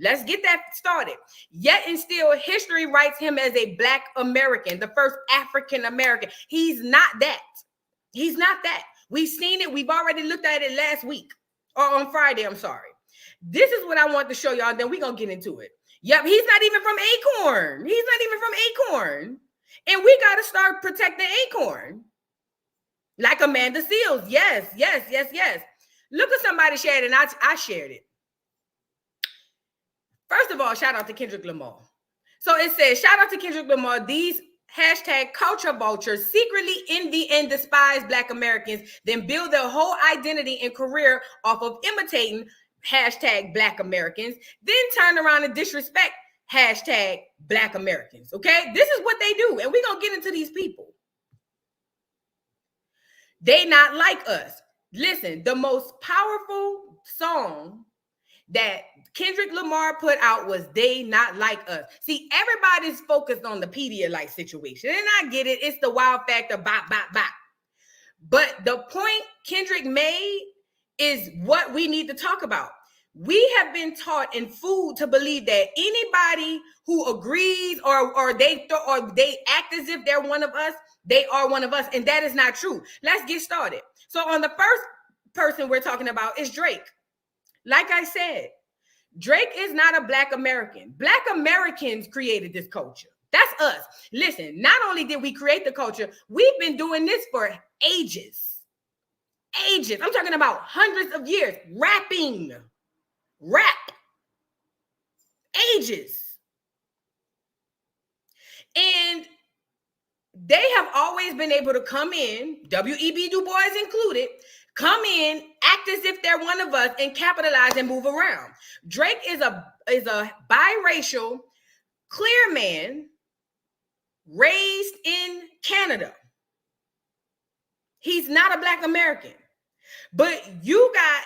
Let's get that started. Yet and still, history writes him as a Black American, the first African American. He's not that. He's not that. We've seen it. We've already looked at it last week, or on Friday, I'm sorry. This is what I want to show y'all, then we're going to get into it. Yep, he's not even from Acorn. He's not even from Acorn. And we got to start protecting Acorn. Like Amanda Seals. Yes. Look at somebody shared it, and I shared it. First of all, shout out to Kendrick Lamar. So it says, shout out to Kendrick Lamar. These hashtag culture vultures secretly envy and despise Black Americans, then build their whole identity and career off of imitating hashtag Black Americans, then turn around and disrespect hashtag Black Americans. Okay, this is what they do, and we're gonna get into these people. They not like us. Listen, the most powerful song that Kendrick Lamar put out was "They Not Like Us." See, everybody's focused on the Pedialyte situation, and I get it. It's the wild factor, bop, bop, bop. But the point Kendrick made is what we need to talk about. We have been taught and fooled to believe that anybody who agrees or they act as if they're one of us, they are one of us, and that is not true. Let's get started. So on the first person we're talking about is Drake. Like I said, Drake is not a Black American. Black Americans created this culture. That's us. Listen, not only did we create the culture, we've been doing this for ages. Ages. I'm talking about hundreds of years. Rapping. Rap. Ages. And they have always been able to come in, W.E.B. Du Bois included, come in, act as if they're one of us, and capitalize and move around. Drake is a biracial, clear man raised in Canada. He's not a Black American. But you got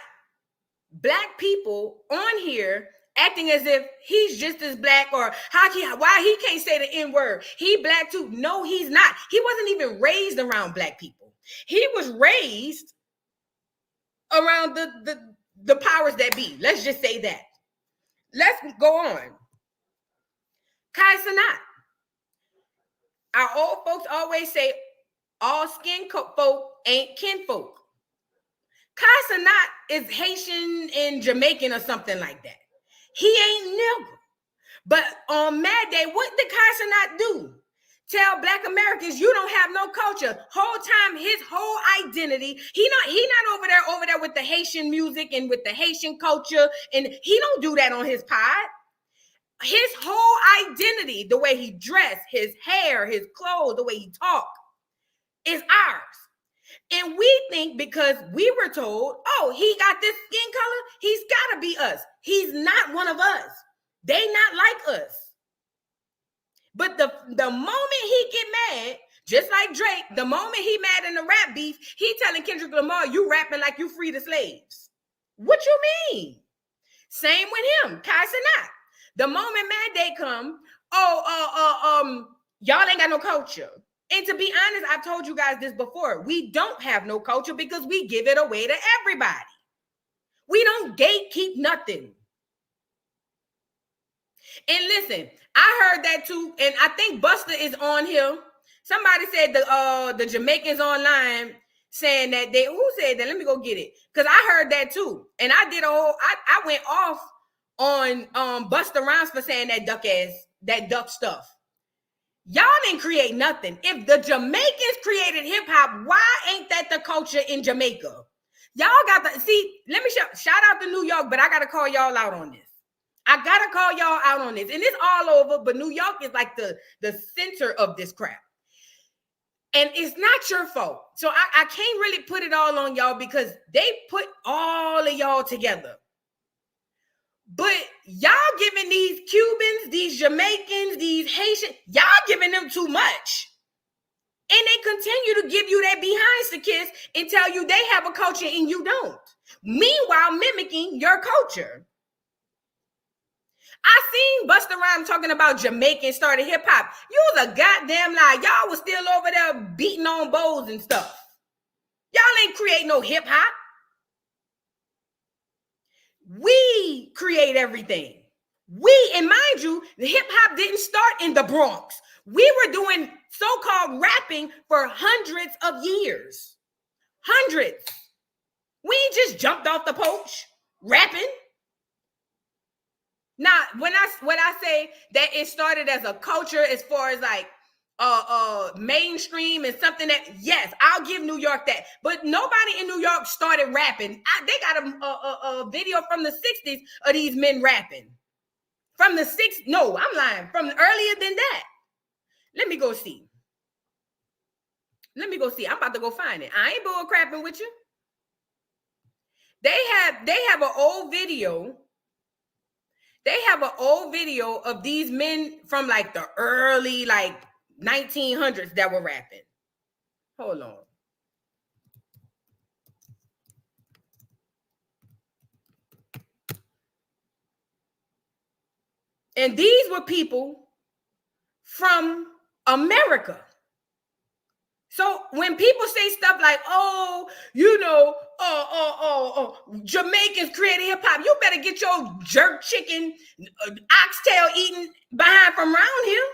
Black people on here acting as if he's just as Black, or why he can't say the N-word. He Black too. No, he's not. He wasn't even raised around Black people. He was raised around the powers that be. Let's just say that. Let's go on. Kai Cenat. Our old folks always say all skin folk ain't kinfolk. Kai Cenat is Haitian and Jamaican or something like that. He ain't nigga. But on Mad Day, what did Kai Cenat do? Tell Black Americans you don't have no culture. Whole time, his whole identity, he not over there with the Haitian music and with the Haitian culture, and he don't do that on his pod. His whole identity, the way he dressed, his hair, his clothes, the way he talked, is ours. And we think because we were told, oh, he got this skin color, he's got to be us. He's not one of us. They not like us. But the moment he get mad, just like Drake, the moment he mad in the rap beef, he telling Kendrick Lamar, you rapping like you free the slaves. What you mean? Same with him, Kai Cenat. The moment Mad Day come, y'all ain't got no culture. And to be honest, I've told you guys this before. We don't have no culture because we give it away to everybody. We don't gatekeep nothing. And listen, I heard that too, and I think Busta is on here. Somebody said the Jamaicans online saying that who said that? Let me go get it. Because I heard that too. And I went off on Busta Rhymes for saying that duck stuff. Y'all didn't create nothing. If the Jamaicans created hip hop, why ain't that the culture in Jamaica? Y'all got let me shout out to New York, but I gotta call y'all out on this. I gotta call y'all out on this. And it's all over, but New York is like the center of this crap. And it's not your fault. So I can't really put it all on y'all because they put all of y'all together. But y'all giving these Cubans, these Jamaicans, these Haitians, y'all giving them too much. And they continue to give you that behinds to kiss and tell you they have a culture and you don't. Meanwhile, mimicking your culture. I seen Busta Rhymes talking about Jamaican started hip hop. You was a goddamn lie. Y'all was still over there beating on bowls and stuff. Y'all ain't create no hip hop. We create everything. And mind you, the hip hop didn't start in the Bronx. We were doing so-called rapping for hundreds of years. Hundreds. We ain't just jumped off the porch rapping. Now, when I say that it started as a culture, as far as like mainstream and something that, yes, I'll give New York that, but nobody in New York started rapping. They got a video from the 60s of these men rapping. From the 60s, no, I'm lying. From earlier than that. Let me go see. I'm about to go find it. I ain't bull crapping with you. They have an old video. They have an old video of these men from like the early like 1900s that were rapping. Hold on. And these were people from America. So when people say stuff like, oh, you know, Jamaicans created hip hop, you better get your jerk chicken, oxtail eating behind from around here.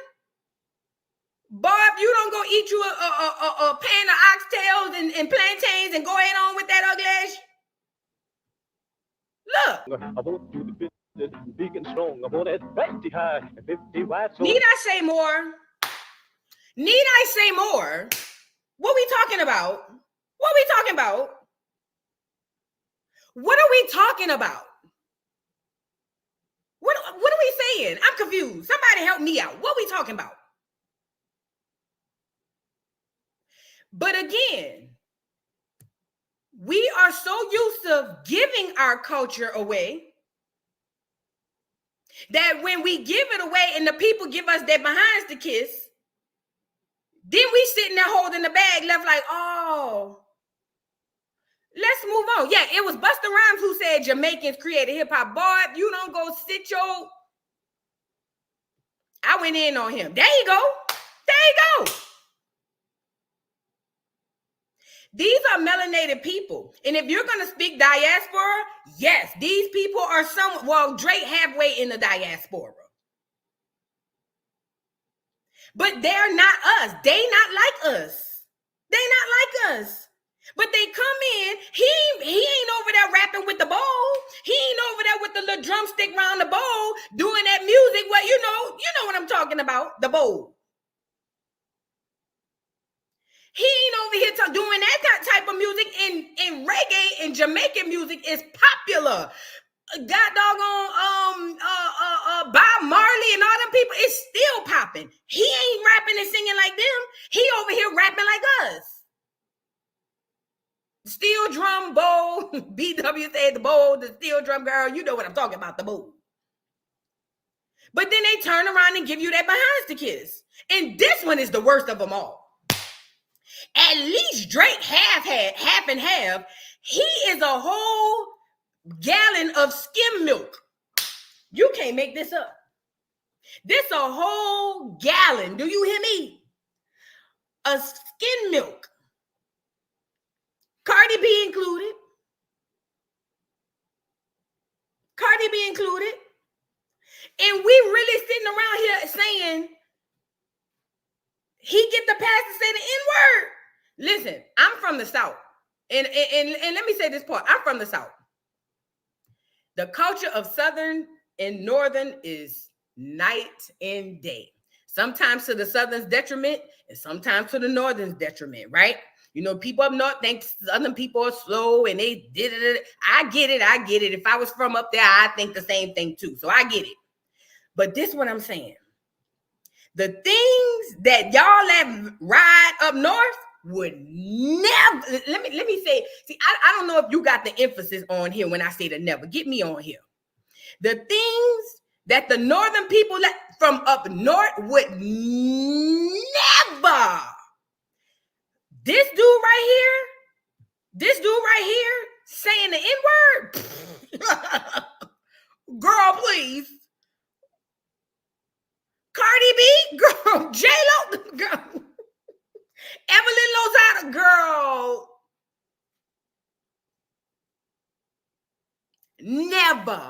Bob, you don't go eat you a pan of oxtails and plantains and go ahead on with that ugly ass. Look. Need I say more? Need I say more? What we talking about? What we talking about? What are we talking about? What are we saying? I'm confused. Somebody help me out. What are we talking about? But again, we are so used to giving our culture away that when we give it away and the people give us their behinds to kiss, then we sitting there holding the bag left like, oh, let's move on. Yeah, it was Busta Rhymes who said Jamaicans created hip hop. Boy, you don't go sit your... I went in on him. There you go. There you go. These are melanated people. And if you're going to speak diaspora, yes, these people are some... Well, Drake halfway in the diaspora. But they're not us. They not like us. They not like us. But they come in, he ain't over there rapping with the bowl. He ain't over there with the little drumstick around the bowl doing that music. Well, you know what I'm talking about, the bowl. He ain't over here doing that type of music. In reggae and Jamaican music is popular. God doggone Bob Marley and all them people, it's still popping. He ain't rapping and singing like them. He over here rapping like us. Steel drum bowl, BW said the bowl, the steel drum girl, you know what I'm talking about, the bowl. But then they turn around and give you that behinds to kiss. And this one is the worst of them all. At least Drake half and half. He is a whole gallon of skim milk. You can't make this up. This a whole gallon. Do you hear me? A skim milk. Cardi B included. Cardi B included. And we really sitting around here saying he get the pass to say the N-word. Listen, I'm from the South. And let me say this part. I'm from the South. The culture of Southern and Northern is night and day. Sometimes to the Southern's detriment and sometimes to the Northern's detriment, right? You know, people up north think Southern people are slow and they did it. I get it. If I was from up there, I think the same thing too. So I get it. But this is what I'm saying. The things that y'all have ride up north would never, let me say, see, I don't know if you got the emphasis on here when I say the never. Get me on here. The things that the northern people from up north would never. This dude right here saying the N-word. Girl, please. Cardi B, girl, J-Lo, girl. Evelyn Lozada, girl. Never.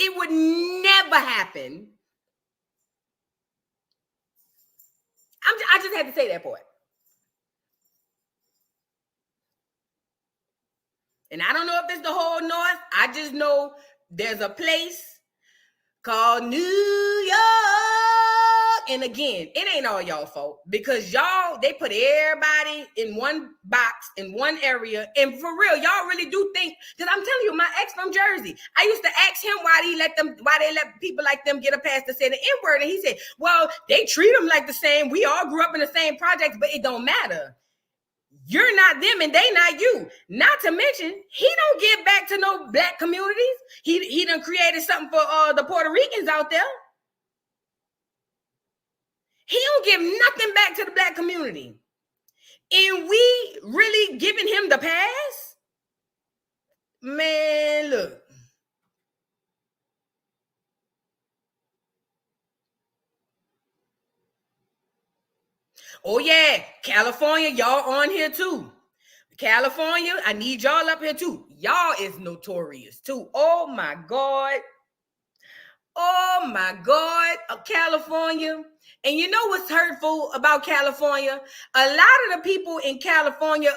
It would never happen. I just had to say that part. And I don't know if it's the whole North. I just know there's a place called New York. And again, it ain't all y'all fault because y'all, they put everybody in one box, in one area. And for real, y'all really do think, because I'm telling you, my ex from Jersey, I used to ask him why they let people like them get a pass to say the N-word. And he said, well, they treat them like the same. We all grew up in the same projects, but it don't matter. You're not them and they not you. Not to mention, he don't give back to no black communities. He done created something for the Puerto Ricans out there. He don't give nothing back to the black community. And we really giving him the pass? Man, look. Oh yeah, California, y'all on here too. California, I need y'all up here too. Y'all is notorious too. Oh my God. Oh my God, California. And you know what's hurtful about California? A lot of the people in California,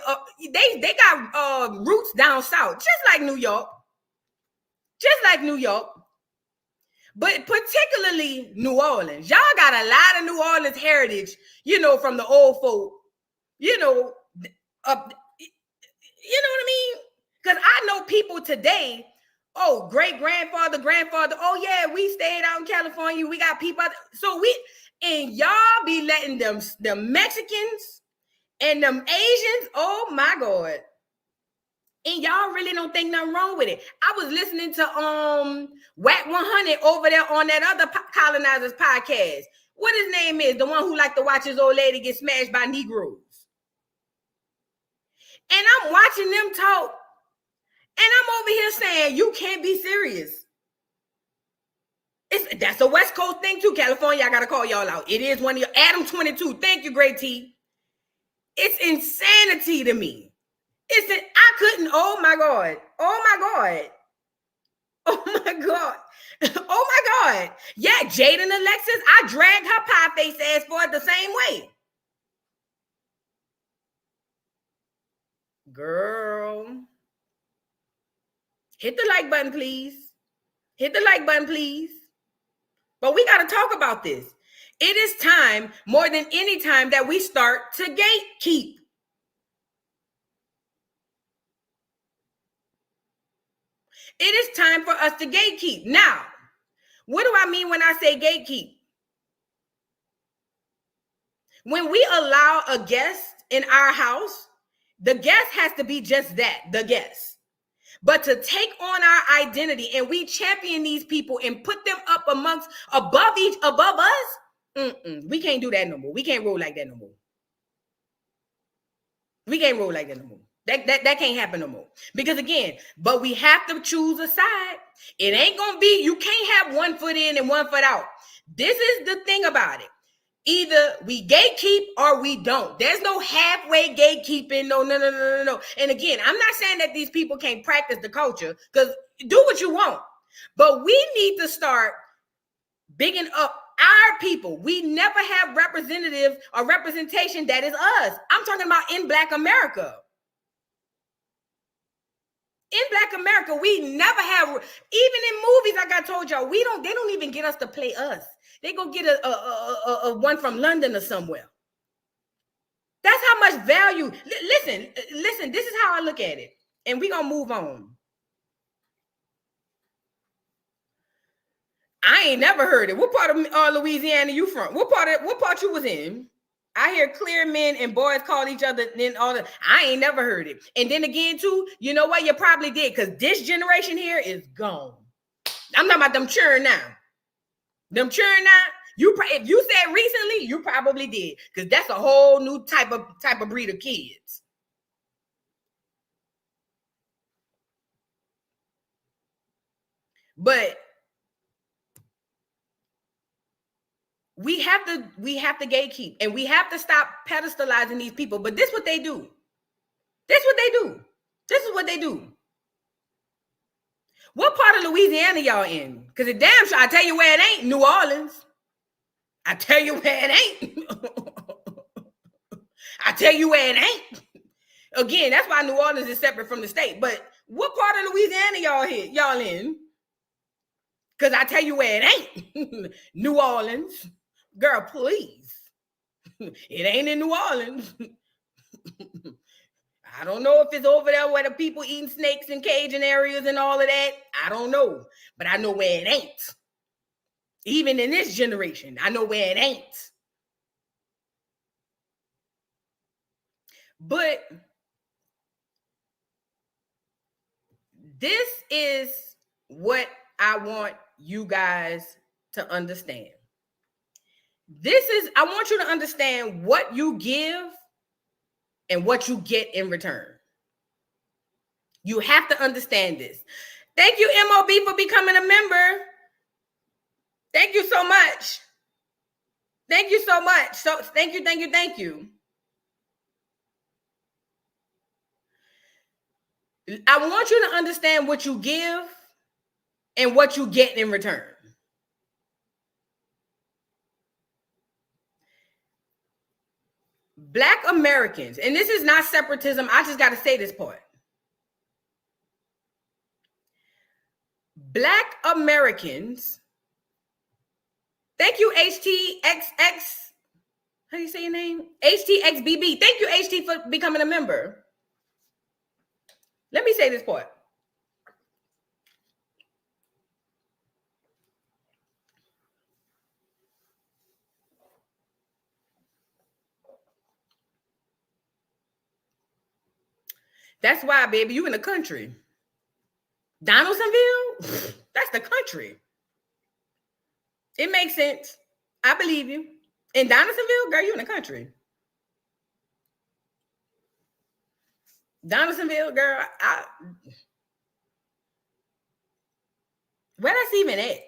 they got roots down south, just like New York. Just like New York. But particularly New Orleans. Y'all got a lot of New Orleans heritage, you know, from the old folk, you know, up, you know what I mean? Because I know people today, oh, great-grandfather, grandfather, oh yeah, we stayed out in California, we got people, and y'all be letting them Mexicans and them Asians, oh my God. And y'all really don't think nothing wrong with it. I was listening to Whack 100 over there on that other colonizers podcast. What his name is, the one who liked to watch his old lady get smashed by Negroes. And I'm watching them talk. And I'm over here saying, you can't be serious. That's a West Coast thing too. California, I got to call y'all out. It is one of your, Adam 22. Thank you, Great T. It's insanity to me. I couldn't, oh my God. Oh my God. Oh my God. Oh my God. Yeah, Jade and Alexis, I dragged her pie face ass for it the same way. Girl. Hit the like button, please. Hit the like button, please. But we got to talk about this. It is time, more than any time, that we start to gatekeep. It is time for us to gatekeep. Now, what do I mean when I say gatekeep? When we allow a guest in our house, the guest has to be just that, the guest. But to take on our identity and we champion these people and put them up above us, we can't do that no more. We can't roll like that no more. We can't roll like that no more. That can't happen no more. Because again, but we have to choose a side. It ain't gonna be, you can't have one foot in and one foot out. This is the thing about it. Either we gatekeep or we don't. There's no halfway gatekeeping. No. And again, I'm not saying that these people can't practice the culture, because do what you want. But we need to start bigging up our people. We never have representative or representation that is us. I'm talking about in Black America. In Black America, we never have, even in movies, like I told y'all, they don't even get us to play us. They go get a one from London or somewhere. That's how much value. Listen, this is how I look at it. And we're going to move on. I ain't never heard it. What part of Louisiana you from? What part you was in? I hear clear men and boys call each other. Then I ain't never heard it. And then again, too, you know what? You probably did, because this generation here is gone. I'm talking about them churn now. Them churn now. If you said recently, you probably did, because that's a whole new type of breed of kids. But we have to gatekeep, and we have to stop pedestalizing these people. But this is what they do. This is what they do. What part of Louisiana y'all in? Because it damn sure, I tell you where it ain't, New Orleans. I tell you where it ain't. I tell you where it ain't. Again, that's why New Orleans is separate from the state. But what part of Louisiana y'all in? Because I tell you where it ain't. New Orleans. Girl, please. It ain't in New Orleans. I don't know if it's over there where the people eating snakes in Cajun areas and all of that. I don't know. But I know where it ain't. Even in this generation, I know where it ain't. But this is what I want you guys to understand. I want you to understand what you give and what you get in return. You have to understand this. Thank you, MOB, for becoming a member. Thank you so much. Thank you so much. So thank you. I want you to understand what you give and what you get in return. Black Americans, and this is not separatism, I just got to say this part. Black Americans, thank you, HTXX. How do you say your name? HTXBB. Thank you, HT, for becoming a member. Let me say this part. That's why, baby, you in the country. Donaldsonville? That's the country. It makes sense. I believe you. In Donaldsonville, girl, you in the country. Donaldsonville, girl, where that's even at?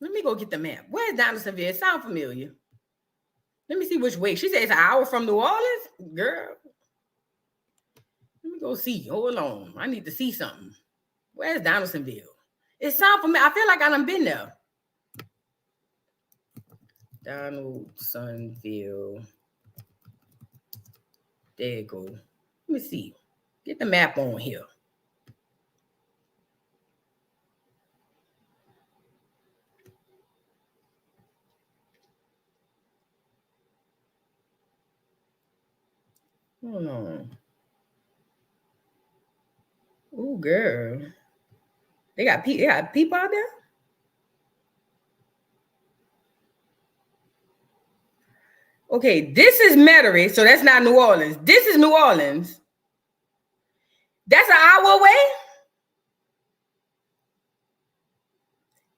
Let me go get the map. Where's Donaldsonville? It sounds familiar. Let me see which way. She said it's an hour from New Orleans. Girl, let me go see. Hold on. I need to see something. Where's Donaldsonville? It sounds familiar. I feel like I done been there. Donaldsonville. There you go. Let me see. Get the map on here. Hold on. Oh, girl. They got people out there? Okay, this is Metairie, so that's not New Orleans. This is New Orleans. That's an hour away?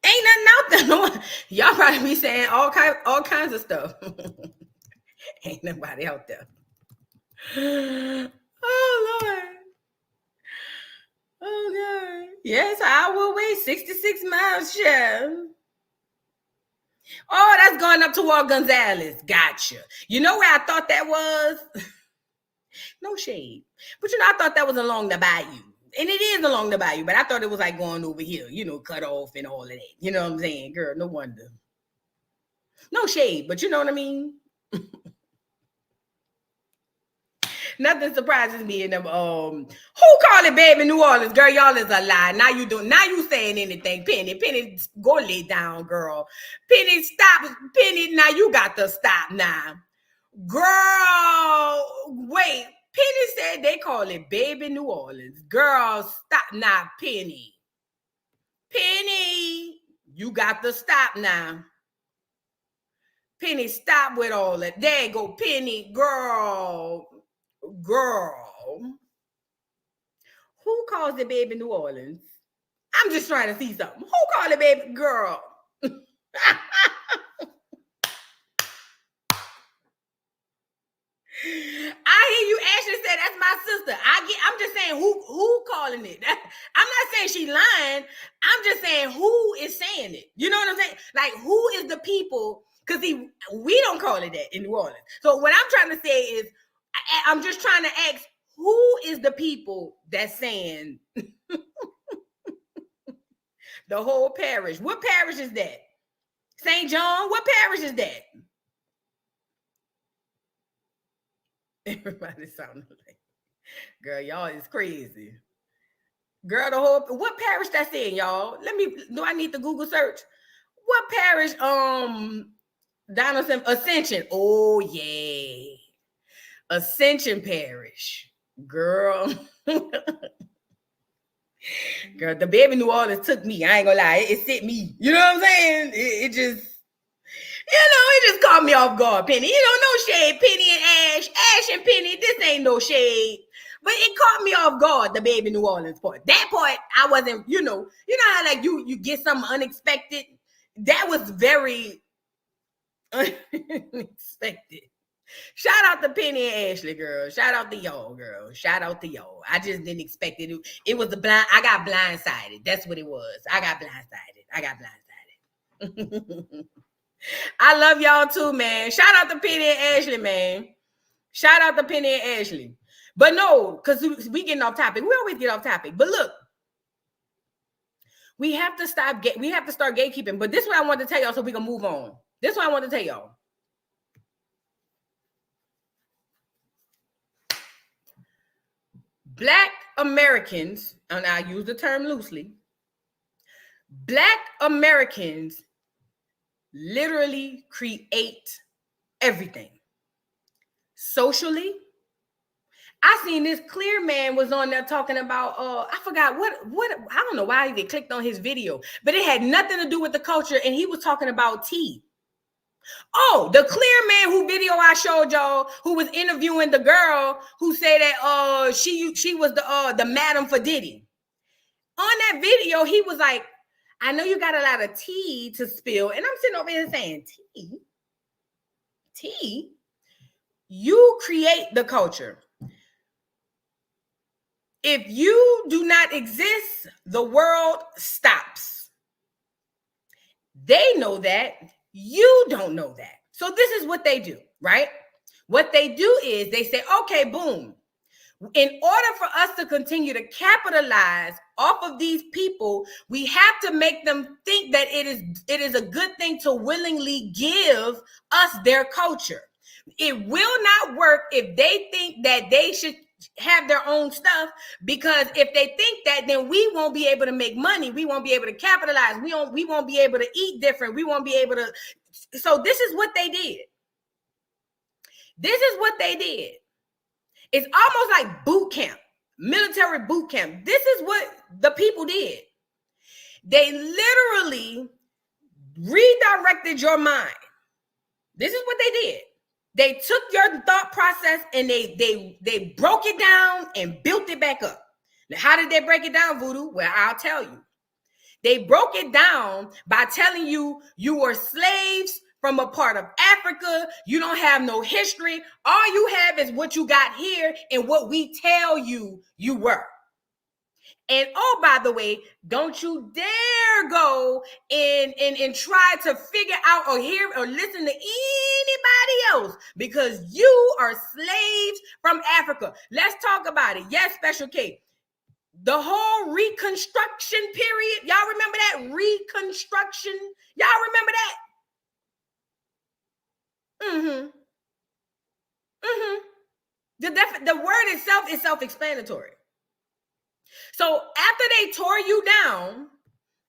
Ain't nothing out there. Y'all probably be saying all kinds of stuff. Ain't nobody out there. Oh, Lord. Oh, God. Yes, an hour away, 66 miles, Chef. Oh, that's going up toward Gonzales. Gotcha. You know where I thought that was? No shade. But I thought that was along the bayou. And it is along the bayou, but I thought it was like going over here, cut off and all of that. You know what I'm saying? Girl, no wonder. No shade, but you know what I mean? Nothing surprises me in them. Who call it baby New Orleans? Girl, y'all is a lie. Now you saying anything. Penny, go lay down, girl. Penny, stop. Penny, now you got to stop now. Girl, wait. Penny said they call it baby New Orleans. Girl, stop now, Penny. Penny, you got to stop now. Penny, stop with all that. There you go, Penny, girl. Who calls it baby New Orleans? I'm just trying to see something. Who called it baby girl? I hear you actually say that's my sister. I'm just saying who calling it. I'm not saying she lying. I'm just saying who is saying it. You know what I'm saying? Like, who is the people? Because we don't call it that in New Orleans. So what I'm trying to say is, I'm just trying to ask, who is the people that's saying The whole parish. What parish is that? St. John? What parish is that? Everybody sounding like, girl, y'all is crazy. Girl, the whole, what parish that's in, y'all? Do I need to Google search? What parish, Donaldson, Ascension. Oh, yeah. Ascension Parish. Girl. Girl, the baby New Orleans took me. I ain't gonna lie. It sent me. You know what I'm saying? It just, it just caught me off guard, Penny. No shade, Penny and Ash. Ash and Penny, this ain't no shade. But it caught me off guard, the baby New Orleans part. That part, I wasn't, you know how like you get something unexpected? That was very unexpected. Shout out to Penny and Ashley, girl. Shout out to y'all, girl. Shout out to y'all. I just didn't expect it. It was I got blindsided. That's what it was. I got blindsided. I love y'all too, man. Shout out to Penny and Ashley, man. Shout out to Penny and Ashley. But no, because we getting off topic. We always get off topic. But look, we have to start gatekeeping. But this is what I want to tell y'all so we can move on. This is what I want to tell y'all. Black Americans, and I use the term loosely, Black Americans literally create everything. Socially, I seen this clear man was on there talking about, I forgot what, I don't know why I even clicked on his video, but it had nothing to do with the culture, and he was talking about tea. Oh, the clear man who video I showed y'all, who was interviewing the girl who said that she was the madam for Diddy. On that video, he was like, I know you got a lot of tea to spill. And I'm sitting over here saying, tea? You create the culture. If you do not exist, the world stops. They know that. You don't know that. So this is what they do, right? What they do is they say, okay, boom. In order for us to continue to capitalize off of these people, we have to make them think that it is a good thing to willingly give us their culture. It will not work if they think that they should have their own stuff, because if they think that, then we won't be able to make money. We won't be able to capitalize. We won't be able to eat different. We won't be able to. So this is what they did. It's almost like boot camp, military boot camp. This is what the people did. They literally redirected your mind. This is what they did. They took your thought process and they broke it down and built it back up. Now, how did they break it down, Voodoo? Well, I'll tell you. They broke it down by telling you you were slaves from a part of Africa. You don't have no history. All you have is what you got here and what we tell you you were. And oh, by the way, don't you dare go and try to figure out or hear or listen to anybody else, because you are slaves from Africa. Let's talk about it. Yes, Special K. The whole Reconstruction period. Y'all remember that? Reconstruction. Y'all remember that? The word itself is self-explanatory. So after they tore you down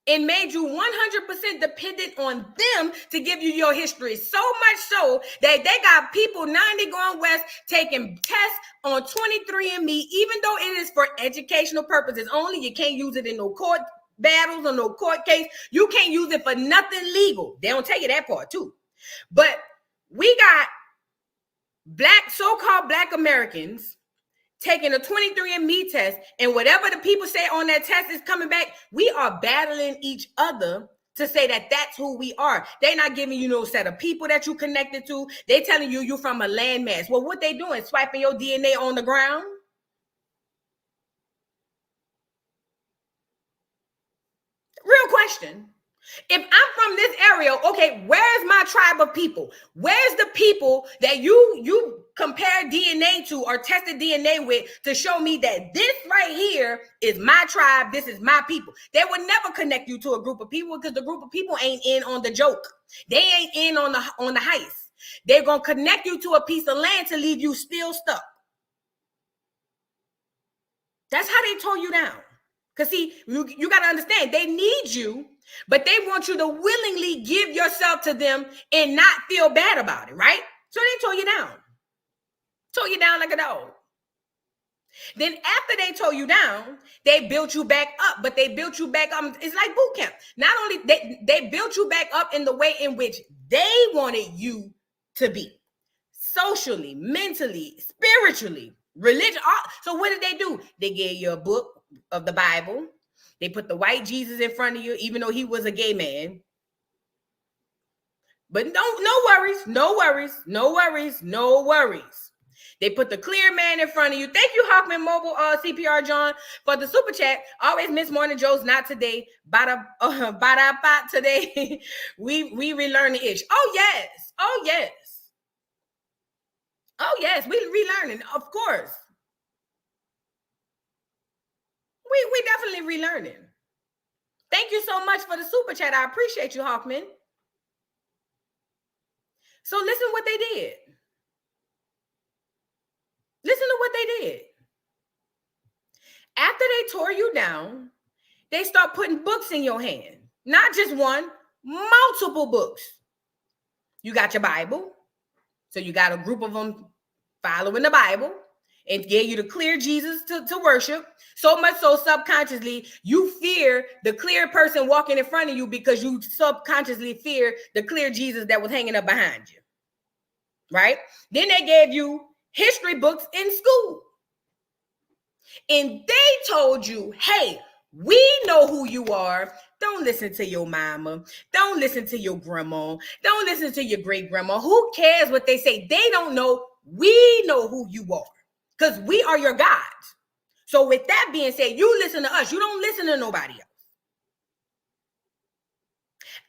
and made you 100% dependent on them to give you your history, so much so that they got people 90 going west taking tests on 23andMe, even though it is for educational purposes only. You can't use it in no court battles or no court case. You can't use it for nothing legal. They don't tell you that part too. But we got so-called Black Americans taking a 23andMe test, and whatever the people say on that test is coming back, we are battling each other to say that that's who we are. They're not giving you no set of people that you connected to. They telling you you're from a landmass. Well, what they doing? Swiping your DNA on the ground? Real question. If I'm from this area, okay, where's my tribe of people? Where's the people that you compare DNA to or tested DNA with to show me that this right here is my tribe, this is my people? They would never connect you to a group of people because the group of people ain't in on the joke. They ain't in on the heist. They're gonna connect you to a piece of land to leave you still stuck. That's how they tore you down. Because see, you got to understand, they need you, but they want you to willingly give yourself to them and not feel bad about it, right? So they tore you down. Tore you down like a dog. Then after they tore you down, they built you back up, but they built you back up. It's like boot camp. Not only they built you back up in the way in which they wanted you to be. Socially, mentally, spiritually, religion. So what did they do? They gave you a book of the Bible. They put the white Jesus in front of you, even though he was a gay man. But no worries, no worries, no worries, no worries. They put the clear man in front of you. Thank you, Hawkman Mobile CPR John, for the super chat. Always miss Morning Joe's not today. Bada today. we relearn the ish. Oh yes. Oh yes. Oh yes, we relearning, of course. We definitely relearning. Thank you so much for the super chat. I appreciate you, Hawkman. So listen what they did. Listen to what they did. After they tore you down, they start putting books in your hand. Not just one, multiple books. You got your Bible. So you got a group of them following the Bible and gave you the clear Jesus to worship. So much so subconsciously, you fear the clear person walking in front of you because you subconsciously fear the clear Jesus that was hanging up behind you. Right? Then they gave you history books in school. And they told you, hey, we know who you are. Don't listen to your mama. Don't listen to your grandma. Don't listen to your great grandma. Who cares what they say? They don't know. We know who you are because we are your gods. So with that being said, you listen to us. You don't listen to nobody else.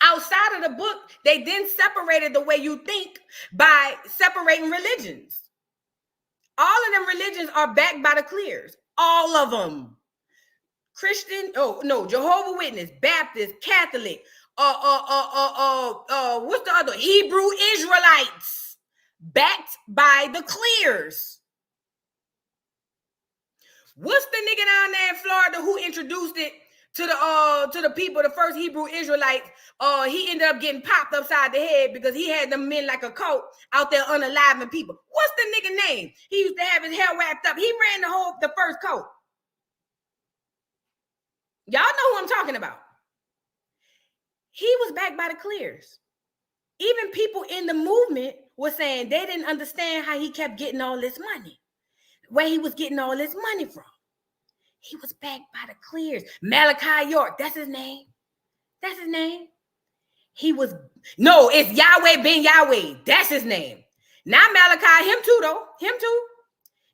Outside of the book, they then separated the way you think by separating religions. All of them religions are backed by the clears. All of them. Christian, Jehovah Witness, Baptist, Catholic, what's the other? Hebrew Israelites, backed by the clears. What's the nigga down there in Florida who introduced it to the people, the first Hebrew Israelites? He ended up getting popped upside the head because he had them men like a coat out there unaliving people. What's the nigga name? He used to have his hair wrapped up. He ran the first coat. Y'all know who I'm talking about. He was backed by the clears. Even people in the movement were saying they didn't understand how he kept getting all this money, where he was getting all this money from. He was backed by the clears. Malachi York, that's his name. That's his name. It's Yahweh ben Yahweh. That's his name. Not Malachi, him too though. Him too.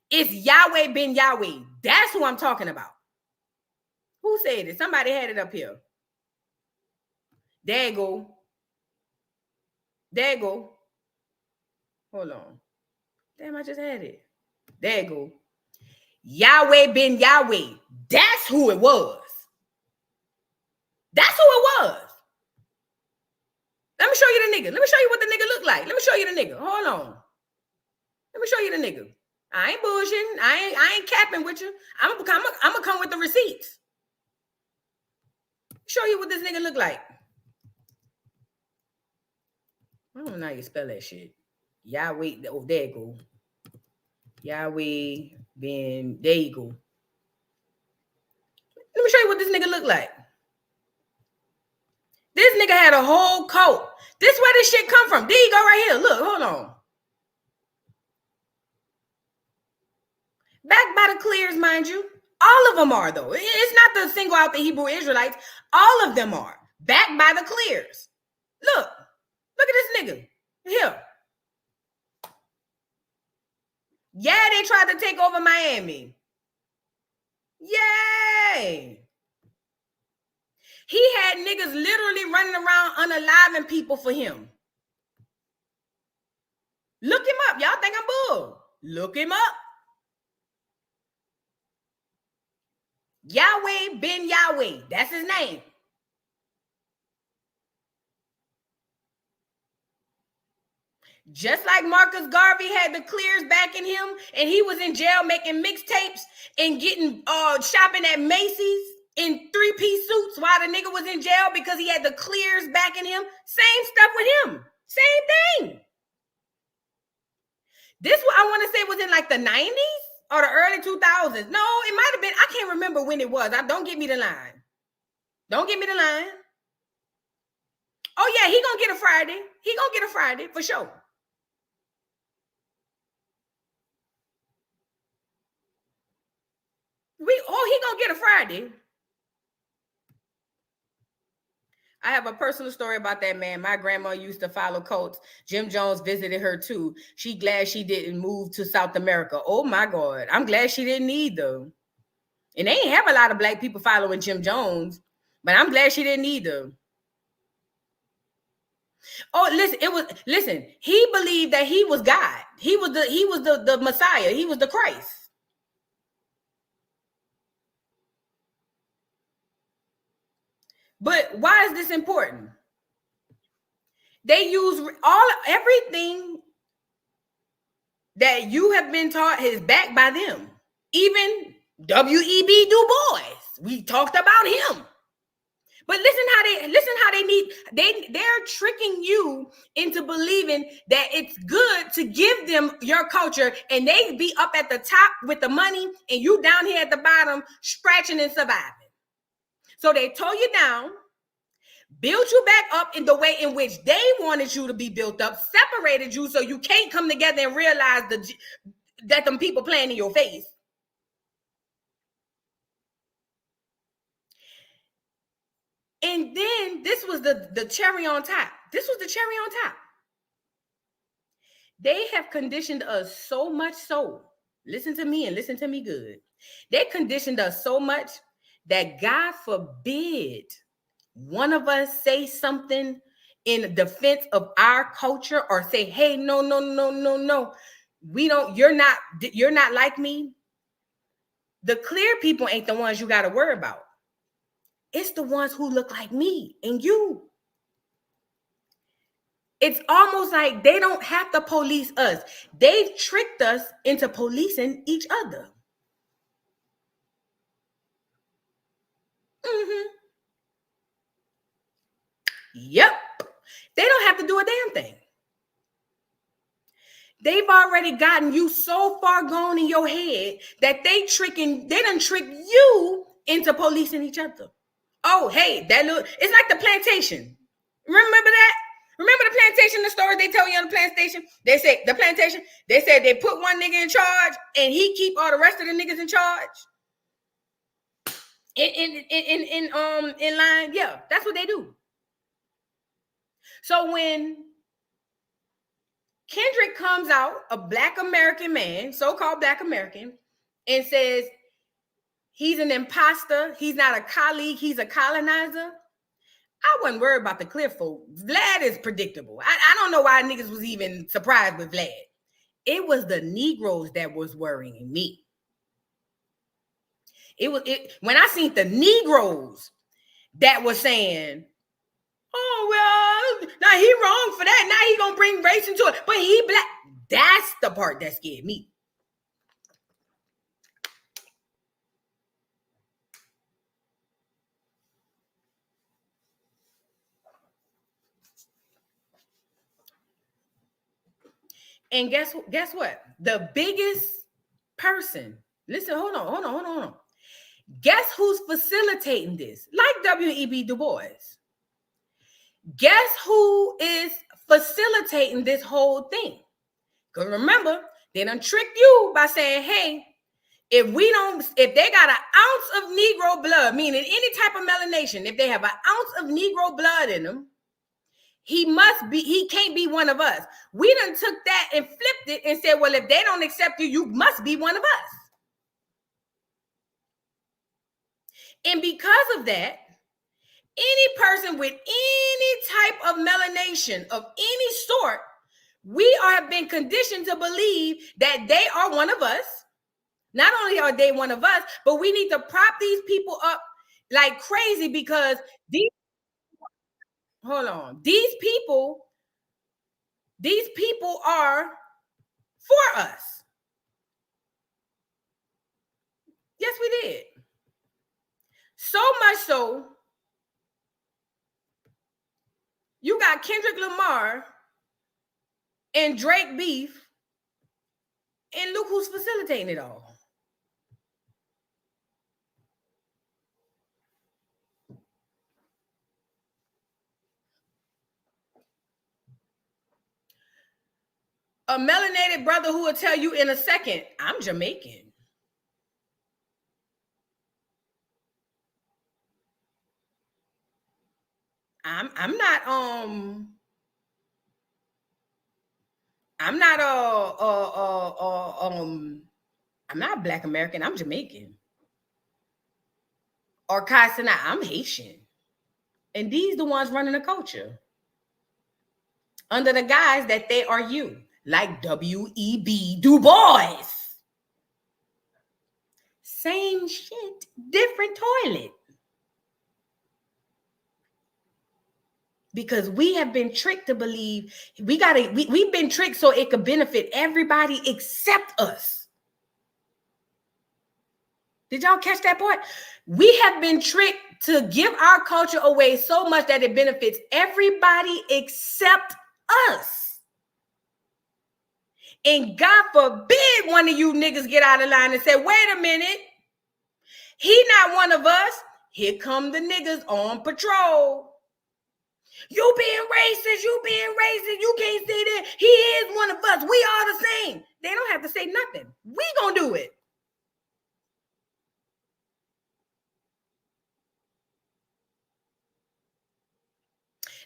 It's Yahweh ben Yahweh. That's who I'm talking about. Who said it? Somebody had it up here. There you go. There you go. Hold on. Damn, I just had it. There you go. Yahweh ben Yahweh. That's who it was. That's who it was. Let me show you the nigga. Let me show you what the nigga look like. Let me show you the nigga. Hold on. Let me show you the nigga. I ain't bullshitting. I ain't capping with you. I'm gonna come with the receipts. Show you what this nigga look like. I don't know how you spell that shit. Yahweh. Oh, there you go. Yahweh ben. There you go. Let me show you what this nigga look like. This nigga had a whole coat. This where this shit come from. There you go right here. Look, hold on. Backed by the clears, mind you. All of them are, though. It's not to single out the Hebrew Israelites. All of them are. Backed by the clears. Look. Look at this nigga. Here. Yeah, they tried to take over Miami. Yay. He had niggas literally running around unaliving people for him. Look him up. Y'all think I'm bull. Look him up. Yahweh ben Yahweh. That's his name. Just like Marcus Garvey had the clears backing him, and he was in jail making mixtapes and getting shopping at Macy's in 3-piece suits while the nigga was in jail because he had the clears backing him. Same stuff with him. Same thing. This what I want to say was in like the 90s or the early 2000s. No, it might have been. I can't remember when it was. Don't get me the line. Don't get me the line. Oh yeah, he gonna get a Friday. He gonna get a Friday for sure. He gonna get a Friday. I have a personal story about that man. My grandma used to follow cults. Jim Jones visited her too. She glad she didn't move to South America. Oh my God. I'm glad she didn't either. And they ain't have a lot of black people following Jim Jones, but I'm glad she didn't either. Oh, listen, he believed that he was God. He was the Messiah. He was the Christ. But why is this important? They use everything that you have been taught is backed by them. Even W.E.B. Du Bois. We talked about him. But they're tricking you into believing that it's good to give them your culture and they be up at the top with the money and you down here at the bottom scratching and surviving. So they tore you down, build you back up in the way in which they wanted you to be built up, separated you so you can't come together and realize that them people playing in your face. And then this was the cherry on top. This was the cherry on top. They have conditioned us so much so, listen to me and listen to me good. They conditioned us so much that God forbid one of us say something in defense of our culture or say, hey, no. You're not like me. The clear people ain't the ones you got to worry about. It's the ones who look like me and you. It's almost like they don't have to police us. They've tricked us into policing each other. Mm-hmm. Yep. They don't have to do a damn thing. They've already gotten you so far gone in your head that they done trick you into policing each other. Oh, hey, it's like the plantation. Remember that? Remember the plantation, the stories they tell you on the plantation? They said they put one nigga in charge and he keep all the rest of the niggas in charge. In line. Yeah, that's what they do. So when Kendrick comes out, a Black American man, so-called Black American, and says he's an imposter, he's not a colleague, he's a colonizer, I wasn't worried about the clear folk. Vlad is predictable. I don't know why niggas was even surprised with Vlad. It was the Negroes that was worrying me. When I seen the Negroes that was saying, oh, well, now he wrong for that. Now he gonna bring race into it. But he black. That's the part that scared me. And guess what? The biggest person, listen, hold on. Guess who's facilitating this? Like W.E.B. Du Bois. Guess who is facilitating this whole thing? Because remember, they done tricked you by saying, hey, if they got an ounce of Negro blood, meaning any type of melanation, if they have an ounce of Negro blood in them, he can't be one of us. We done took that and flipped it and said, well, if they don't accept you, you must be one of us. And because of that, any person with any type of melanation of any sort, we have been conditioned to believe that they are one of us. Not only are they one of us, but we need to prop these people up like crazy because these people are for us. Yes, we did. So much so, you got Kendrick Lamar and Drake beef, and look who's facilitating it all. A melanated brother who will tell you in a second, I'm Jamaican. I'm not Black American, I'm Jamaican. Or Kaisana, I'm Haitian. And these the ones running the culture. Under the guise that they are you, like W.E.B. Du Bois. Same shit, different toilet. Because we have been tricked to believe we've been tricked so it could benefit everybody except us. Did y'all catch that part? We have been tricked to give our culture away so much that it benefits everybody except us. And God forbid one of you niggas get out of line and say, wait a minute, he not one of us. Here come the niggas on patrol. You being racist, you can't say that. He is one of us. We are the same. They don't have to say nothing. We gonna do it.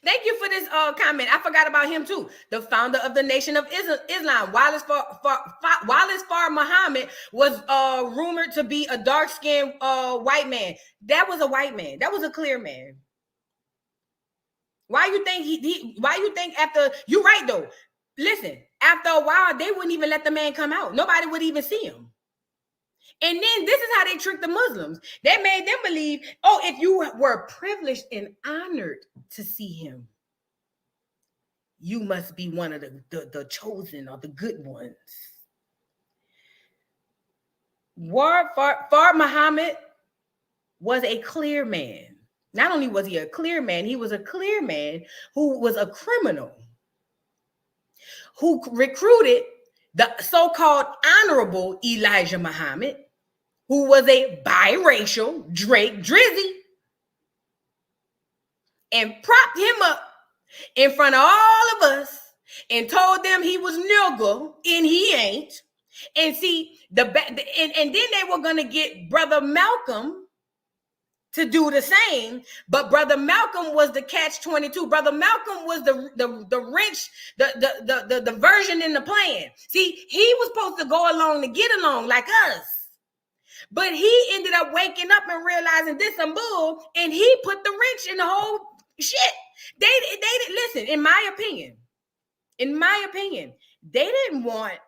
Thank you for this comment. I forgot about him too. The founder of the Nation of Islam, Wallace Farr Muhammad, was rumored to be a dark-skinned white man. That was a white man. That was a clear man. Why you think why you think after, you're right though. Listen, after a while, they wouldn't even let the man come out. Nobody would even see him. And then this is how they tricked the Muslims. They made them believe, oh, if you were privileged and honored to see him, you must be one of the chosen or the good ones. Farr Muhammad was a clear man. Not only was he a clear man, he was a clear man who was a criminal, who recruited the so-called honorable Elijah Muhammad, who was a biracial Drake Drizzy, and propped him up in front of all of us and told them he was nigger, and he ain't. And see, and then they were going to get Brother Malcolm to do the same, but Brother Malcolm was the catch-22. Brother Malcolm was the wrench, the version in the plan. See, he was supposed to go along to get along like us, but he ended up waking up and realizing this some bull, and he put the wrench in the whole shit. They listen. In my opinion, they didn't want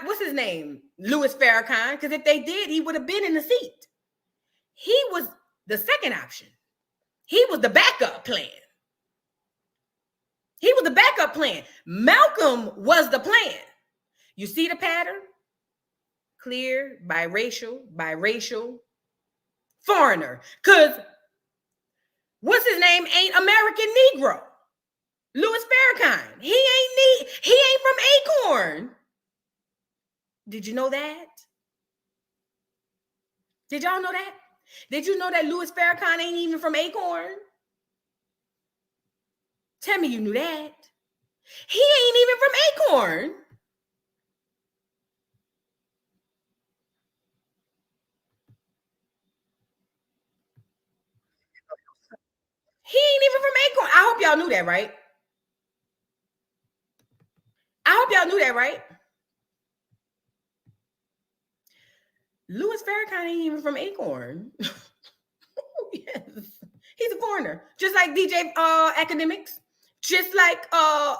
what's his name, Louis Farrakhan, because if they did, he would have been in the seat. He was the second option. He was the backup plan. Malcolm was the plan. You see the pattern? Clear, biracial, foreigner. Because what's his name ain't American Negro. Louis Farrakhan. He ain't from Acorn. Did you know that? Did y'all know that? Did you know that Louis Farrakhan ain't even from Acorn? Tell me you knew that. He ain't even from Acorn. He ain't even from Acorn. I hope y'all knew that, right? Louis Farrakhan ain't even from Acorn. Yes. corner, just like DJ Academics, just like Kai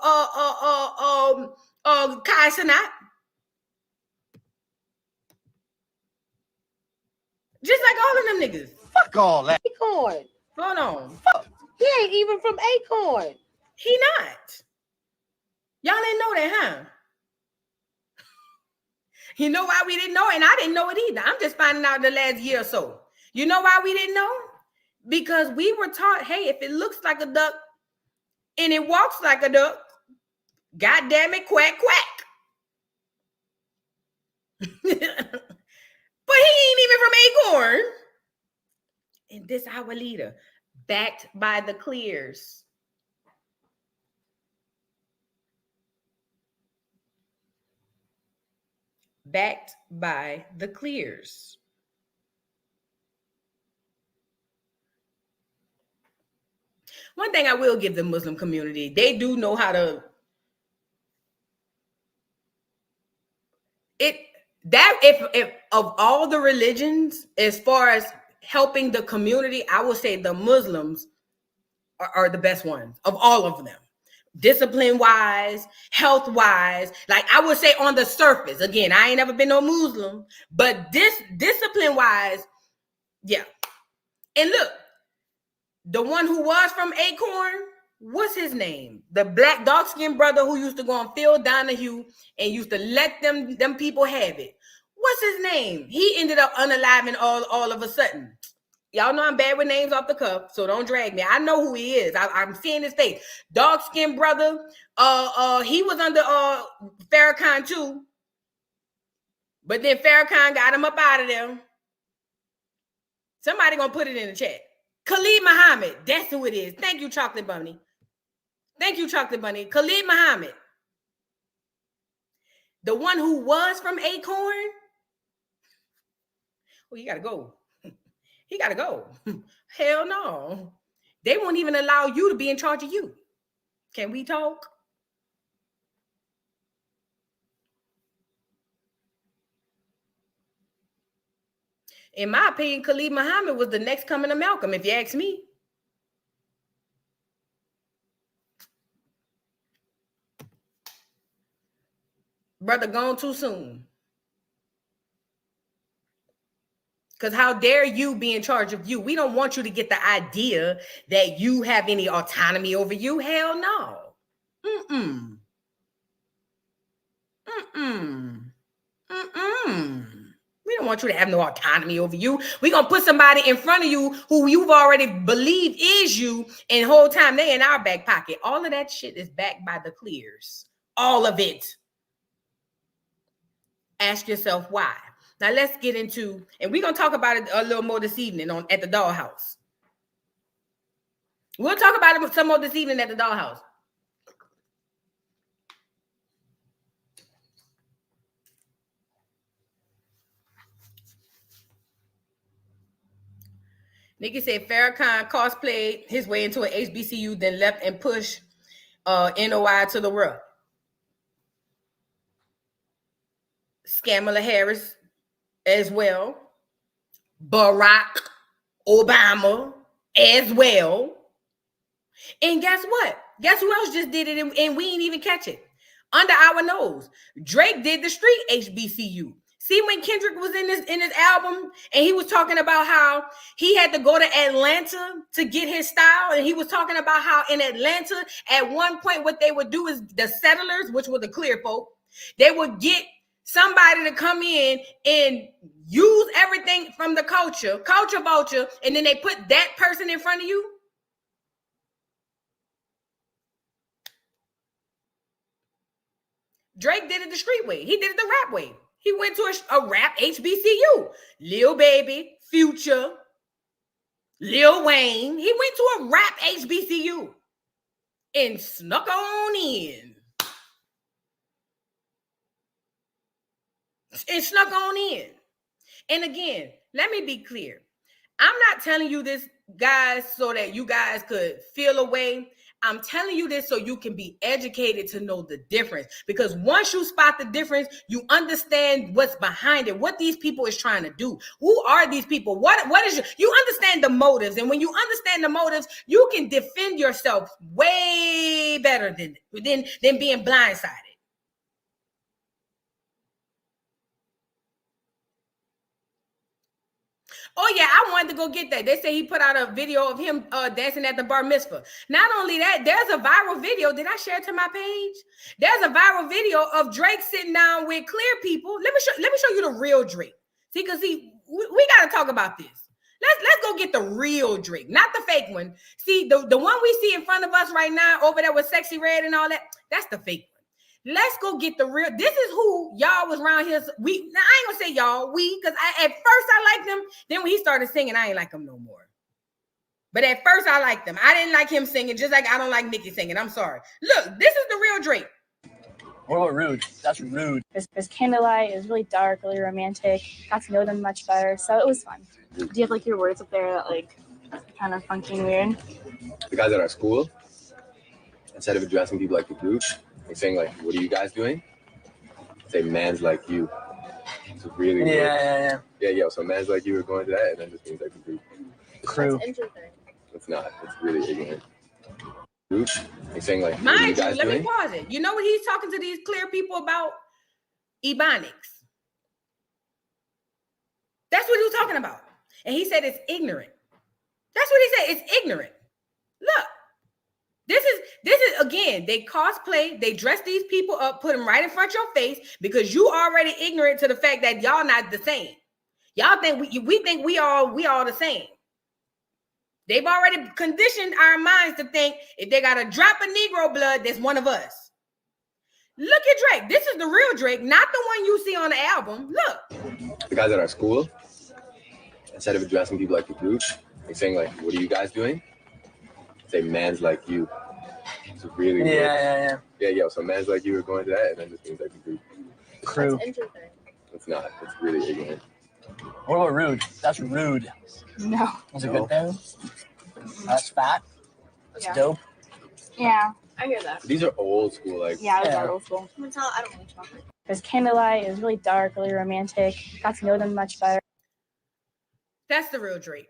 Sinat, just like all of them niggas. Fuck all that. Acorn. Hold on. He ain't even from Acorn. He not. Y'all didn't know that, huh? You know why we didn't know? And I didn't know it either. I'm just finding out the last year or so. You know why we didn't know? Because we were taught, hey, if it looks like a duck and it walks like a duck, God damn it, quack, quack. But he ain't even from Acorn. And this our leader, backed by the Clears. Backed by the Clears. One thing I will give the Muslim community, they do know how to if of all the religions, as far as helping the community, I would say the Muslims are the best ones of all of them. Discipline wise, health wise, like I would say on the surface. Again, I ain't never been no Muslim, but discipline wise, yeah. And look, the one who was from Acorn, what's his name? The black dark-skinned brother who used to go on Phil Donahue and used to let them people have it. What's his name? He ended up unaliving all of a sudden. Y'all know I'm bad with names off the cuff, so don't drag me. I know who he is. I'm seeing his face. Dark-skinned brother. He was under Farrakhan too. But then Farrakhan got him up out of there. Somebody gonna put it in the chat. Khalid Muhammad. That's who it is. Thank you, Chocolate Bunny. Thank you, Chocolate Bunny. Khalid Muhammad. The one who was from Acorn. Well, you gotta go. He got to go. Hell no. They won't even allow you to be in charge of you. Can we talk? In my opinion, Khalid Muhammad was the next coming of Malcolm, if you ask me. Brother gone too soon. Because how dare you be in charge of you? We don't want you to get the idea that you have any autonomy over you. Hell no. We don't want you to have no autonomy over you. We're going to put somebody in front of you who you've already believed is you, and the whole time they in our back pocket. All of that shit is backed by the Clears. All of it. Ask yourself why. Now let's get into, and we're gonna talk about it a little more this evening at the Dollhouse. We'll talk about it some more this evening at the Dollhouse. Nikki said Farrakhan cosplayed his way into an HBCU, then left and pushed NOI to the rug. Kamala Harris as well. Barack Obama as well. And guess what? Guess who else just did it and we didn't even catch it? Under our nose. Drake did the street HBCU. See, when Kendrick was in his album and he was talking about how he had to go to Atlanta to get his style, and he was talking about how in Atlanta at one point what they would do is the settlers, which were the clear folk, they would get somebody to come in and use everything from the culture vulture, and then they put that person in front of you. Drake did it the street way. He did it the rap way. He went to a rap HBCU. Lil Baby, Future, Lil Wayne. He went to a rap HBCU and snuck on in. And again, let me be clear. I'm not telling you this, guys, so that you guys could feel away. I'm telling you this so you can be educated to know the difference. Because once you spot the difference, you understand what's behind it, what these people is trying to do. Who are these people? What is you understand the motives. And when you understand the motives, you can defend yourself way better than being blindsided. Oh yeah, I wanted to go get that. They say he put out a video of him dancing at the bar mitzvah. Not only that, there's a viral video. Did I share it to my page? There's a viral video of Drake sitting down with clear people. Let me show you the real Drake. See, because we got to talk about this. Let's go get the real Drake, not the fake one. See, the one we see in front of us right now over there with Sexy Red and all that, that's the fake one. Let's go get the real. This is who y'all was around here. Now I ain't gonna say y'all, because at first I liked him. Then when he started singing, I ain't like him no more. But at first I liked him. I didn't like him singing, just like I don't like Nicki singing. I'm sorry. Look, this is the real Drake. What about Rude? That's rude. His Candlelight is really dark, really romantic. Got to know them much better, so it was fun. Do you have like your words up there that like kind of funky and weird? The guys at our school, instead of addressing people like the group, they're saying like, "What are you guys doing?" Say, "Man's like you." It's really weird. Yeah. So man's like you are going to that, and then just means like the group. Crew. That's interesting. It's not. It's really ignorant. Group. They're saying like, "What are Mind you you, guys let doing?" me pause it. You know what he's talking to these clear people about? Ebonics. That's what he was talking about. And he said it's ignorant. That's what he said. It's ignorant. Look. This is again, they cosplay, they dress these people up, put them right in front of your face because you already ignorant to the fact that y'all not the same. Y'all think we think we all the same. They've already conditioned our minds to think if they got a drop of Negro blood, that's one of us. Look at Drake. This is the real Drake, not the one you see on the album. Look. The guys at our school, instead of addressing people like the group, they're saying like, "What are you guys doing?" Say, "Man's like you." It's really weird. Yeah. So man's like you are going to that, and then just means like the group. Crew. That's interesting. It's not. It's really ignorant. What about Rude? That's rude. No. That's a good thing. That's fat. That's dope. Yeah, I hear that. These are old school, like. Yeah, it was old school. I don't like chocolate. His Candlelight is really dark, really romantic. Got to know them much better. That's the real Drake.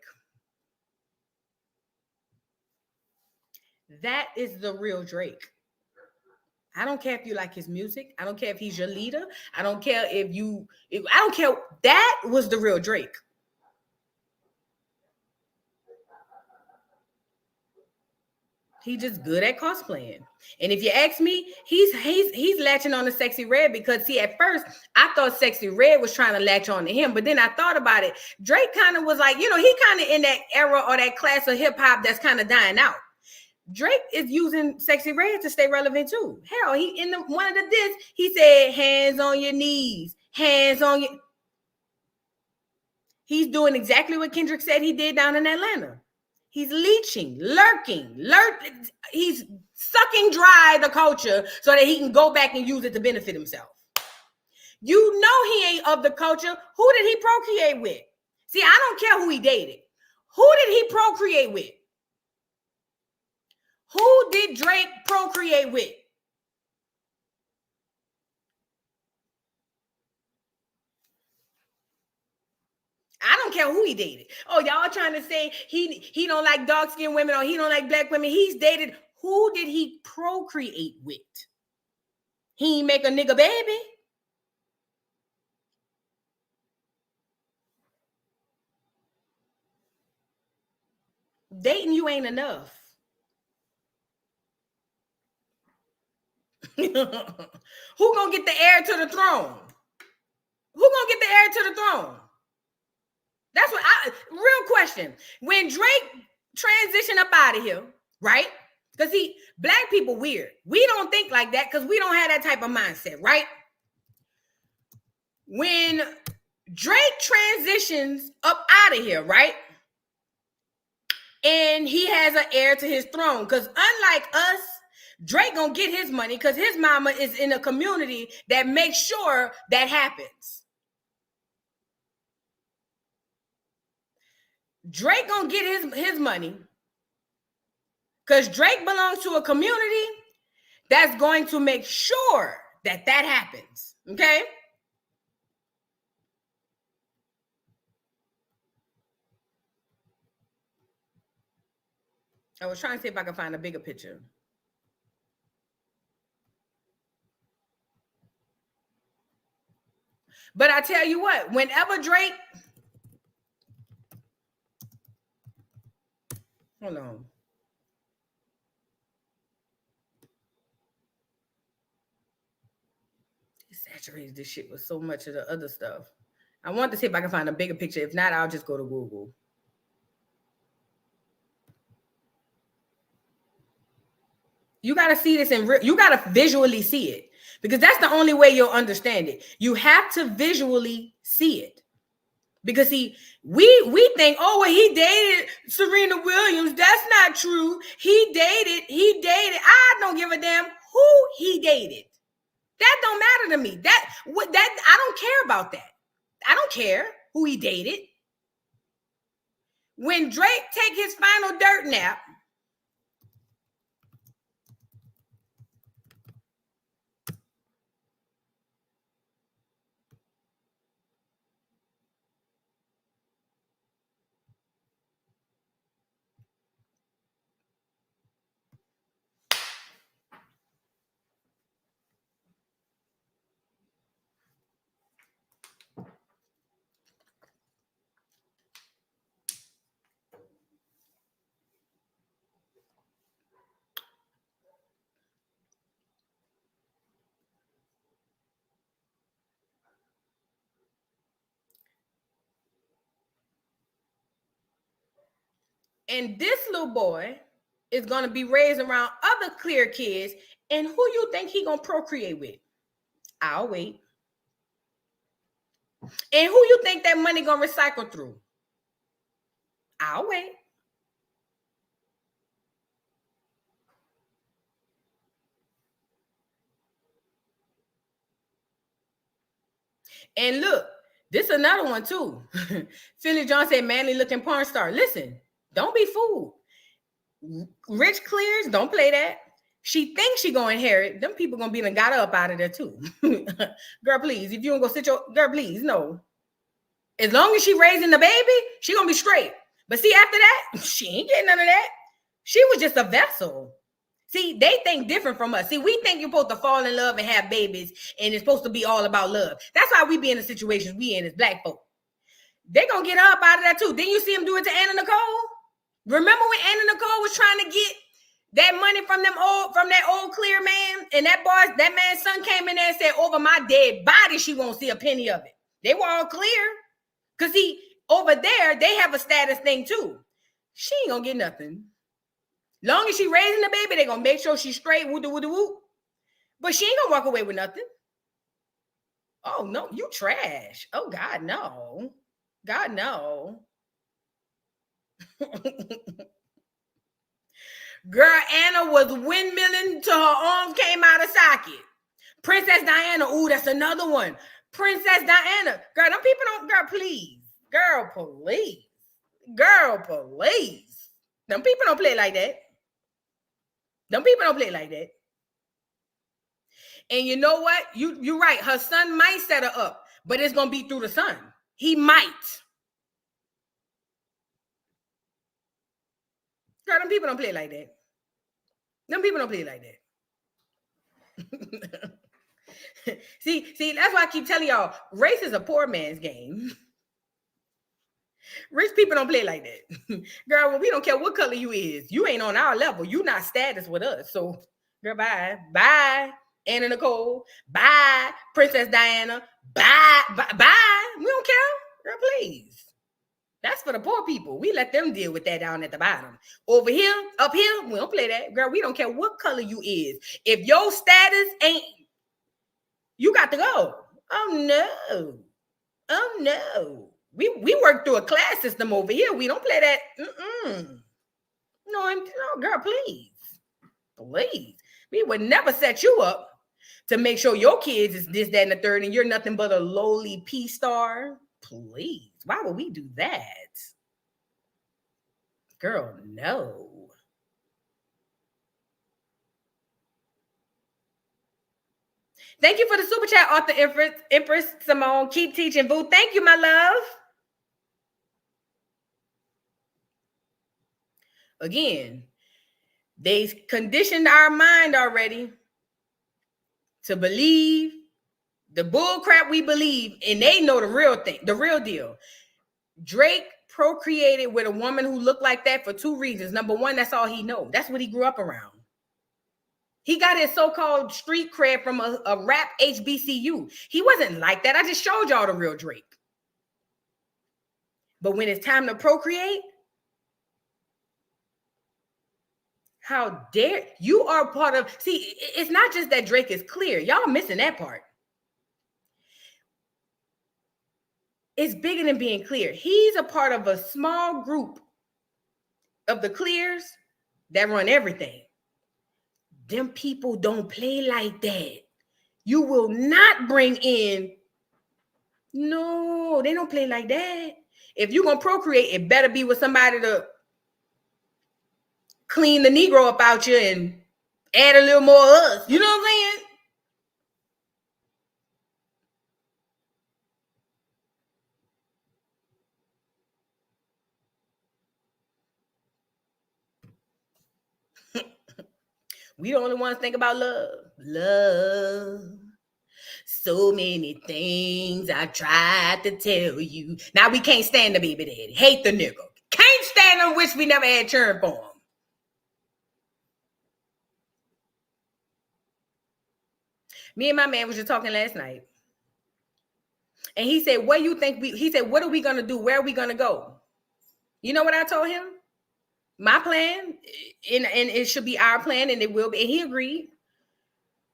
That is the real Drake. I don't care if you like his music. I don't care if he's your leader. I don't care I don't care. That was the real Drake. He's just good at cosplaying. And if you ask me, he's latching on to Sexy Red because see, at first I thought Sexy Red was trying to latch on to him, but then I thought about it. Drake kind of was like, he kind of in that era or that class of hip hop that's kind of dying out. Drake is using Sexy Red to stay relevant too. Hell, he in one of the discs, he said, "Hands on your knees, hands on your." He's doing exactly what Kendrick said he did down in Atlanta. He's leeching, lurking. He's sucking dry the culture so that he can go back and use it to benefit himself. You know he ain't of the culture. Who did he procreate with? See, I don't care who he dated. Who did he procreate with? Who did Drake procreate with? I don't care who he dated. Oh, y'all trying to say he don't like dark-skinned women or he don't like black women. He's dated. Who did he procreate with? He ain't make a nigga baby. Dating you ain't enough. Who gonna get the heir to the throne? Who gonna get the heir to the throne? That's what real question. When Drake transitioned up out of here, right? Because black people weird. We don't think like that because we don't have that type of mindset, right? When Drake transitions up out of here, right? And he has an heir to his throne. Because unlike us, Drake gonna get his money because his mama is in a community that makes sure that happens. Drake gonna get his money Because Drake belongs to a community that's going to make sure that that happens. Okay? I was trying to see if I can find a bigger picture. But I tell you what, whenever Drake, hold on. He saturated this shit with so much of the other stuff. I want to see if I can find a bigger picture. If not, I'll just go to Google. You got to see this in real, you got to visually see it, because that's the only way you'll understand it. You have to visually see it. Because we think, oh, well, he dated Serena Williams. That's not true. He dated. I don't give a damn who he dated. That don't matter to me. That I don't care about that. I don't care who he dated. When Drake take his final dirt nap, and this little boy is going to be raised around other clear kids, and who you think he going to procreate with? I'll wait. And who you think that money going to recycle through? I'll wait. And look, this is another one too. Philly John said, manly looking porn star. Listen, don't be fooled. Rich clears, don't play that. She thinks she gonna inherit. Them people gonna be done got her up out of there too. Girl, please, if you don't go sit your girl, please, no. As long as she raising the baby, she gonna be straight. But see, after that, she ain't getting none of that. She was just a vessel. See, they think different from us. See, we think you're supposed to fall in love and have babies, and it's supposed to be all about love. That's why we be in the situations we in as black folk. They gonna get her up out of that too. Didn't you see him do it to Anna Nicole? Remember when Anna Nicole was trying to get that money from that old clear man, and that man's son came in there and said, over my dead body, she won't see a penny of it. They were all clear. Because see, over there, they have a status thing too. She ain't gonna get nothing. Long as she raising the baby, they gonna make sure she's straight, woo. But she ain't gonna walk away with nothing. Oh no, you trash. Oh God, no. God, no. Girl, Anna was windmilling till her arms came out of socket. Princess Diana, ooh, that's another one. Princess Diana. Girl, them people don't, girl, please. Girl, please. Girl, please. Them people don't play like that. Them people don't play like that. And you know what? You're right. Her son might set her up, but it's going to be through the son. He might. Girl, them people don't play like that. Them people don't play like that. See, that's why I keep telling y'all, race is a poor man's game. Rich people don't play like that. Girl, well, we don't care what color you is. You ain't on our level. You not status with us. So, girl, bye. Bye, Anna Nicole. Bye, Princess Diana. Bye. We don't care. Girl, please. That's for the poor people. We let them deal with that down at the bottom. Over here, up here, we don't play that. Girl, we don't care what color you is. If your status ain't, you got to go. Oh, no. We work through a class system over here. We don't play that. No, girl, please. We would never set you up to make sure your kids is this, that, and the third, and you're nothing but a lowly P-star. Please. Why would we do that? Girl, no. Thank you for the super chat, author Empress Simone. Keep teaching, boo. Thank you, my love. Again, they conditioned our mind already to believe the bull crap we believe, and they know the real thing, the real deal. Drake procreated with a woman who looked like that for two reasons. Number one, that's all he knows. That's what he grew up around. He got his so-called street cred from a rap HBCU. He wasn't like that. I just showed y'all the real Drake. But when it's time to procreate, how dare you are part of, see, it's not just that Drake is clear. Y'all missing that part. It's bigger than being clear. He's a part of a small group of the clears that run everything. Them people don't play like that. You will not bring in, no, they don't play like that. If you're going to procreate, it better be with somebody to clean the Negro up out you and add a little more of us. You know what I'm saying? We the only ones think about love. Love. So many things I tried to tell you. Now we can't stand the baby daddy. Hate the nigga. Can't stand him, wish we never had churn for him. Me and my man was just talking last night. And he said, what do you think he said, what are we going to do? Where are we going to go? You know what I told him? My plan, and it should be our plan, and it will be. And he agreed.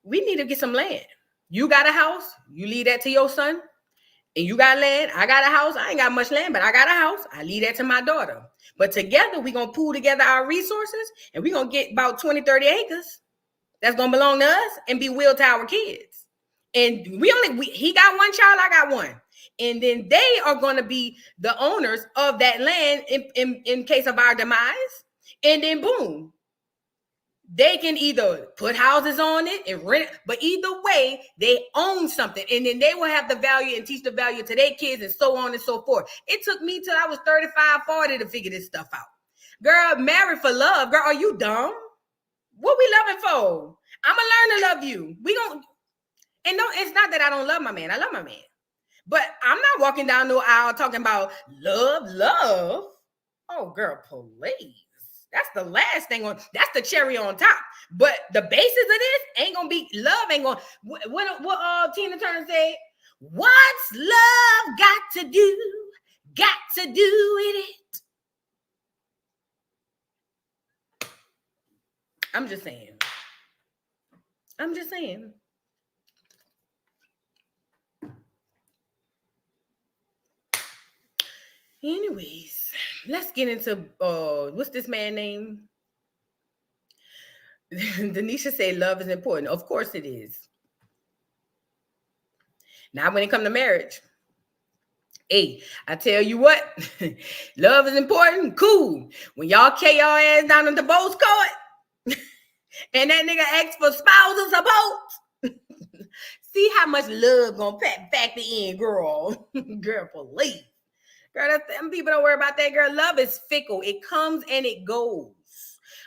We need to get some land. You got a house, you leave that to your son. And you got land, I got a house. I ain't got much land, but I got a house. I leave that to my daughter. But together, we're going to pool together our resources, and we're going to get about 20, 30 acres that's going to belong to us and be willed to our kids. And he got one child, I got one. And then they are going to be the owners of that land in case of our demise. And then boom, they can either put houses on it and rent it, but either way, they own something. And then they will have the value and teach the value to their kids and so on and so forth. It took me till I was 35, 40 to figure this stuff out. Girl, married for love. Girl, are you dumb? What we loving for? I'm going to learn to love you. And no, it's not that I don't love my man. I love my man. But I'm not walking down no aisle talking about love. Oh, girl, please. That's the last thing that's the cherry on top. But the basis of this ain't gonna be love. Ain't gonna what Tina Turner said. What's love got to do? Got to do with it. I'm just saying. Anyways, let's get into what's this man name? Denisha said love is important. Of course it is. Now when it comes to marriage, hey, I tell you what, love is important. Cool. When y'all carry y'all ass down the divorce court and that nigga asks for spousal support, see how much love gonna factor in, girl. Girl, please. Girl, them people don't worry about that, girl. Love is fickle. It comes and it goes.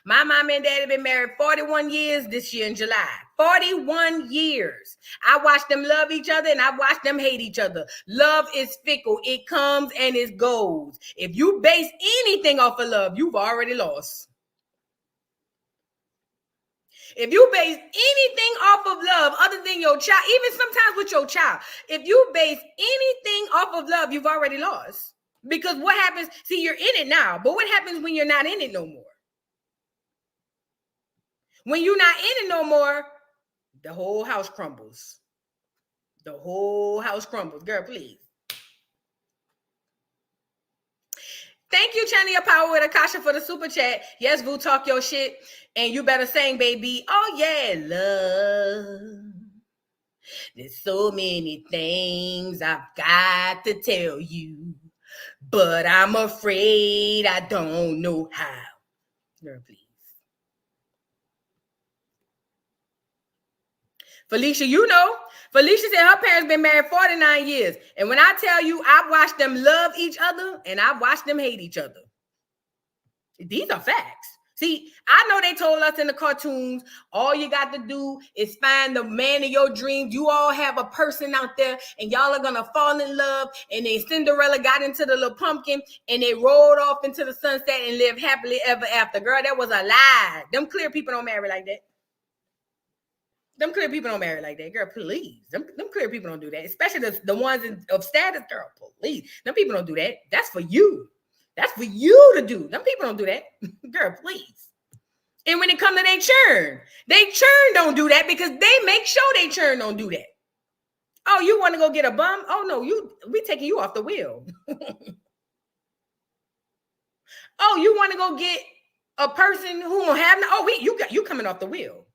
My mom and daddy been married 41 years this year in July. 41 years. I watched them love each other and I watched them hate each other. Love is fickle. It comes and it goes. If you base anything off of love, you've already lost. If you base anything off of love other than your child, even sometimes with your child, if you base anything off of love, you've already lost. Because what happens, see, you're in it now, but what happens when you're not in it no more? When you're not in it no more, the whole house crumbles. The whole house crumbles. Girl, please. Thank you, Chania Power with Akasha for the super chat. Yes, Vu, talk your shit. And you better sing, baby. Oh, yeah, love. There's so many things I've got to tell you, but I'm afraid I don't know how. Girl, please. Felicia, you know. Felicia said her parents been married 49 years. And when I tell you, I've watched them love each other and I've watched them hate each other. These are facts. See, I know they told us in the cartoons, all you got to do is find the man of your dreams. You all have a person out there and y'all are going to fall in love. And then Cinderella got into the little pumpkin and they rolled off into the sunset and lived happily ever after. Girl, that was a lie. Them clear people don't marry like that. Them clear people don't marry like that. Girl, please. Them clear people don't do that. Especially the ones of status, girl, please. Them people don't do that. That's for you. That's for you to do. Them people don't do that. Girl, please. And when it comes to they churn don't do that because they make sure they churn don't do that. Oh, you want to go get a bum? Oh, no, we taking you off the wheel. Oh, you want to go get a person who don't have no? Oh, you coming off the wheel.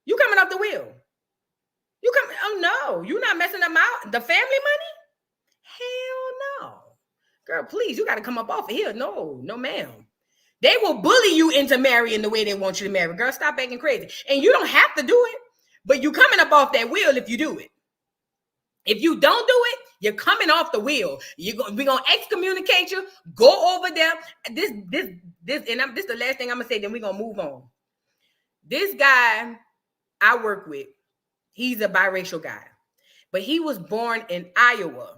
You coming off the wheel. You coming? Oh, no, you not messing them out. The family money? Hell no. Girl, please, you got to come up off of here. No, ma'am. They will bully you into marrying the way they want you to marry. Girl, stop acting crazy. And you don't have to do it, but you coming up off that wheel if you do it. If you don't do it, you're coming off the wheel. We're gonna excommunicate you. Go over there. This, and this is the last thing I'm gonna say. Then we're gonna move on. This guy I work with, he's a biracial guy, but he was born in Iowa.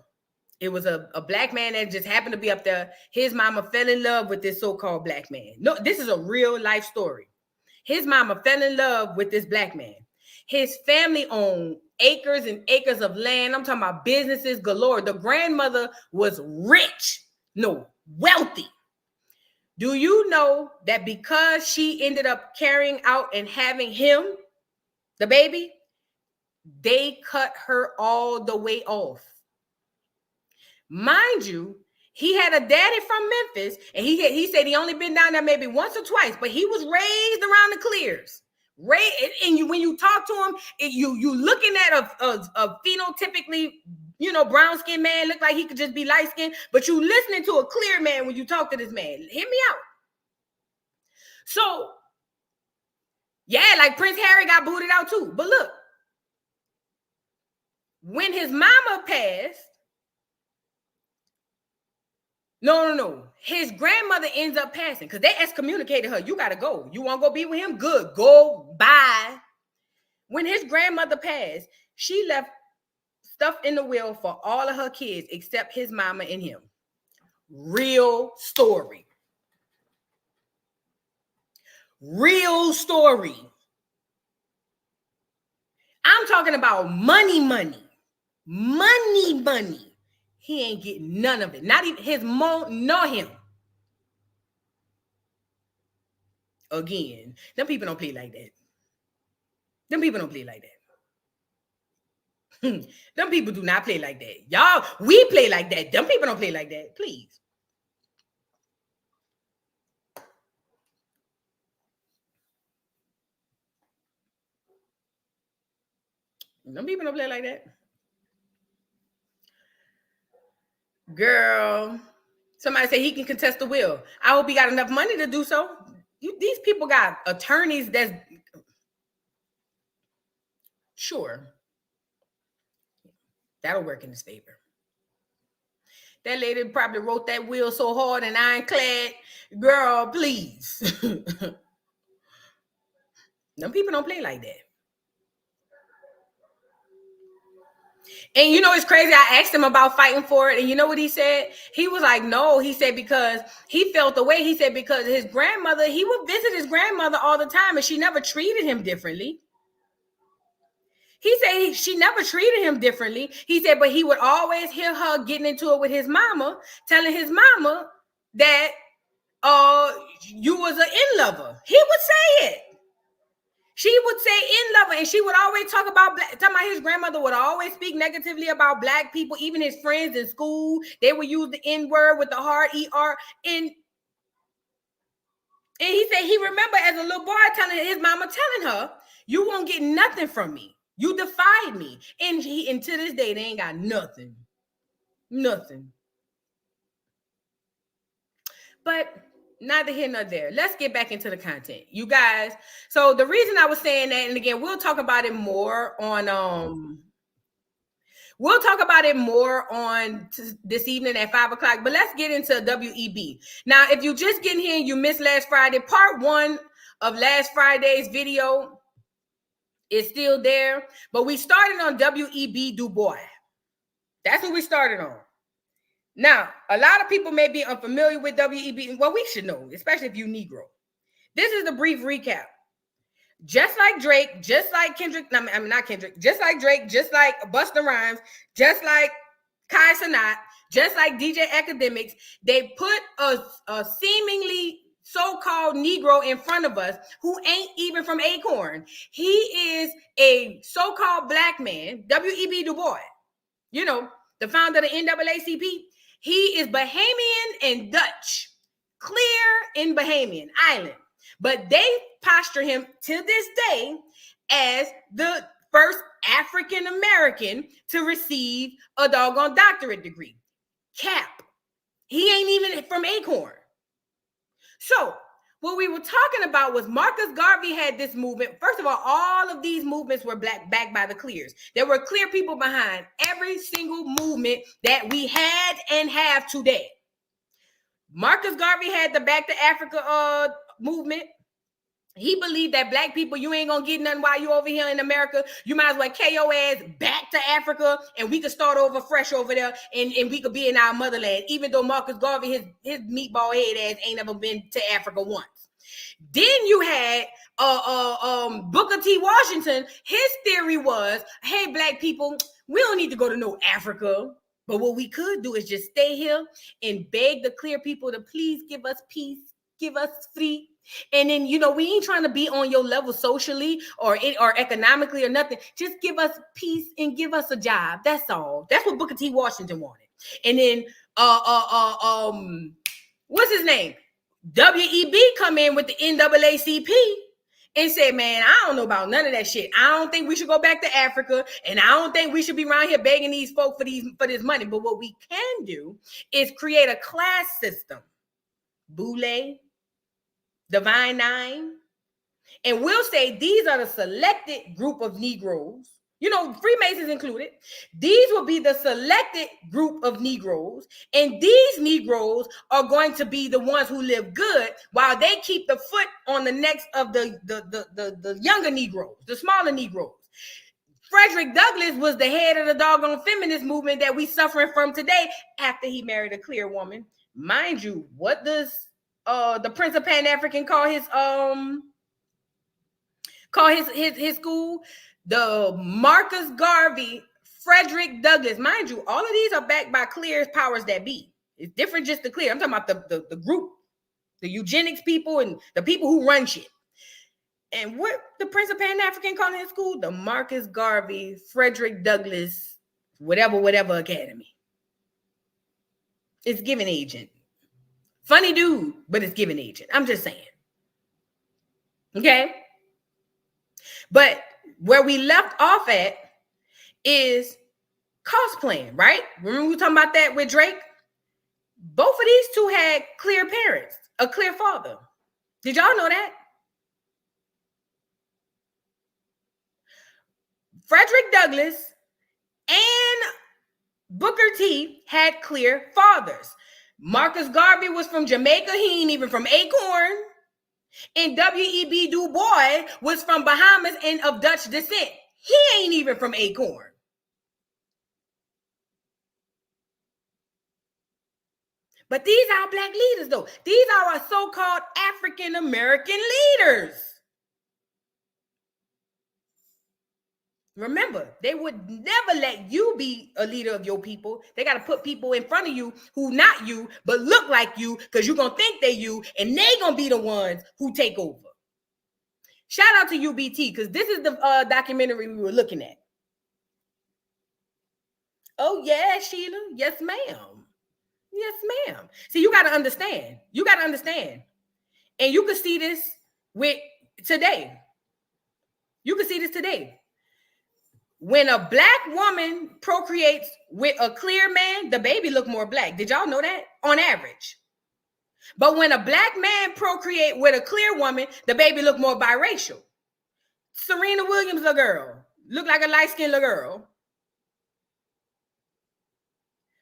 It was a black man that just happened to be up there. His mama fell in love with this so-called black man. No, this is a real life story. His mama fell in love with this black man. His family owned acres and acres of land. I'm talking about businesses galore. The grandmother was rich, wealthy. Do you know that because she ended up carrying out and having him, the baby, they cut her all the way off? Mind you, he had a daddy from Memphis, and he said he only been down there maybe once or twice, but he was raised around the Clears. When you talk to him, you looking at a phenotypically, brown skinned man, look like he could just be light skinned, but you listening to a clear man when you talk to this man. Hear me out. So, yeah, like Prince Harry got booted out too. But look, when his mama passed, no. His grandmother ends up passing because they excommunicated her. You got to go. You want to go be with him? Good. Go. Bye. When his grandmother passed, she left stuff in the will for all of her kids except his mama and him. Real story. Real story. I'm talking about money. He ain't getting none of it. Not even his mom nor him. Again, them people don't play like that. Them people don't play like that. Them people do not play like that. Y'all, we play like that. Them people don't play like that. Please. Them people don't play like that. Girl, somebody say he can contest the will. I hope he got enough money to do so. These people got attorneys that's sure. That'll work in his favor. That lady probably wrote that will so hard and ironclad. Girl, please. Them people don't play like that. And it's crazy. I asked him about fighting for it. And you know what he said? He was like, no. He said because he felt the way. He said because his grandmother, he would visit his grandmother all the time and she never treated him differently. He said she never treated him differently. He said, but he would always hear her getting into it with his mama, telling his mama that you was an in-lover. He would say it. She would say in-lover, and she would always talking about his grandmother would always speak negatively about black people, even his friends in school. They would use the N-word with the hard ER. And he said he remember as a little boy telling his mama, telling her, you won't get nothing from me. You defied me. And to this day, they ain't got nothing. Nothing. But neither here nor there. Let's get back into the content, you guys. So the reason I was saying that, and again, we'll talk about it more on this evening at 5:00. But let's get into WEB. Now, if you just getting here and you missed last Friday, part 1 of last Friday's video is still there. But we started on W.E.B. Du Bois. That's what we started on. Now, a lot of people may be unfamiliar with W.E.B. Well, we should know, especially if you Negro. This is the brief recap. Just like Drake, just like Kendrick, I mean not Kendrick, just like Drake, just like Busta Rhymes, just like Kai Cenat, just like DJ Academics, they put a seemingly so-called Negro in front of us who ain't even from Acorn. He is a so-called black man, W.E.B. Du Bois, you know, the founder of the NAACP. He is Bahamian and Dutch, clear in Bahamian Island. But they posture him to this day as the first African-American to receive a doggone doctorate degree. Cap. He ain't even from Acorn. So what we were talking about was Marcus Garvey had this movement. First of all of these movements were backed by the Clears. There were clear people behind every single movement that we had and have today. Marcus Garvey had the Back to Africa movement. He believed that black people, you ain't gonna get nothing while you over here in America. You might as well KO ass back to Africa and we could start over fresh over there and we could be in our motherland, even though Marcus Garvey, his meatball head ass ain't ever been to Africa once. Then you had Booker T. Washington. His theory was, hey, black people, we don't need to go to no Africa. But what we could do is just stay here and beg the clear people to please give us peace, give us free. And then, you know, we ain't trying to be on your level socially or economically or nothing. Just give us peace and give us a job. That's all. That's what Booker T. Washington wanted. And then, what's his name? W.E.B. come in with the NAACP and said, man, I don't know about none of that shit. I don't think we should go back to Africa. And I don't think we should be around here begging these folk for this money. But what we can do is create a class system. Boule, Divine Nine, and we'll say these are the selected group of Negroes, you know, Freemasons included. These will be the selected group of Negroes, and these Negroes are going to be the ones who live good while they keep the foot on the necks of the younger Negroes, the smaller Negroes. Frederick Douglass was the head of the doggone feminist movement that we suffering from today after he married a clear woman. Mind you, what does the Prince of Pan-African call his school? The Marcus Garvey, Frederick Douglass. Mind you, all of these are backed by clear powers that be. It's different just the clear. I'm talking about the group, the eugenics people and the people who run shit. And what the Prince of Pan-African call his school? The Marcus Garvey, Frederick Douglass, whatever academy. It's giving agent. Funny dude, but it's giving agent. I'm just saying. Okay? But where we left off at is cosplaying, right? Remember we were talking about that with Drake? Both of these two had clear parents, a clear father. Did y'all know that? Frederick Douglass and Booker T had clear fathers. Marcus Garvey was from Jamaica. He ain't even from Acorn. And W.E.B. Du Bois was from Bahamas and of Dutch descent. He ain't even from Acorn. But these are black leaders, though. These are our so-called African-American leaders. Remember, they would never let you be a leader of your people. They got to put people in front of you who not you, but look like you, because you're going to think they you, and they going to be the ones who take over. Shout out to UBT, because this is the documentary we were looking at. Oh, yeah, Sheila. Yes, ma'am. Yes, ma'am. See, you got to understand. You got to understand. And you can see this with today. You can see this today. When a black woman procreates with a clear man, the baby look more black. Did y'all know that? On average. But when a black man procreate with a clear woman, the baby look more biracial. Serena Williams, a girl, look like a light-skinned little girl.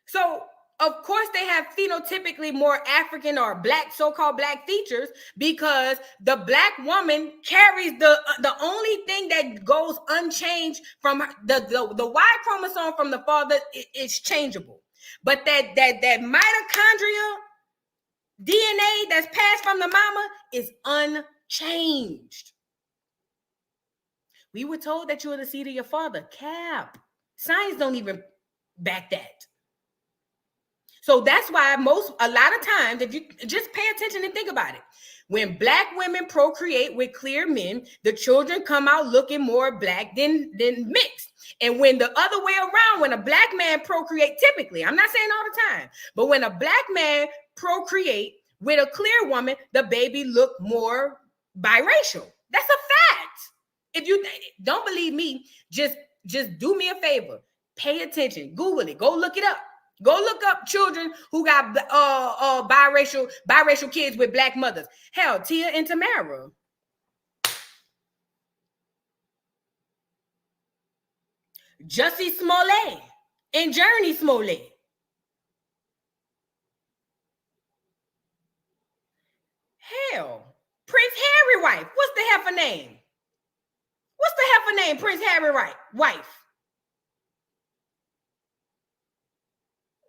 So, of course, they have phenotypically more African or black, so-called black features, because the black woman carries the only thing that goes unchanged from the Y chromosome from the father is changeable. But that mitochondria DNA that's passed from the mama is unchanged. We were told that you were the seed of your father. Cap. Science don't even back that. So that's why a lot of times, if you just pay attention and think about it, when black women procreate with clear men, the children come out looking more black than mixed. And when the other way around, when a black man procreate, typically, I'm not saying all the time, but when a black man procreate with a clear woman, the baby look more biracial. That's a fact. If you don't believe me, just do me a favor. Pay attention. Google it. Go look it up. Go look up children who got biracial kids with black mothers. Hell, Tia and Tamara. Jussie Smollett and Journey Smollett. Hell, Prince Harry wife. What's the heifer name? What's the heifer name? Prince Harry wife.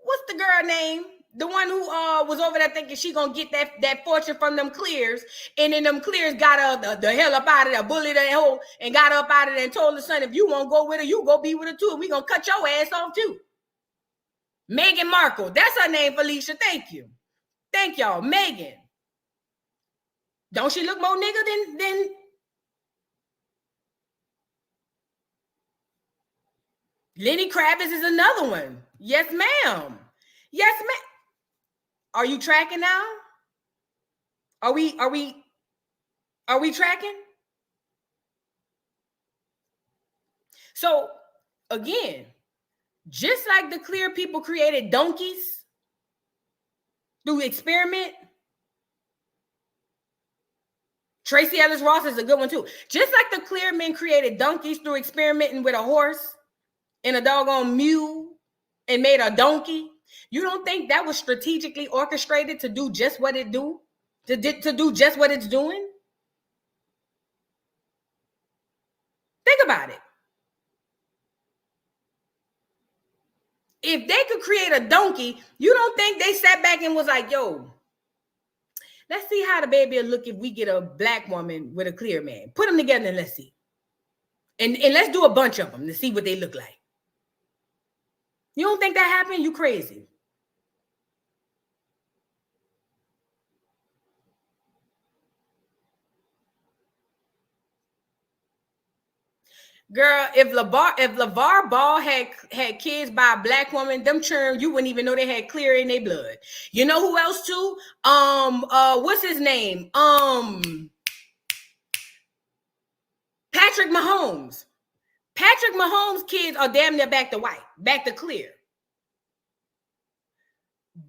What's the girl name? The one who was over there thinking she gonna get that fortune from them clears, and then them clears got the hell up out of there, bullied that hoe, and got up out of there and told the son, if you won't go with her, you go be with her too, and we gonna cut your ass off too. Meghan Markle, that's her name, Felicia. Thank you. Thank y'all. Meghan. Don't she look more nigga than Lenny Kravitz is another one. Yes, ma'am. Yes, ma'am. Are you tracking now? Are we tracking? So again, just like the clear people created donkeys through experiment, Tracy Ellis Ross is a good one too. Just like the clear men created donkeys through experimenting with a horse and a doggone mule and made a donkey, you don't think that was strategically orchestrated to do just what it do? To do just what it's doing? Think about it. If they could create a donkey, you don't think they sat back and was like, yo, let's see how the baby will look if we get a black woman with a clear man. Put them together and let's see. And let's do a bunch of them to see what they look like. You don't think that happened? You crazy. Girl, if LeVar Ball had kids by a black woman, them churn, you wouldn't even know they had clear in their blood. You know who else too? What's his name? Patrick Mahomes. Patrick Mahomes' kids are damn near back to white, back to clear.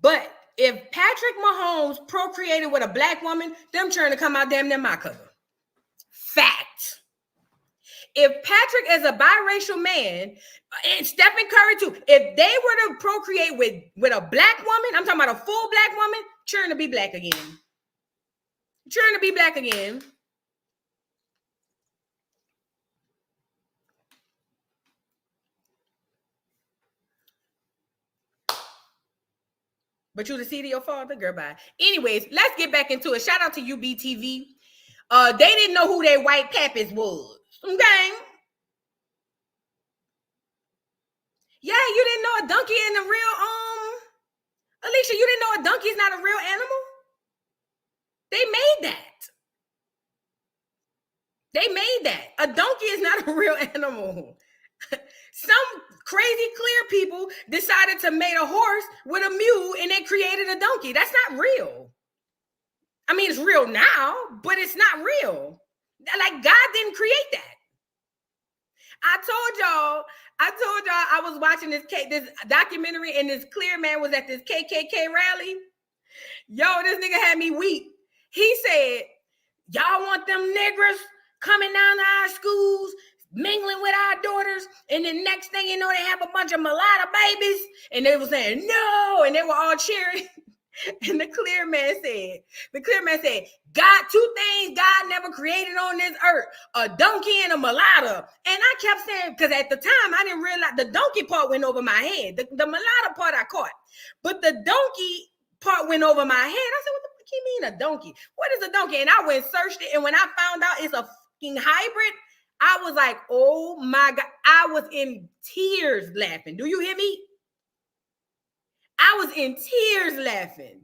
But if Patrick Mahomes procreated with a black woman, them churn to come out damn near my color. Fact. If Patrick is a biracial man, and Stephen Curry too, if they were to procreate with a black woman, I'm talking about a full black woman, churn to be black again. Churn to be black again. But you the seed of your father, girl, bye. Anyways, let's get back into it. Shout out to UBTV. They didn't know who their white pappies was. Okay. Yeah, you didn't know a donkey in the real Alicia, you didn't know a donkey is not a real animal? They made that. They made that. A donkey is not a real animal. Some crazy clear people decided to make a horse with a mule and they created a donkey. That's not real. I mean, it's real now, but it's not real. Like, God didn't create that. I told y'all I was watching this documentary and this clear man was at this KKK rally. Yo, this nigga had me weak. He said, y'all want them niggers coming down to our schools, mingling with our daughters, and the next thing you know, they have a bunch of mulatto babies, and they were saying, no, and they were all cheering. And the clear man said, God, two things God never created on this earth, a donkey and a mulatto. And I kept saying, because at the time, I didn't realize the donkey part went over my head. The mulatto part I caught. But the donkey part went over my head. I said, what the fuck you mean a donkey? What is a donkey? And I went and searched it. And when I found out it's a fucking hybrid, I was like, oh my God. I was in tears laughing. Do you hear me? I was in tears laughing.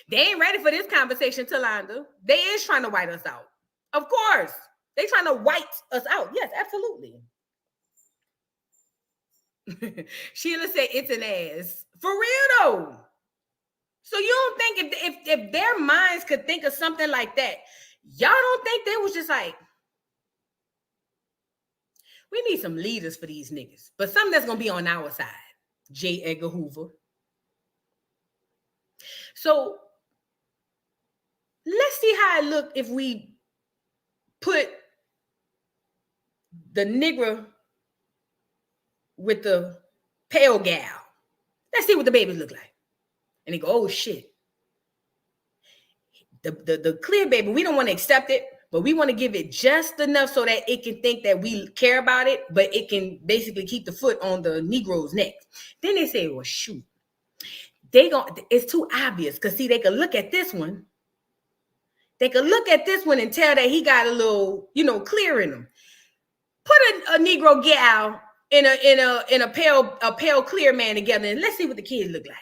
They ain't ready for this conversation, Talanda. They is trying to white us out. Of course. They trying to white us out. Yes, absolutely. Sheila said it's an ass. For real though. So you don't think if their minds could think of something like that, y'all don't think they was just like, we need some leaders for these niggas, but something that's gonna be on our side. J. Edgar Hoover. So let's see how it look if we put the nigger with the pale gal. Let's see what the babies look like. And they go, oh shit. The clear baby, we don't want to accept it, but we want to give it just enough so that it can think that we care about it, but it can basically keep the foot on the Negro's neck. Then they say, well, shoot. It's too obvious because see, they could look at this one. They could look at this one and tell that he got a little, clear in him. Put a Negro gal in a pale clear man together, and let's see what the kids look like.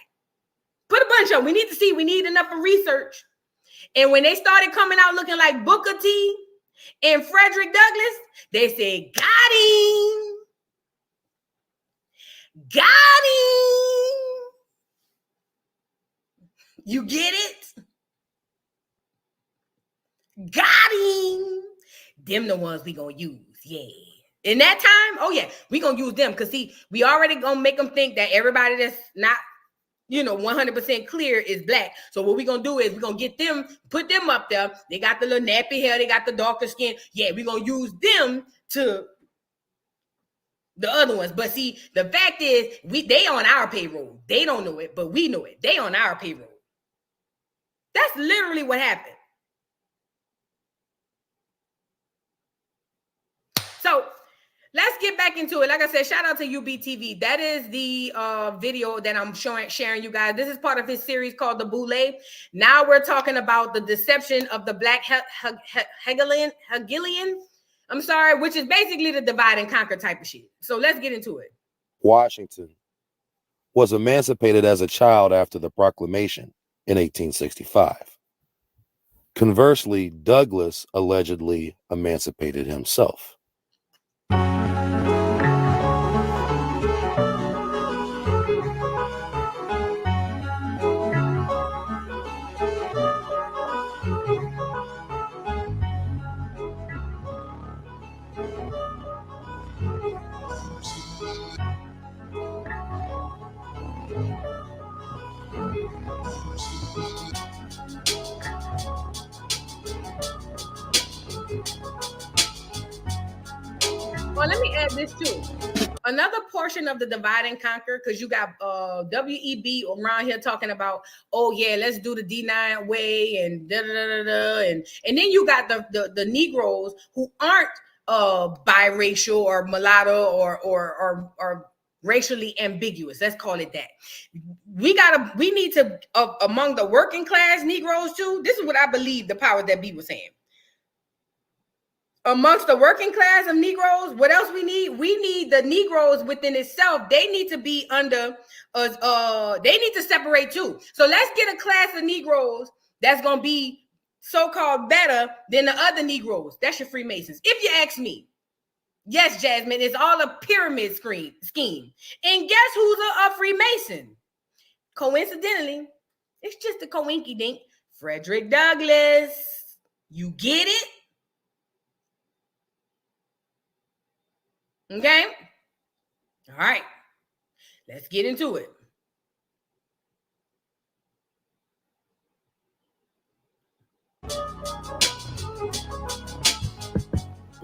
Put a bunch of them. We need enough for research. And when they started coming out looking like Booker T and Frederick Douglass, they said, got him. Got him. You get it? Got him. Them the ones we gonna use. Yeah. In that time, oh yeah, we gonna use them. Because see, we already gonna make them think that everybody that's not 100% clear is black. So what we gonna do is we're gonna get them, put them up there. They got the little nappy hair, they got the darker skin. Yeah, we're gonna use them to the other ones. But see, the fact is, they on our payroll. They don't know it, but we know it. They on our payroll. That's literally what happened. So let's get back into it. Like I said, shout out to UBTV. That is the video that I'm sharing you guys. This is part of his series called The Boule. Now we're talking about the deception of the Black Hegelian, which is basically the divide and conquer type of shit. So let's get into it. Washington was emancipated as a child after the proclamation in 1865. Conversely, Douglass allegedly emancipated himself. Well, let me add this too. Another portion of the divide and conquer, because you got WEB around here talking about, oh yeah, let's do the D9 way and da da da da, and then you got the Negroes who aren't biracial or mulatto or racially ambiguous. Let's call it that. We need to among the working class Negroes too. This is what I believe the powers that be was saying. Amongst the working class of Negroes, what else we need? We need the Negroes within itself. They need to be under they need to separate too. So let's get a class of Negroes that's gonna be so-called better than the other Negroes. That's your Freemasons. If you ask me. Yes, Jasmine, it's all a pyramid scheme. And guess who's a Freemason? Coincidentally, it's just a coinky dink. Frederick Douglass. You get it? Okay. All right. Let's get into it.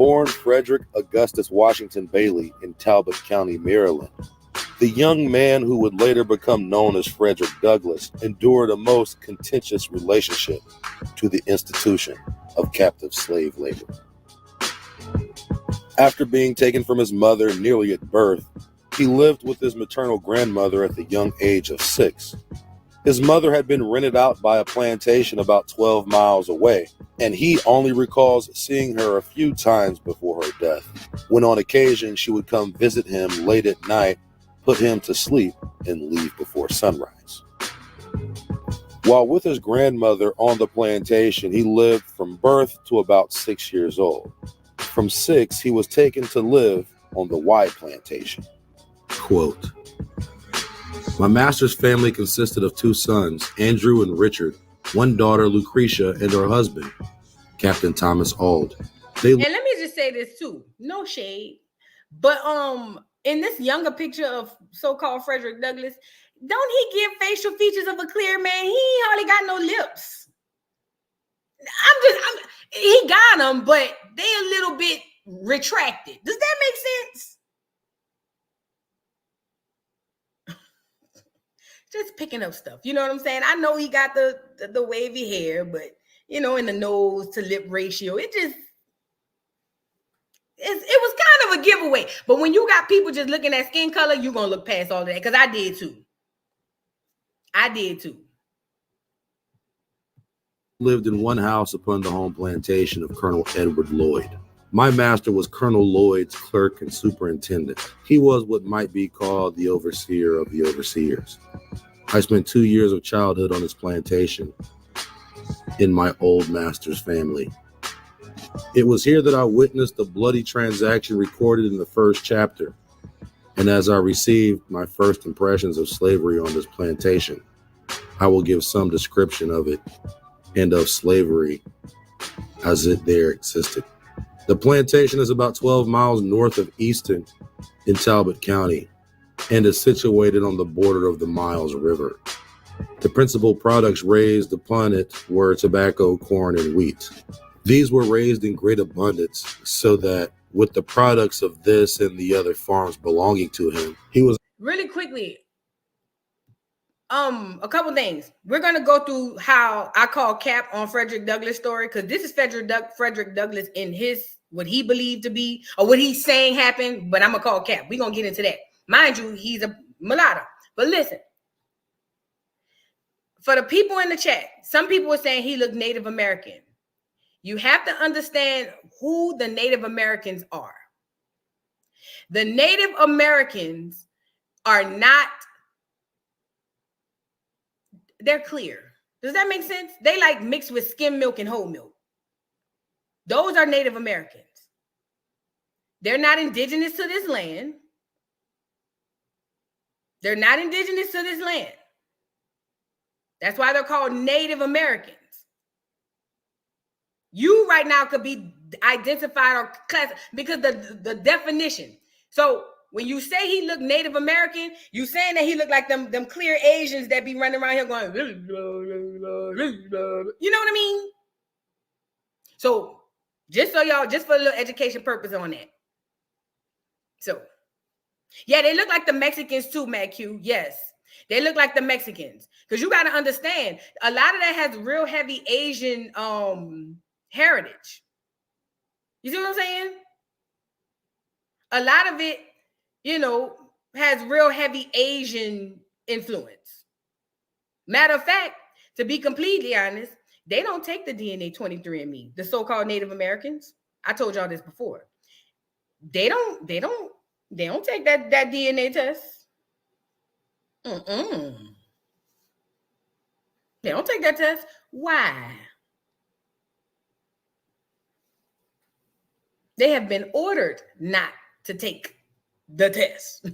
born Frederick Augustus Washington Bailey in Talbot County, Maryland. The young man, who would later become known as Frederick Douglass, endured a most contentious relationship to the institution of captive slave labor. After being taken from his mother nearly at birth, he lived with his maternal grandmother at the young age of 6. His mother had been rented out by a plantation about 12 miles away, and he only recalls seeing her a few times before her death, when on occasion she would come visit him late at night, put him to sleep, and leave before sunrise. While with his grandmother on the plantation, he lived from birth to about 6 years old. From 6, he was taken to live on the Y plantation. Quote, "My master's family consisted of 2 sons, Andrew and Richard, 1 daughter, Lucretia, and her husband, Captain Thomas Auld. And let me just say this too, no shade, but in this younger picture of so-called Frederick Douglass, don't he give facial features of a clear man? He ain't hardly got no lips. He got them, but they a little bit retracted. Does that make sense? Just picking up stuff. You know what I'm saying? I know he got the wavy hair, but you know, in the nose to lip ratio, it was kind of a giveaway. But when you got people just looking at skin color, you're gonna look past all of that. Because I did too. Lived in one house upon the home plantation of Colonel Edward Lloyd. My master was Colonel Lloyd's clerk and superintendent. He was what might be called the overseer of the overseers. I spent 2 years of childhood on his plantation in my old master's family. It was here that I witnessed the bloody transaction recorded in the first chapter, and as I received my first impressions of slavery on this plantation, I will give some description of it and of slavery as it there existed. The plantation is about 12 miles north of Easton in Talbot County and is situated on the border of the Miles River. The principal products raised upon it were tobacco, corn, and wheat. These were raised in great abundance, so that with the products of this and the other farms belonging to him, he was... Really quickly, a couple things. We're gonna go through how I call cap on Frederick Douglass' story, because this is Frederick Douglass in his what he believed to be or what he's saying happened, but I'm gonna call cap. We're gonna get into that. Mind you, he's a mulatto. But listen, for the people in the chat, some people were saying he looked Native American. You have to understand who the Native Americans are. The Native Americans are not, they're clear. Does that make sense? They like mixed with skim milk and whole milk. Those are Native Americans. They're not indigenous to this land. They're not indigenous to this land. That's why they're called Native Americans. You right now could be identified or classified because the definition. So when you say he looked Native American, you saying that he looked like them clear Asians that be running around here going, you know what I mean? So just so y'all, just for a little education purpose on that. So yeah, they look like the Mexicans too, Matt Q. Yes, they look like the Mexicans. Because you got to understand, a lot of that has real heavy Asian heritage. You see what I'm saying? A lot of it, you know, has real heavy Asian influence. Matter of fact, to be completely honest, they don't take the DNA 23andMe, the so-called Native Americans. I told y'all this before. They don't take that DNA test. They don't take that test. Why? They have been ordered not to take the test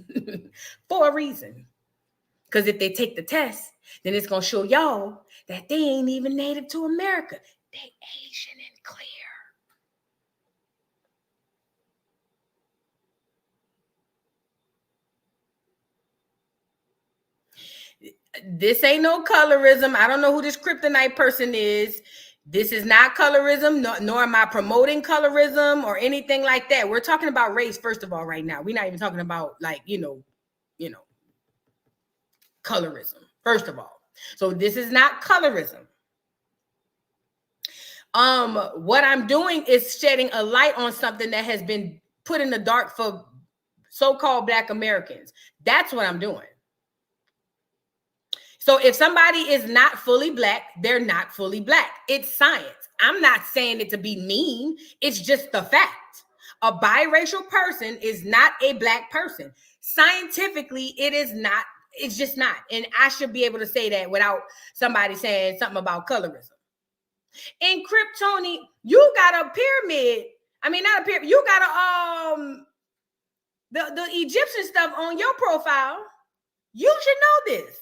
for a reason. Because if they take the test, then it's going to show y'all that they ain't even native to America. They Asian and clear. This ain't no colorism. I don't know who this kryptonite person is. This is not colorism, nor am I promoting colorism or anything like that. We're talking about race, first of all, right now. We're not even talking about like, colorism, first of all. So this is not colorism. What I'm doing is shedding a light on something that has been put in the dark for so-called Black Americans. That's what I'm doing. So if somebody is not fully Black, they're not fully Black. It's science. I'm not saying it to be mean. It's just the fact. A biracial person is not a Black person. Scientifically, it is not. It's just not. And I should be able to say that without somebody saying something about colorism. In Kryptonian, you got a pyramid. I mean, not a pyramid. You got a the Egyptian stuff on your profile. You should know this.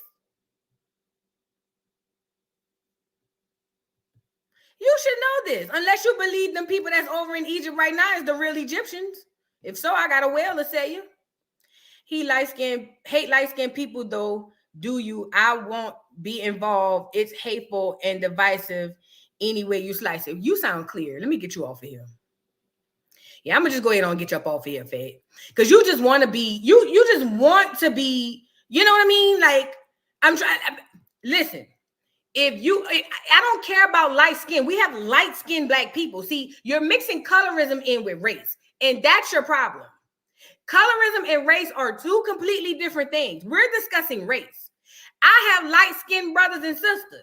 You should know this. Unless you believe them people that's over in Egypt right now is the real Egyptians. If so, I got a whale to say you. Hate light-skinned people though. Do you? I won't be involved. It's hateful and divisive any way you slice it. You sound clear. Let me get you off of here. Yeah, I'm gonna just go ahead and get you up off of here, Fed. Because you just want to be, you just want to be, you know what I mean? Like, I'm trying, listen, I don't care about light skin. We have light-skinned Black people. See, you're mixing colorism in with race, and that's your problem. Colorism and race are two completely different things. We're discussing race. I have light-skinned brothers and sisters.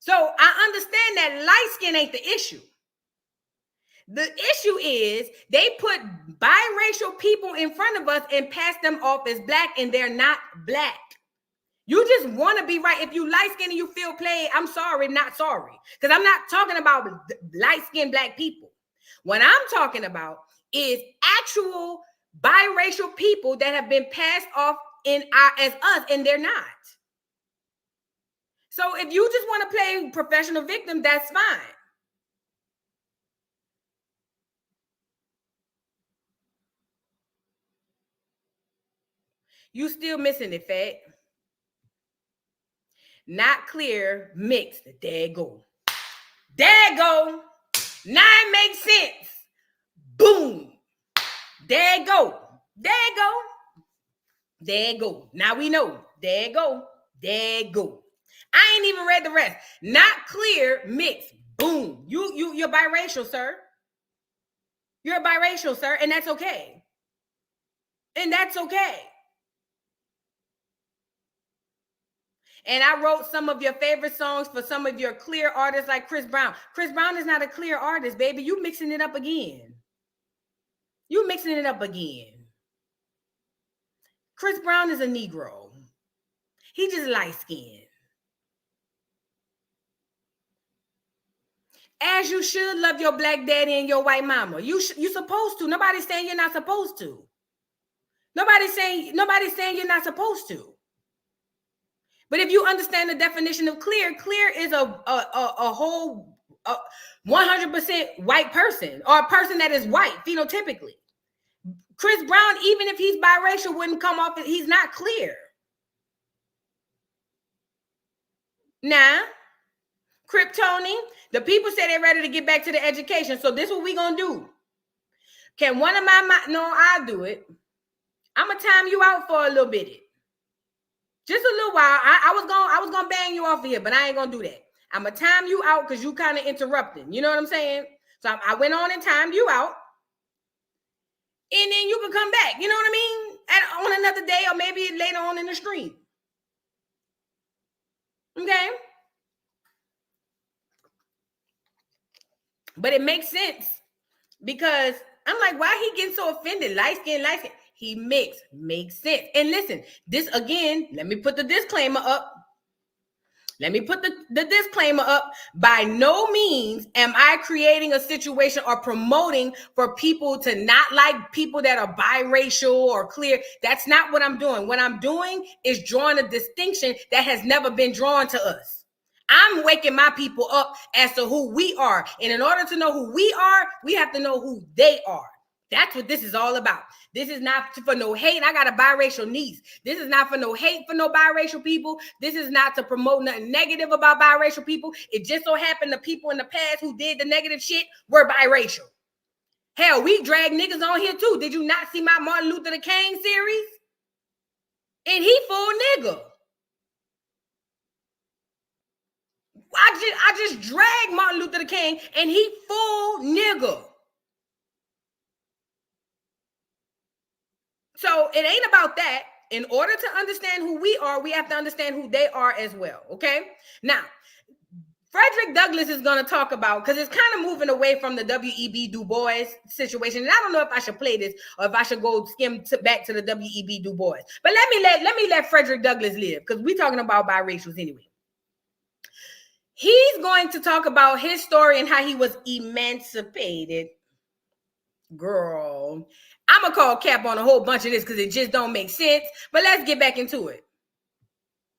So I understand that light skin ain't the issue. The issue is they put biracial people in front of us and pass them off as Black, and they're not Black. You just want to be right. If you light-skinned and you feel played, I'm sorry, not sorry. Because I'm not talking about light-skinned Black people. What I'm talking about is actual biracial people that have been passed off as us, and they're not. So if you just want to play professional victim, that's fine. You still missing it, Fat. Not clear, mixed. There you go. There you go. Now it makes sense. Boom. There you go. There you go. There you go. Now we know. There you go. There you go. I ain't even read the rest. Not clear, mixed. Boom. You're biracial, sir. You're biracial, sir, and that's okay. And that's okay. And I wrote some of your favorite songs for some of your clear artists like Chris Brown. Chris Brown is not a clear artist, baby. You mixing it up again. You mixing it up again. Chris Brown is a Negro. He just light-skinned. As you should love your Black daddy and your white mama. You supposed to. Nobody's saying you're not supposed to. Nobody's saying you're not supposed to. But if you understand the definition of clear, clear is a whole 100% white person, or a person that is white phenotypically. Chris Brown, even if he's biracial, wouldn't come off. He's not clear. Now, Kryptonian, the people say they're ready to get back to the education. So this is what we gonna do. Can one of no, I'll do it. I'm gonna time you out for a little bit. Just a little while. I was gonna bang you off of here, but I ain't gonna do that. I'm gonna time you out because you kind of interrupting. You know what I'm saying? So I went on and timed you out, and then you can come back. You know what I mean? On another day, or maybe later on in the stream. Okay. But it makes sense because I'm like, why he getting so offended? Light skin. He makes sense. And listen, this again, let me put the disclaimer up. By no means am I creating a situation or promoting for people to not like people that are biracial or clear. That's not what I'm doing. What I'm doing is drawing a distinction that has never been drawn to us. I'm waking my people up as to who we are. And in order to know who we are, we have to know who they are. That's what this is all about. This is not for no hate. I got a biracial niece. This is not for no hate for no biracial people. This is not to promote nothing negative about biracial people. It just so happened the people in the past who did the negative shit were biracial. Hell, we drag niggas on here too. Did you not see my Martin Luther King series? And he full nigga. I just dragged Martin Luther King and he full nigga. So it ain't about that. In order to understand who we are, we have to understand who they are as well. Okay. Now, Frederick Douglass is going to talk about, because it's kind of moving away from the W.E.B. Du Bois situation. And I don't know if I should play this or if I should go skim back to the W.E.B. Du Bois. But let me let Frederick Douglass live, because we're talking about biracials anyway. He's going to talk about his story and how he was emancipated. Girl, I'm going to call cap on a whole bunch of this because it just don't make sense. But let's get back into it.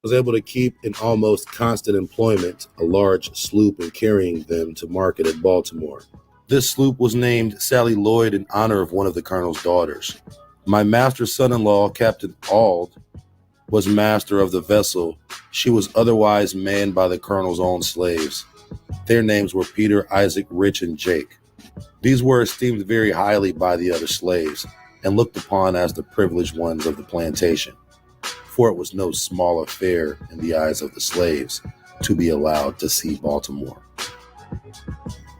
Was able to keep in almost constant employment a large sloop and carrying them to market at Baltimore. This sloop was named Sally Lloyd in honor of one of the colonel's daughters. My master's son-in-law, Captain Auld, was master of the vessel. She was otherwise manned by the colonel's own slaves. Their names were Peter, Isaac, Rich, and Jake. These were esteemed very highly by the other slaves and looked upon as the privileged ones of the plantation, for it was no small affair in the eyes of the slaves to be allowed to see Baltimore.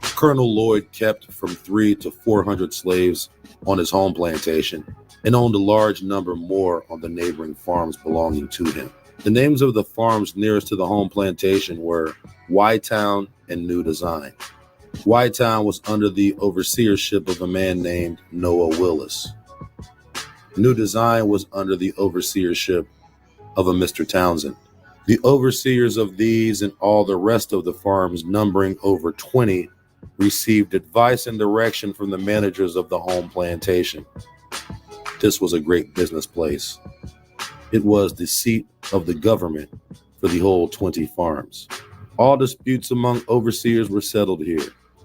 Colonel Lloyd kept from 300 to 400 slaves on his home plantation and owned a large number more on the neighboring farms belonging to him. The names of the farms nearest to the home plantation were Y-Town and New Design. Y-Town was under the overseership of a man named Noah Willis. New Design was under the overseership of a Mr. Townsend. The overseers of these and all the rest of the farms, numbering over 20, received advice and direction from the managers of the home plantation. This was a great business place. It was the seat of the government for the whole 20 farms. All disputes among overseers were settled here.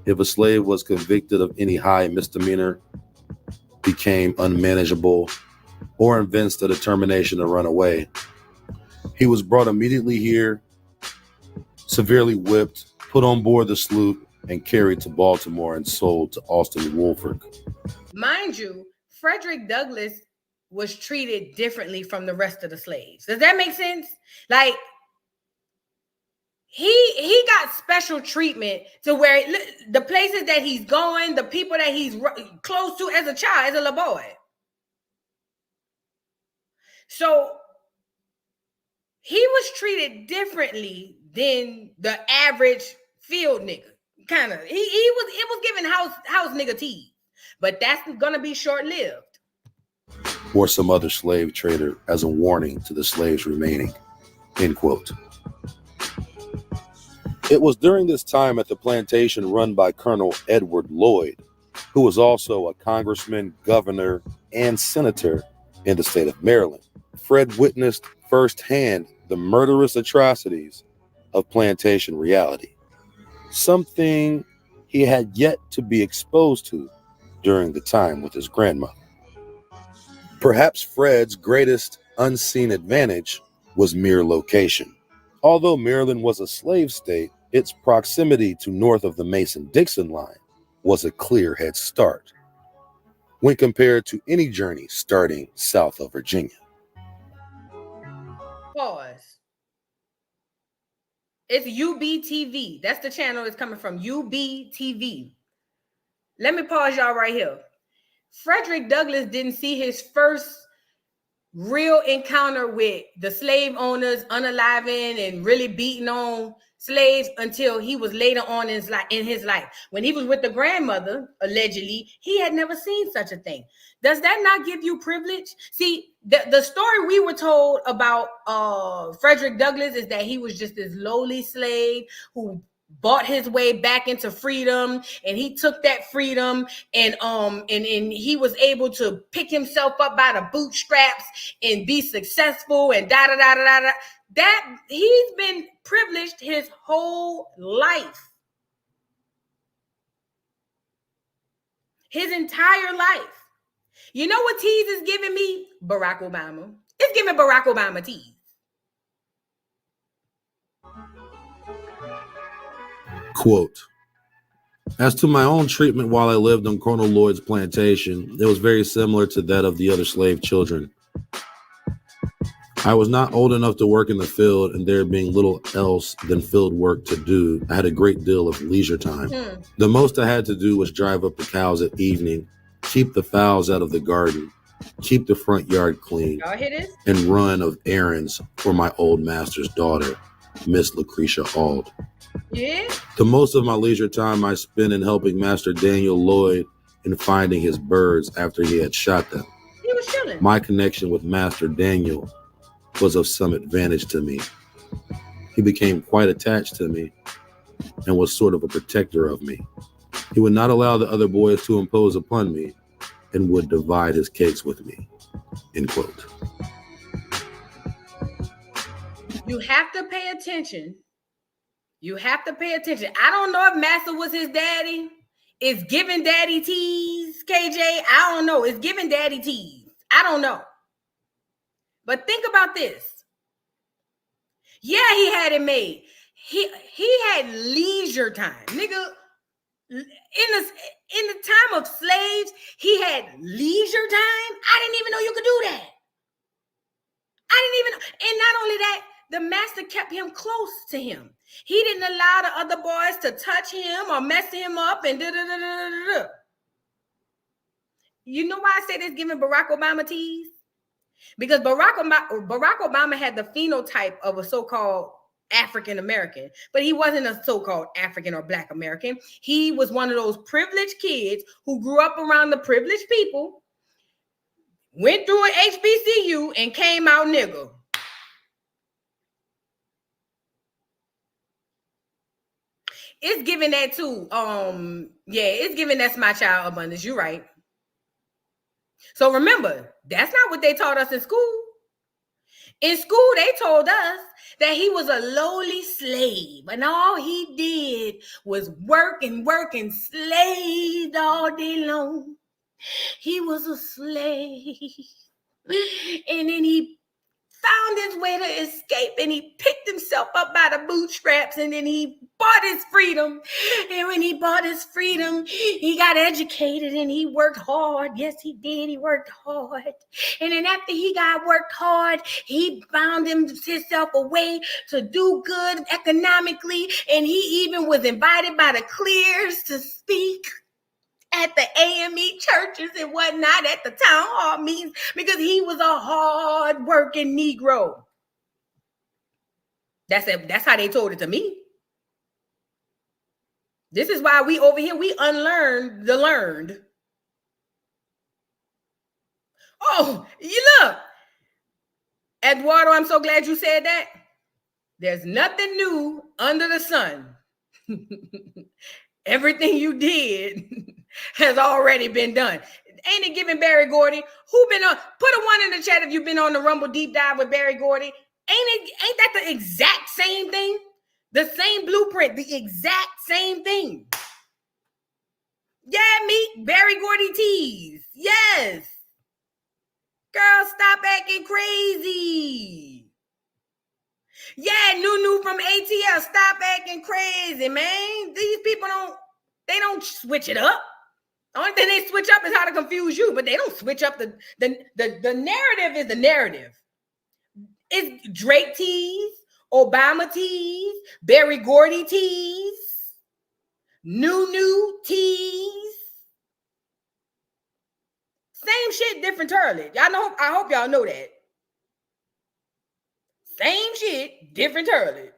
If a slave was convicted of any high misdemeanor, became unmanageable, or evinced a determination to run away, he was brought immediately here, severely whipped, put on board the sloop, and carried to Baltimore and sold to Austin Woolfolk. Mind you, Frederick Douglass was treated differently from the rest of the slaves. Does that make sense? Like, he got special treatment to where the places that he's going, the people that he's close to as a child, as a little boy. So he was treated differently than the average field nigga. Kind of. It was giving house nigga tea. But that's gonna be short-lived. Or some other slave trader as a warning to the slaves remaining. End quote. It was during this time at the plantation run by Colonel Edward Lloyd, who was also a congressman, governor, and senator in the state of Maryland. Fred witnessed firsthand the murderous atrocities of plantation reality, something he had yet to be exposed to during the time with his grandmother. Perhaps Fred's greatest unseen advantage was mere location. Although Maryland was a slave state, its proximity to north of the Mason-Dixon line was a clear head start when compared to any journey starting south of Virginia. Pause. It's UBTV. That's the channel it's coming from, UBTV. Let me pause y'all right here. Frederick Douglass didn't see his first real encounter with the slave owners unaliving and really beating on slaves until he was later on in his life. When he was with the grandmother, allegedly, he had never seen such a thing. Does that not give you privilege? See, the story we were told about Frederick Douglass is that he was just this lowly slave who bought his way back into freedom, and he took that freedom and he was able to pick himself up by the bootstraps and be successful and da da da da da. That he's been privileged his whole life. His entire life. You know what tease is giving me? Barack Obama. It's giving Barack Obama tease. Quote, as to my own treatment while I lived on Colonel Lloyd's plantation, it was very similar to that of the other slave children. I was not old enough to work in the field, and there being little else than field work to do, I had a great deal of leisure time. The most I had to do was drive up the cows at evening, keep the fowls out of the garden, keep the front yard clean, and run of errands for my old master's daughter, Miss Lucretia Auld. Yeah. The most of my leisure time I spent in helping Master Daniel Lloyd in finding his birds after he had shot them. He was chilling. My connection with Master Daniel was of some advantage to me. He became quite attached to me and was sort of a protector of me. He would not allow the other boys to impose upon me and would divide his cakes with me. End quote. You have to pay attention. You have to pay attention. I don't know if Master was his daddy. It's giving daddy tease, KJ. I don't know. It's giving daddy tease. I don't know. But think about this. Yeah, he had it made. He had leisure time. Nigga, in the time of slaves, he had leisure time. I didn't even know you could do that. I didn't even know. And not only that, the master kept him close to him. He didn't allow the other boys to touch him or mess him up and da-da-da-da-da-da. You know why I say this giving Barack Obama tease? Because Barack Obama had the phenotype of a so-called African American, but he wasn't a so-called African or Black American. He was one of those privileged kids who grew up around the privileged people, went through an HBCU, and came out nigga. It's giving that too. Yeah, it's giving that's my child abundance. You're right. So remember, that's not what they taught us in school. In school, they told us that he was a lowly slave, and all he did was work and slaved all day long. He was a slave. And then he found his way to escape, and he picked himself up by the bootstraps, and then he bought his freedom. And when he bought his freedom, he got educated and he worked hard. Yes, he did. He worked hard. And then after he worked hard, he found himself a way to do good economically. And he even was invited by the clears to speak at the AME churches and whatnot, at the town hall meetings, because he was a hard-working Negro. That's how they told it to me. This is why we over here, we unlearn the learned. Oh, you look. Eduardo, I'm so glad you said that. There's nothing new under the sun. Everything you did has already been done. Ain't it giving Barry Gordy? Who been on? Put a 1 in the chat if you've been on the Rumble Deep Dive with Barry Gordy. Ain't that the exact same thing? The same blueprint, the exact same thing. Yeah, meet Barry Gordy tease. Yes. Girl, stop acting crazy. Yeah, Nunu from ATL, stop acting crazy, man. These people don't switch it up. The only thing they switch up is how to confuse you, but they don't switch up the narrative is the narrative. It's Drake tease, Obama tease, Barry Gordy tease, Nunu tease. Same shit, different turlet. I hope y'all know that. Same shit, different turlet.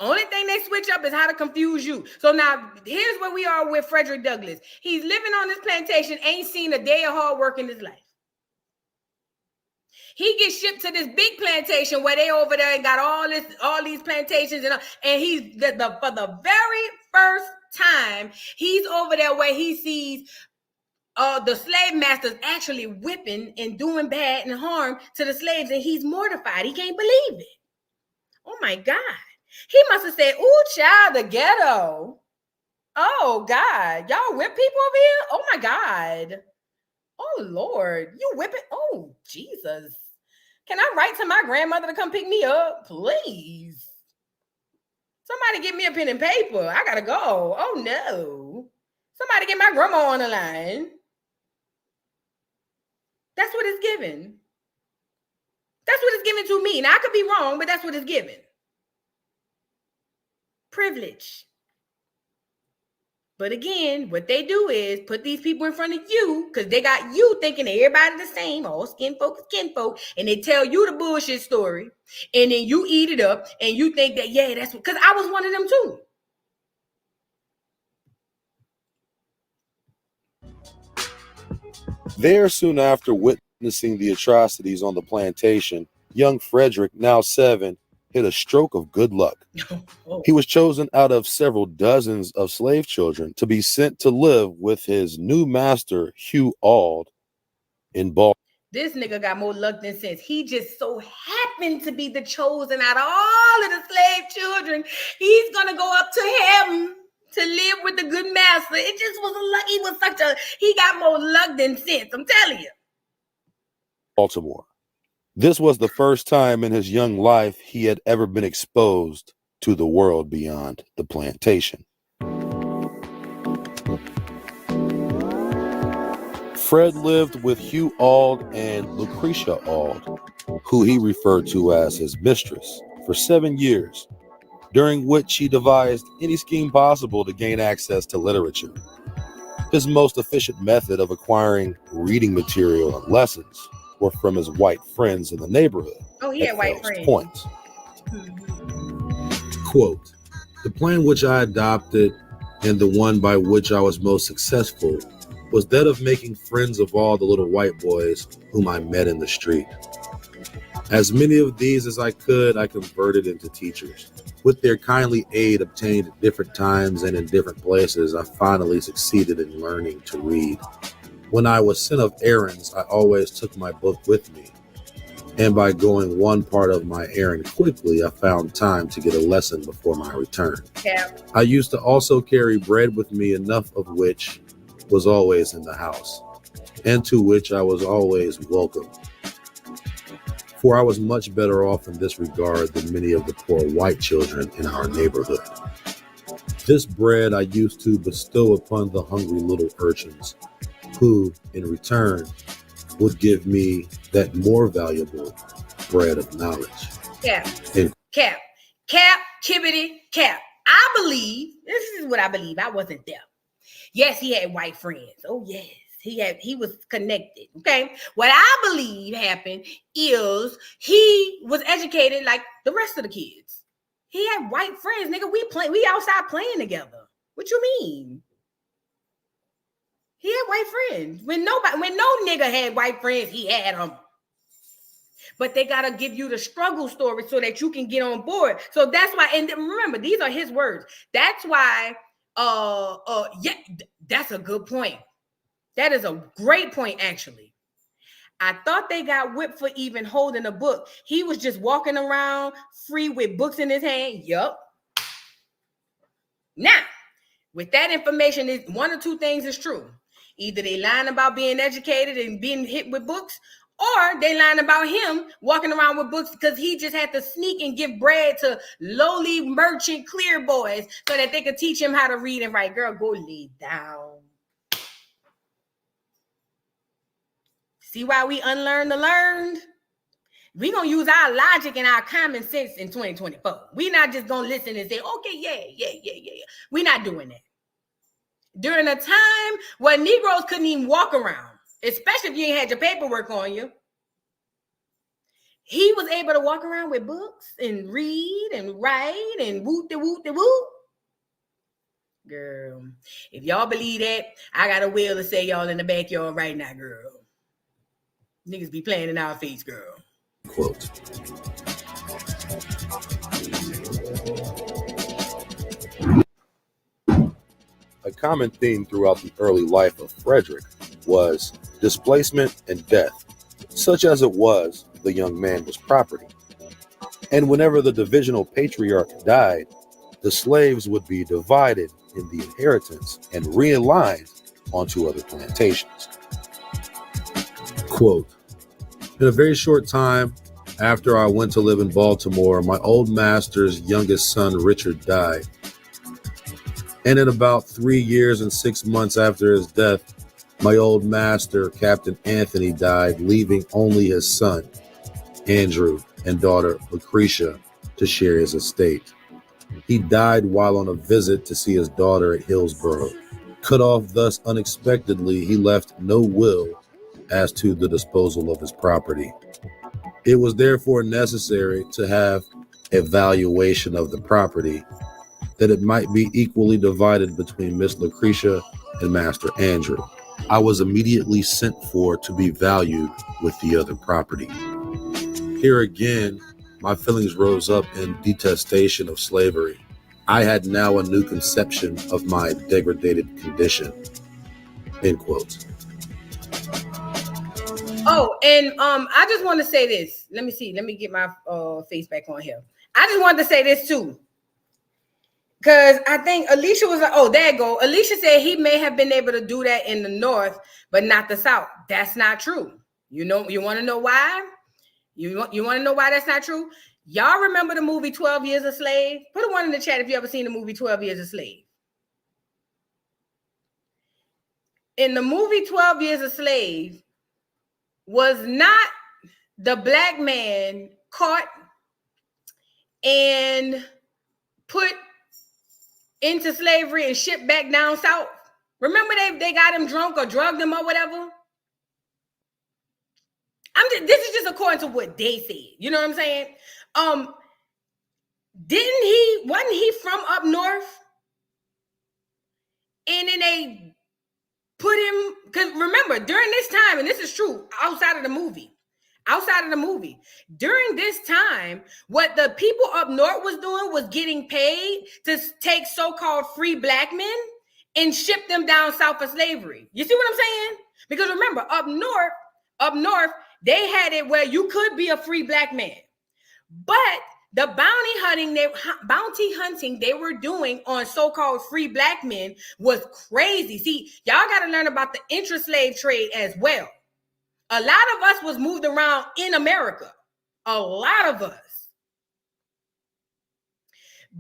Only thing they switch up is how to confuse you. So now, here's where we are with Frederick Douglass. He's living on this plantation, ain't seen a day of hard work in his life. He gets shipped to this big plantation where they over there and got all these plantations, and he's for the very first time, he's over there where he sees the slave masters actually whipping and doing bad and harm to the slaves, and he's mortified. He can't believe it. Oh my God. He must have said, ooh, child, the ghetto. Oh God, y'all whip people over here? Oh my God. Oh Lord, you whipping? Oh Jesus! Can I write to my grandmother to come pick me up, please? Somebody give me a pen and paper. I gotta go. Oh no! Somebody get my grandma on the line. That's what it's given. That's what it's given to me. Now I could be wrong, but that's what it's given. Privilege. But again, what they do is put these people in front of you because they got you thinking everybody the same, all skin folk, and they tell you the bullshit story, and then you eat it up, and you think that, yeah, that's because I was one of them too. There, soon after witnessing the atrocities on the plantation, young Frederick, now 7, hit a stroke of good luck. He was chosen out of several dozens of slave children to be sent to live with his new master, Hugh Auld, in Baltimore. This nigga got more luck than sense. He just so happened to be the chosen out of all of the slave children. He's gonna go up to heaven to live with the good master. It just was a luck. He was he got more luck than sense. I'm telling you. Baltimore. This was the first time in his young life he had ever been exposed to the world beyond the plantation. Fred lived with Hugh Auld and Lucretia Auld, who he referred to as his mistress, for 7 years, during which he devised any scheme possible to gain access to literature. His most efficient method of acquiring reading material and lessons were from his white friends in the neighborhood. Oh, he had white friends. Point. Quote, the plan which I adopted and the one by which I was most successful was that of making friends of all the little white boys whom I met in the street. As many of these as I could, I converted into teachers. With their kindly aid obtained at different times and in different places, I finally succeeded in learning to read. When I was sent of errands, I always took my book with me, and by going one part of my errand quickly, I found time to get a lesson before my return. Yeah. I used to also carry bread with me, enough of which was always in the house, and to which I was always welcome. For I was much better off in this regard than many of the poor white children in our neighborhood. This bread I used to bestow upon the hungry little urchins, who, in return, would give me that more valuable bread of knowledge. Cap, kibbity, cap. I believe, this is what I believe, I wasn't there. Yes, he had white friends. Oh, yes. He was connected. Okay. What I believe happened is he was educated like the rest of the kids. He had white friends. Nigga, we outside playing together. What you mean? He had white friends. When no nigga had white friends, he had them. But they gotta give you the struggle story so that you can get on board. So that's why, and remember, these are his words. That's why, that's a good point. That is a great point, actually. I thought they got whipped for even holding a book. He was just walking around free with books in his hand. Yup. Now, with that information, is one or two things is true. Either they lying about being educated and being hit with books, or they lying about him walking around with books because he just had to sneak and give bread to lowly merchant clear boys so that they could teach him how to read and write. Girl, go lay down. See why we unlearn the learned? We're going to use our logic and our common sense in 2024. We're not just going to listen and say, okay, yeah. We're not doing that. During a time where Negroes couldn't even walk around, especially if you ain't had your paperwork on you, he was able to walk around with books and read and write and woot-de-woot-de-woot. Girl, if y'all believe that, I got a will to say y'all in the backyard right now, girl. Niggas be playing in our face, girl. Quote. A common theme throughout the early life of Frederick was displacement and death. Such as it was, the young man was property. And whenever the divisional patriarch died, the slaves would be divided in the inheritance and realigned onto other plantations. Quote, in a very short time after I went to live in Baltimore, my old master's youngest son, Richard, died. And in about 3 years and 6 months after his death, my old master, Captain Anthony, died, leaving only his son, Andrew, and daughter, Lucretia, to share his estate. He died while on a visit to see his daughter at Hillsborough. Cut off thus unexpectedly, he left no will as to the disposal of his property. It was therefore necessary to have a valuation of the property, that it might be equally divided between Miss Lucretia and Master Andrew. I was immediately sent for to be valued with the other property. Here again, my feelings rose up in detestation of slavery. I had now a new conception of my degraded condition. End quote. Oh, and I just want to say this. Let me see. Let me get my face back on here. I just wanted to say this too. Because I think Alicia was like, oh, there you go. Alicia said he may have been able to do that in the North, but not the South. That's not true. You know, you want to know why? You want to know why that's not true? Y'all remember the movie 12 Years a Slave? Put a one in the chat if you ever seen the movie 12 Years a Slave. In the movie 12 Years a Slave, was not the black man caught and put into slavery and shipped back down south? Remember they got him drunk or drugged him or whatever? This is just according to what they said. You know what I'm saying? Wasn't he from up north? And then they put him, because remember, during this time, and this is true, outside of the movie, during this time, what the people up north was doing was getting paid to take so-called free black men and ship them down south for slavery. You see what I'm saying? Because remember, up north, they had it where you could be a free black man. But the bounty hunting they were doing on so-called free black men was crazy. See, y'all got to learn about the intra-slave trade as well. A lot of us was moved around in America. A lot of us.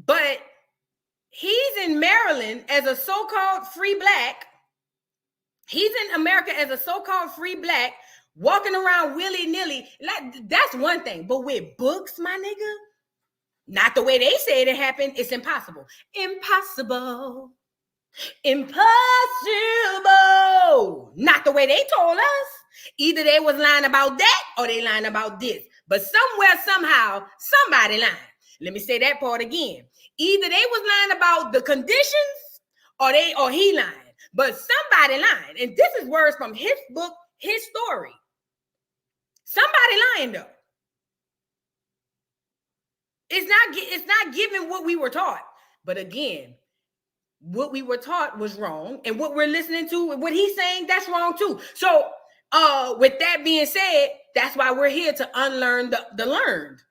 But he's in Maryland as a so-called free black. He's in America as a so-called free black, walking around willy-nilly. Like, that's one thing. But with books, my nigga, not the way they said it happened. It's impossible. Impossible. Not the way they told us. Either they was lying about that or they lying about this. But somewhere, somehow, somebody lying. Let me say that part again. Either they was lying about the conditions or he lying. But somebody lying. And this is words from his book, his story. Somebody lying though. It's not giving what we were taught. But again, what we were taught was wrong. And what we're listening to, what he's saying, that's wrong too. So with that being said, that's why we're here to unlearn the learned.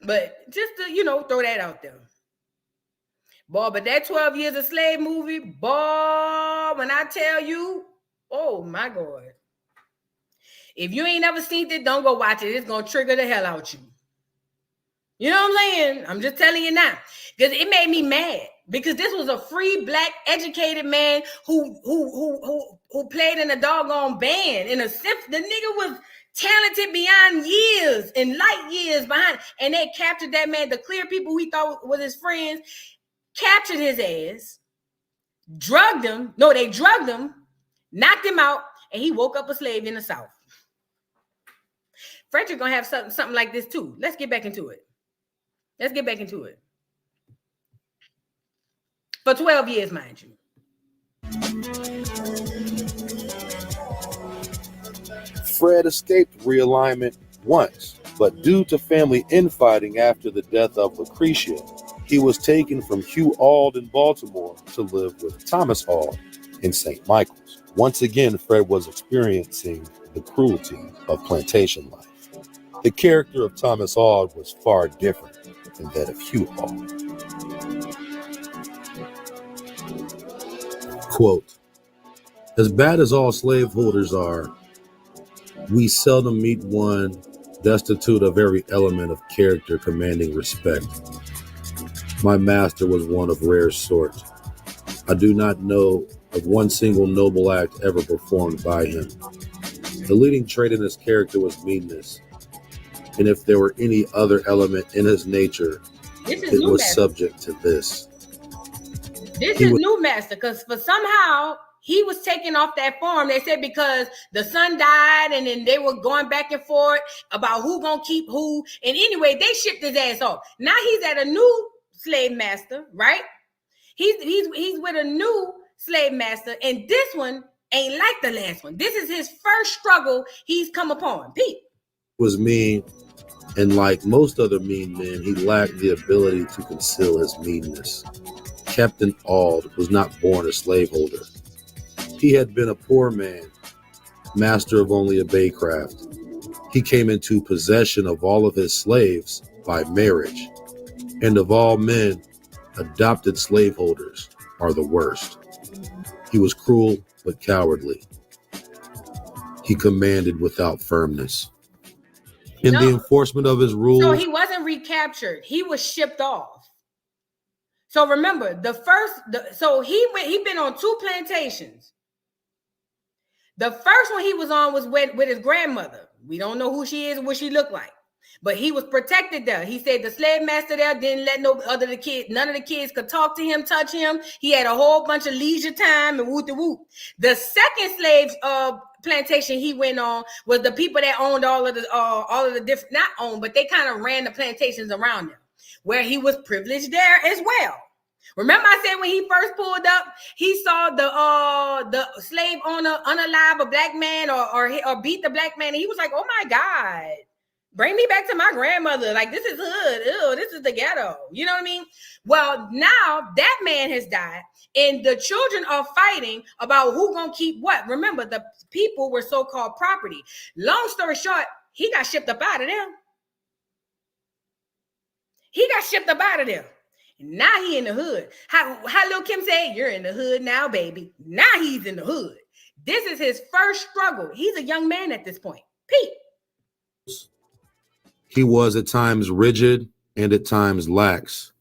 But just to, throw that out there. Boy, but that 12 Years a Slave movie, boy, when I tell you, oh my God. If you ain't never seen it, don't go watch it. It's going to trigger the hell out you. You know what I'm saying? I'm just telling you now. Because it made me mad. Because this was a free black educated man who played in a doggone band. The nigga was talented beyond years and light years behind. And they captured that man. The clear people who he thought was his friends captured his ass, drugged him. No, they drugged him, knocked him out, and he woke up a slave in the South. Frederick gonna have something like this too. Let's get back into it. For 12 years, mind you. Fred escaped realignment once, but due to family infighting after the death of Lucretia, he was taken from Hugh Auld in Baltimore to live with Thomas Auld in St. Michael's. Once again, Fred was experiencing the cruelty of plantation life. The character of Thomas Auld was far different than that of Hugh Auld. Quote, As bad as all slaveholders are, we seldom meet one destitute of every element of character commanding respect. My master was one of rare sort. I do not know of one single noble act ever performed by him. The leading trait in his character was meanness, and if there were any other element in his nature, it was subject to this. This is new master, because for somehow he was taken off that farm. They said because the son died, and then they were going back and forth about who gonna keep who. And anyway, they shipped his ass off. Now he's at a new slave master, right? He's with a new slave master, and this one ain't like the last one. This is his first struggle he's come upon. Pete was mean, and like most other mean men, he lacked the ability to conceal his meanness. Captain Auld was not born a slaveholder. He had been a poor man, master of only a baycraft. He came into possession of all of his slaves by marriage, and of all men, adopted slaveholders are the worst. He was cruel but cowardly. He commanded without firmness. In the enforcement of his rules... So he wasn't recaptured. He was shipped off. So remember, he been on 2 plantations. The first one he was on was with his grandmother. We don't know who she is or what she looked like. But he was protected there. He said the slave master there didn't let none of the kids could talk to him, touch him. He had a whole bunch of leisure time and whoop-de-whoop. The second slave plantation he went on was the people that owned all of the different, not owned, but they kind of ran the plantations around them, where he was privileged there as well. Remember I said when he first pulled up, he saw the slave owner unalive a black man or beat the black man, and he was like, oh my God. Bring me back to my grandmother. Like, this is hood. Ew, this is the ghetto. You know what I mean? Well, now that man has died, and the children are fighting about who gonna keep what. Remember, the people were so-called property. Long story short, he got shipped up out of there. Now he in the hood. How Lil' Kim said, you're in the hood now, baby. Now he's in the hood. This is his first struggle. He's a young man at this point. Pete. He was at times rigid and at times lax.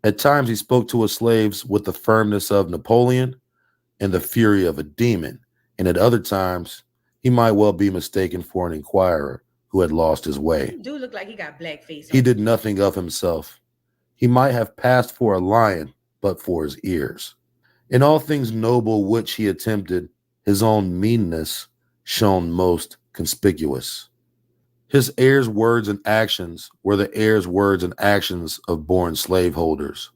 At times he spoke to his slaves with the firmness of Napoleon and the fury of a demon, and at other times he might well be mistaken for an inquirer who had lost his way. Dude looked like he got black face. He did nothing of himself. He might have passed for a lion, but for his ears. In all things noble which he attempted, his own meanness shone most conspicuous. His heirs' words and actions were the heirs' words and actions of born slaveholders,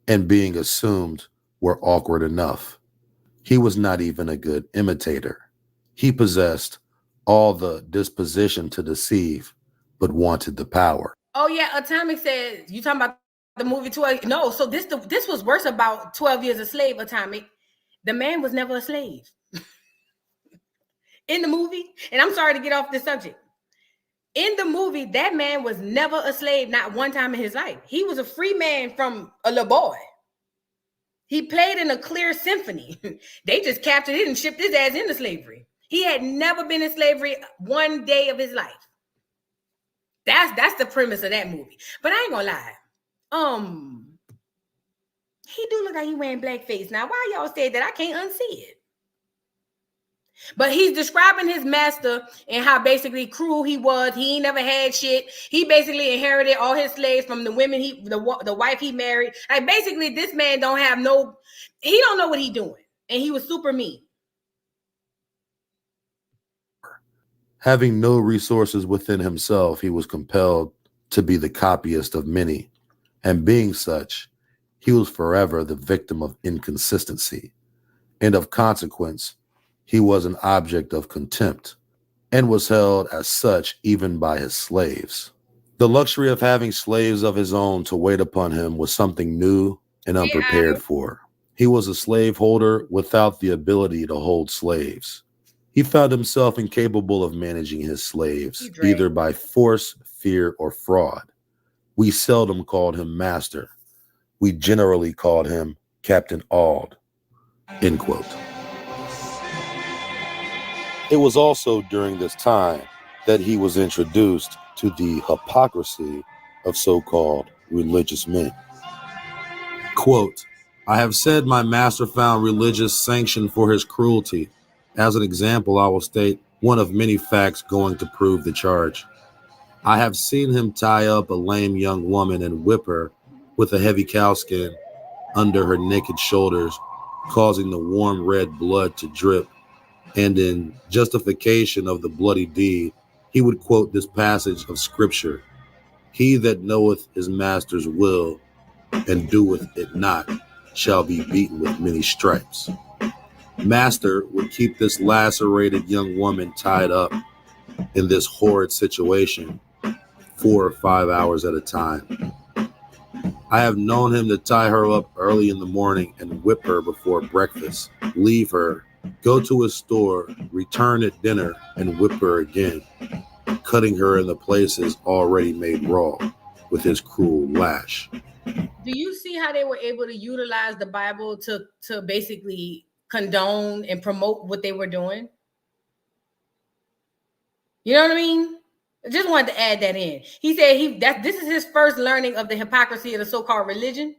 and being assumed were awkward enough. He was not even a good imitator. He possessed all the disposition to deceive, but wanted the power. Oh yeah, Atomic said, you talking about the movie 12? No, so this was worse about 12 Years a Slave, Atomic. The man was never a slave. In the movie, and I'm sorry to get off this subject. In the movie, that man was never a slave, not one time in his life. He was a free man from a little boy. He played in a clear symphony. They just captured him and shipped his ass into slavery. He had never been in slavery one day of his life. That's the premise of that movie. But I ain't gonna lie. He do look like he wearing blackface. Now, why y'all said that? I can't unsee it. But he's describing his master and how basically cruel he was. He ain't never had shit. He basically inherited all his slaves from the women the wife he married. Like basically, this man don't know what he doing, and he was super mean. Having no resources within himself, he was compelled to be the copyist of many, and being such, he was forever the victim of inconsistency, and of consequence, he was an object of contempt and was held as such even by his slaves. The luxury of having slaves of his own to wait upon him was something new and unprepared for. He was a slaveholder without the ability to hold slaves. He found himself incapable of managing his slaves, either by force, fear, or fraud. We seldom called him master. We generally called him Captain Auld. End quote. It was also during this time that he was introduced to the hypocrisy of so-called religious men. Quote, I have said my master found religious sanction for his cruelty. As an example, I will state one of many facts going to prove the charge. I have seen him tie up a lame young woman and whip her with a heavy cowskin under her naked shoulders, causing the warm red blood to drip. And in justification of the bloody deed, he would quote this passage of scripture, he that knoweth his master's will and doeth it not shall be beaten with many stripes. Master would keep this lacerated young woman tied up in this horrid situation 4 or 5 hours at a time. I have known him to tie her up early in the morning and whip her before breakfast, leave her, go to his store, return at dinner, and whip her again, cutting her in the places already made raw with his cruel lash. Do you see how they were able to utilize the Bible to basically condone and promote what they were doing? You know what I mean? I just wanted to add that in. He said this is his first learning of the hypocrisy of the so-called religion,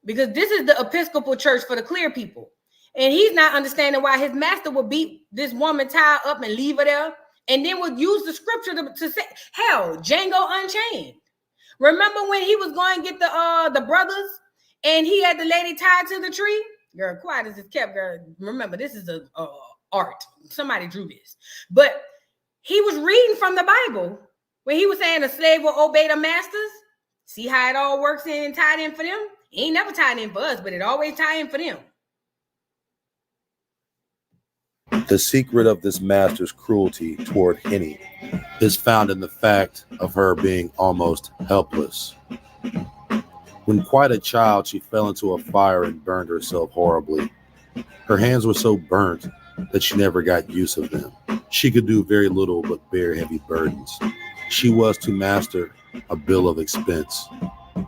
because this is the Episcopal Church for the clear people. And he's not understanding why his master would beat this woman, tie her up and leave her there, and then would use the scripture to say, hell, Django Unchained. Remember when he was going to get the brothers and he had the lady tied to the tree? Girl, quiet as it's kept, girl. Remember, this is a art. Somebody drew this. But he was reading from the Bible when he was saying a slave will obey the masters. See how it all works in and tied in for them? It ain't never tied in for us, but it always tied in for them. The secret of this master's cruelty toward Henny is found in the fact of her being almost helpless. When quite a child, she fell into a fire and burned herself horribly. Her hands were so burnt that she never got use of them. She could do very little but bear heavy burdens. She was to master a bill of expense,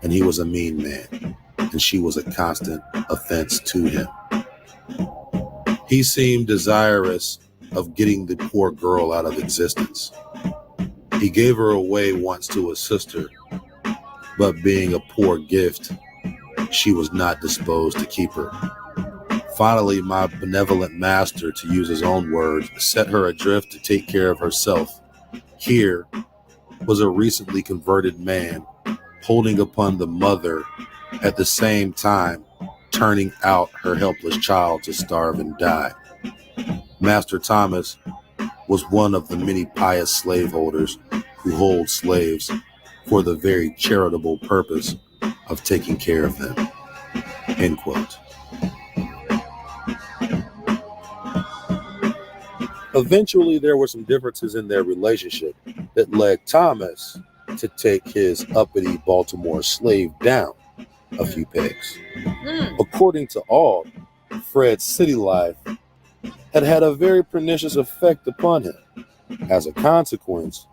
and he was a mean man, and she was a constant offense to him. He seemed desirous of getting the poor girl out of existence. He gave her away once to his sister, but being a poor gift, she was not disposed to keep her. Finally, my benevolent master, to use his own words, set her adrift to take care of herself. Here was a recently converted man holding upon the mother, at the same time turning out her helpless child to starve and die. Master Thomas was one of the many pious slaveholders who hold slaves for the very charitable purpose of taking care of them. End quote. Eventually, there were some differences in their relationship that led Thomas to take his uppity Baltimore slave down a few pegs. According to all, Fred's city life had a very pernicious effect upon him. As a consequence,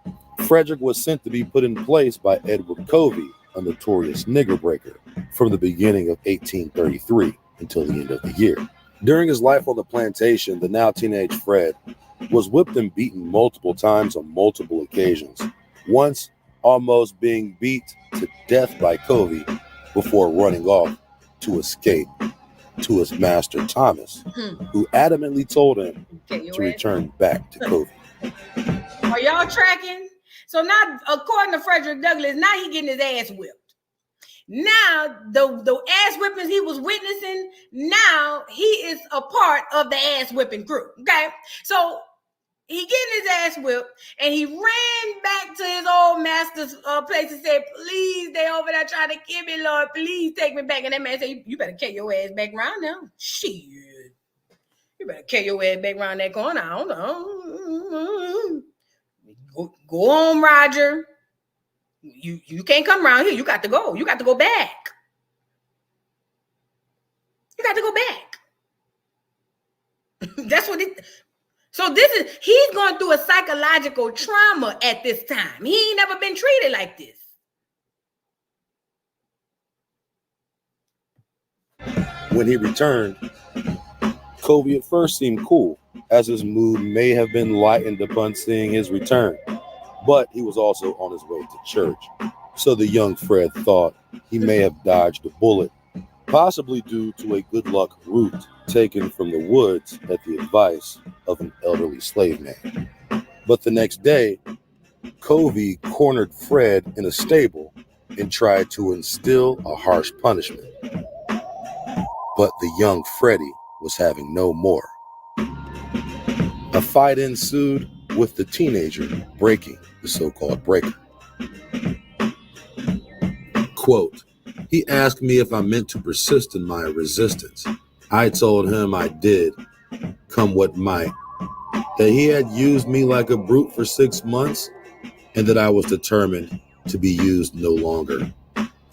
Frederick was sent to be put in place by Edward Covey, a notorious nigger breaker, from the beginning of 1833 until the end of the year. During his life on the plantation, the now teenage Fred was whipped and beaten multiple times on multiple occasions, once almost being beat to death by Covey before running off to escape to his master Thomas, who adamantly told him to return back to Covey. Are y'all tracking? So now, according to Frederick Douglass, now he getting his ass whipped. Now, the ass whippings he was witnessing, now he is a part of the ass whipping crew. Okay? So he getting his ass whipped, and he ran back to his old master's place and said, please, they over there trying to kill me, Lord. Please take me back. And that man said, you better carry your ass back around now. Shit. You better carry your ass back around that corner. I don't know. Go on, Roger. You can't come around here. You got to go. You got to go back. You got to go back. That's what it. So he's going through a psychological trauma at this time. He ain't never been treated like this. When he returned, Covey at first seemed cool, as his mood may have been lightened upon seeing his return, but he was also on his way to church. So the young Fred thought he may have dodged a bullet, possibly due to a good luck route taken from the woods at the advice of an elderly slave man. But the next day, Covey cornered Fred in a stable and tried to instill a harsh punishment. But the young Freddie was having no more. A fight ensued with the teenager breaking the so-called breaker. Quote, he asked me if I meant to persist in my resistance. I told him I did, come what might, that he had used me like a brute for 6 months and that I was determined to be used no longer.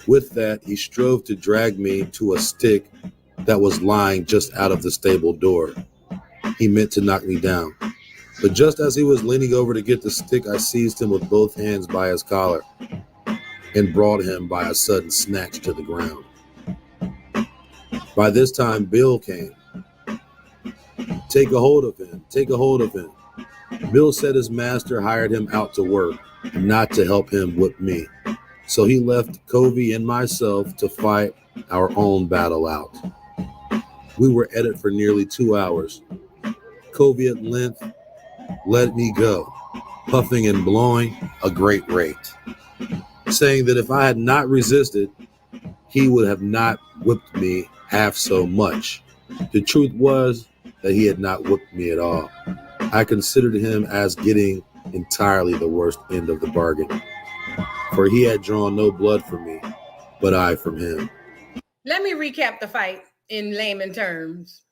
With that, he strove to drag me to a stick that was lying just out of the stable door. He meant to knock me down. But just as he was leaning over to get the stick, I seized him with both hands by his collar and brought him by a sudden snatch to the ground. By this time, Bill came. Take a hold of him, take a hold of him. Bill said his master hired him out to work, not to help him whip me. So he left Covey and myself to fight our own battle out. We were at it for nearly 2 hours. Covey at length let me go, puffing and blowing a great rate, saying that if I had not resisted, he would have not whipped me half so much. The truth was that he had not whipped me at all. I considered him as getting entirely the worst end of the bargain, for he had drawn no blood from me, but I from him. Let me recap the fight in layman terms.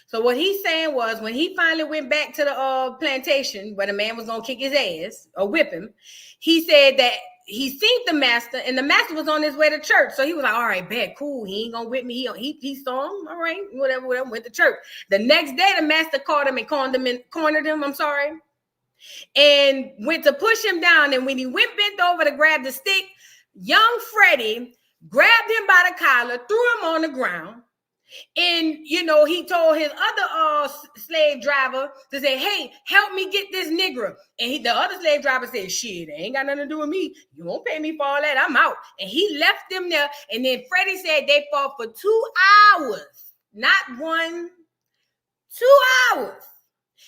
So what he's saying was when he finally went back to the plantation where the man was going to kick his ass or whip him, he said that he seen the master and the master was on his way to church. So he was like, all right, bet, cool. He ain't going to whip me. He saw him. All right, whatever, went to church. The next day, the master caught him and cornered him, and went to push him down. And when he went bent over to grab the stick, young Freddie grabbed him by the collar, threw him on the ground. And, he told his other slave driver to say, hey, help me get this nigger. And the other slave driver said, shit, it ain't got nothing to do with me. You won't pay me for all that. I'm out. And he left them there. And then Freddie said they fought for 2 hours. Not 1, 2 hours.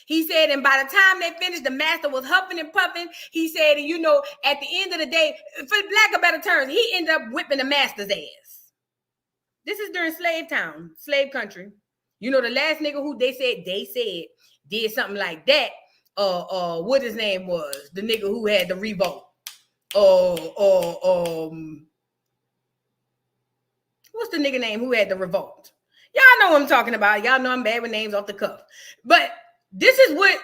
He said, and by the time they finished, the master was huffing and puffing. He said, at the end of the day, for lack of better terms, he ended up whipping the master's ass. This is during slave country. The last nigga who they said did something like that. What his name was, the nigga who had the revolt. What's the nigga name who had the revolt? Y'all know what I'm talking about. Y'all know I'm bad with names off the cuff. But this is what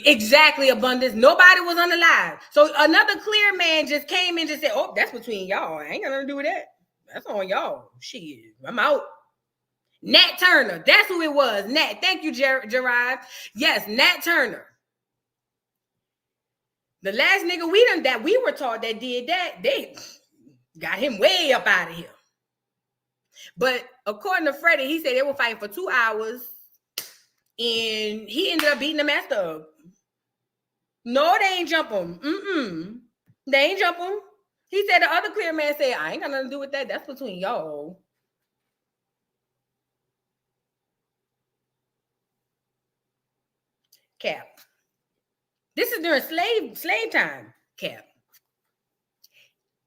exactly abundance. Nobody was unalive. So another clear man just came and just said, oh, that's between y'all. I ain't got nothing to do with that. That's on y'all. Shit, I'm out. Nat Turner. That's who it was. Nat. Thank you, Gerard. Yes, Nat Turner. The last nigga that we were taught that did that, they got him way up out of here. But according to Freddie, he said they were fighting for 2 hours and he ended up beating the master up. No, they ain't jump him. They ain't jump him. He said the other clear man said, I ain't got nothing to do with that. That's between y'all. Cap. This is during slave time. Cap.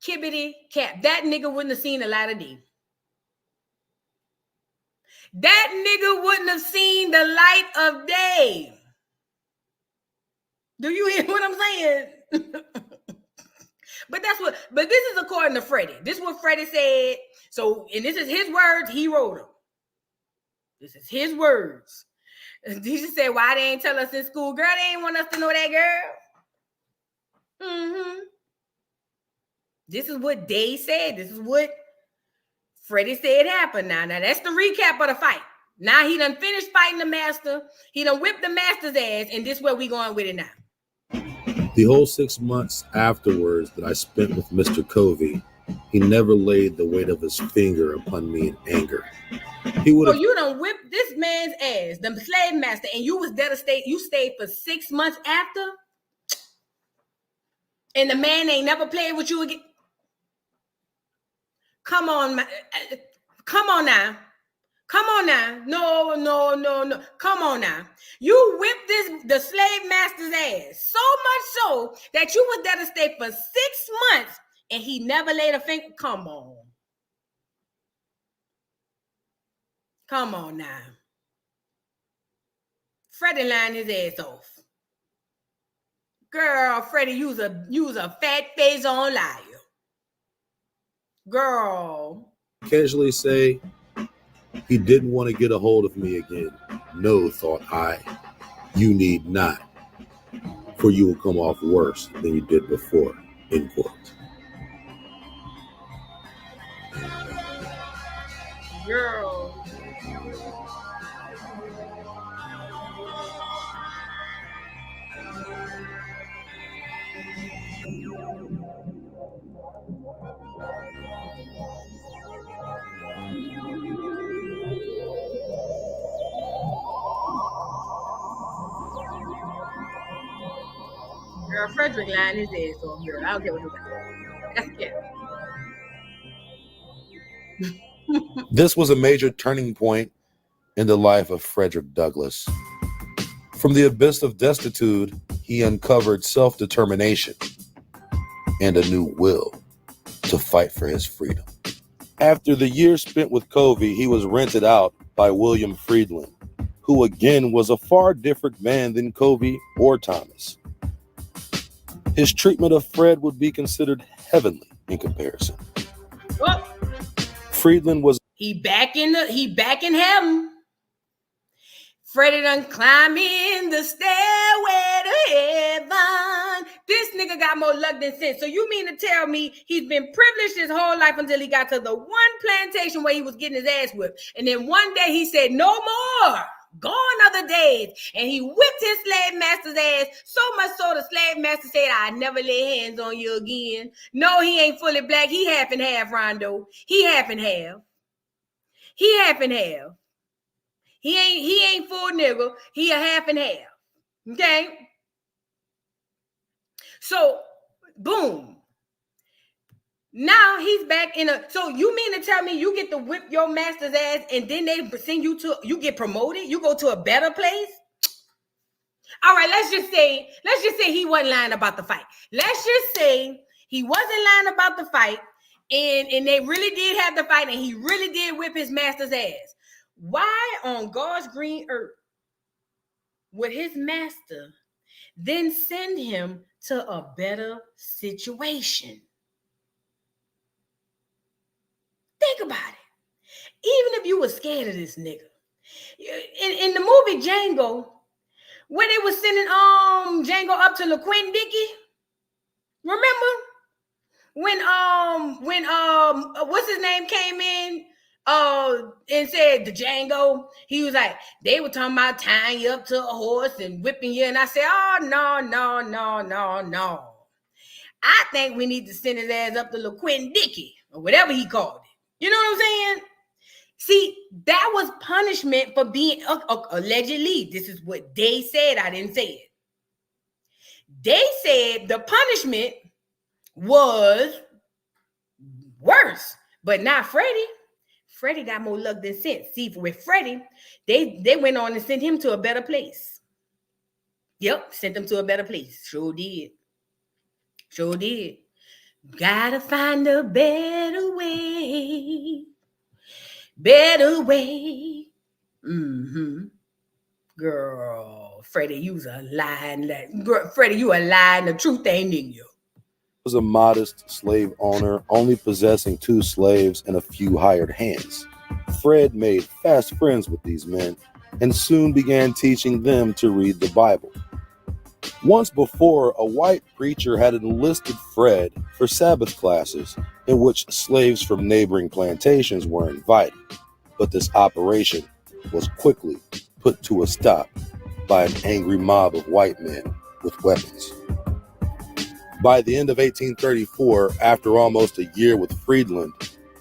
Kibbity cap. That nigga wouldn't have seen a light of day. That nigga wouldn't have seen the light of day. Do you hear what I'm saying? But this is according to Freddie. This is what Freddie said. So, and this is his words. He wrote them. This is his words. He just said, why they ain't tell us in school? Girl, they ain't want us to know that, girl. This is what they said. This is what Freddie said happened. Now that's the recap of the fight. Now he done finished fighting the master. He done whipped the master's ass. And this is where we going with it now. The whole 6 months afterwards that I spent with Mr. Covey He never laid the weight of his finger upon me in anger. He would So have you done whipped this man's ass, the slave master, and you was there to stay. You stayed for 6 months after, and the man ain't never played with you again. Come on now. Come on now. No. Come on now. You whipped the slave master's ass so much so that you was there to stay for 6 months and he never laid a finger. Come on. Come on now. Freddie lying his ass off. Girl, Freddie, you was a fat face on liar. Girl. casually say, he didn't want to get a hold of me again. No, thought I, you need not, for you will come off worse than you did before, end quote. Girl. Girl, Frederick lying his ass off, girl. I don't care what nobody. That's This was a major turning point in the life of Frederick Douglass. From the abyss of destitute, he uncovered self-determination and a new will to fight for his freedom. After the years spent with Covey, he was rented out by William Friedland, who again was a far different man than Covey or Thomas. His treatment of Fred would be considered heavenly in comparison. Oh. Friedland was He back in heaven. Freddie done climb in the stairway to heaven. This nigga got more luck than sense. So you mean to tell me he's been privileged his whole life until he got to the one plantation where he was getting his ass whipped. And then one day he said, no more. Gone are the days. And he whipped his slave master's ass so much so the slave master said, I never lay hands on you again. No, he ain't fully black. He half and half, Rondo. He half and half. He half and half. He ain't full nigga. He a half and half. Okay? So, boom. Now he's back in a. So you mean to tell me you get to whip your master's ass and then they send you to, you get promoted? You go to a better place? All right, let's just say he wasn't lying about the fight. Let's just say he wasn't lying about the fight and they really did have the fight and he really did whip his master's ass. Why on God's green earth would his master then send him to a better situation? Think about it. Even if you were scared of this nigga. In the movie Django, when they was sending Django up to LaQuentin Dickey, remember? When what's his name came in and said the Django, he was like, they were talking about tying you up to a horse and whipping you. And I said, oh, no. I think we need to send his ass up to LaQuentin Dickey or whatever he called it. You know what I'm saying? See, that was punishment for being allegedly. This is what they said. I didn't say it. They said the punishment was worse, but not Freddie. Freddie got more luck than sense. See, with Freddie, they went on and sent him to a better place. Yep, sent him to a better place. Sure did. Gotta find a better way. Girl, Freddie, you a lying. Freddie, you a lying. The truth ain't in you. Was a modest slave owner, only possessing 2 slaves and a few hired hands. Fred made fast friends with these men and soon began teaching them to read the Bible. Once before, a white preacher had enlisted Fred for Sabbath classes in which slaves from neighboring plantations were invited, but this operation was quickly put to a stop by an angry mob of white men with weapons. By the end of 1834, after almost a year with Friedland,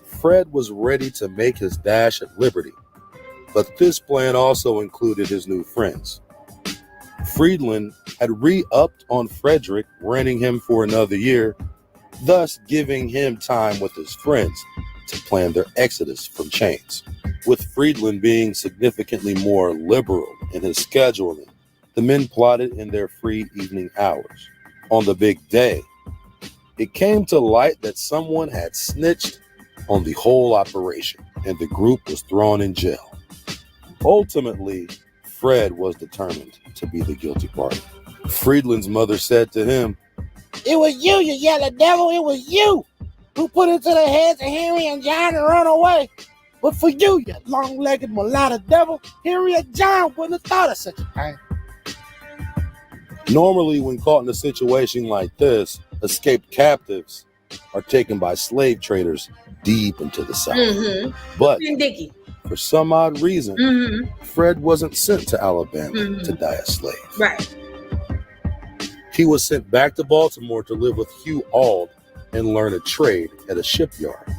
Fred was ready to make his dash at liberty. But this plan also included his new friends. Friedland had re-upped on Frederick, renting him for another year, thus giving him time with his friends to plan their exodus from chains. With Friedland being significantly more liberal in his scheduling, the men plotted in their free evening hours. On the big day, it came to light that someone had snitched on the whole operation, and the group was thrown in jail. Ultimately, Fred was determined to be the guilty party. Friedland's mother said to him, It was you, you yellow devil. It was you who put it to the heads of Henry and John to run away. But for you, you long-legged mulatto devil, Henry and John wouldn't have thought of such a thing. normally when caught in a situation like this, escaped captives are taken by slave traders deep into the South. Mm-hmm. But Dickie. for some odd reason, Mm-hmm. Fred wasn't sent to Alabama Mm-hmm. to die a slave. Right. He was sent back to Baltimore to live with Hugh Auld and learn a trade at a shipyard.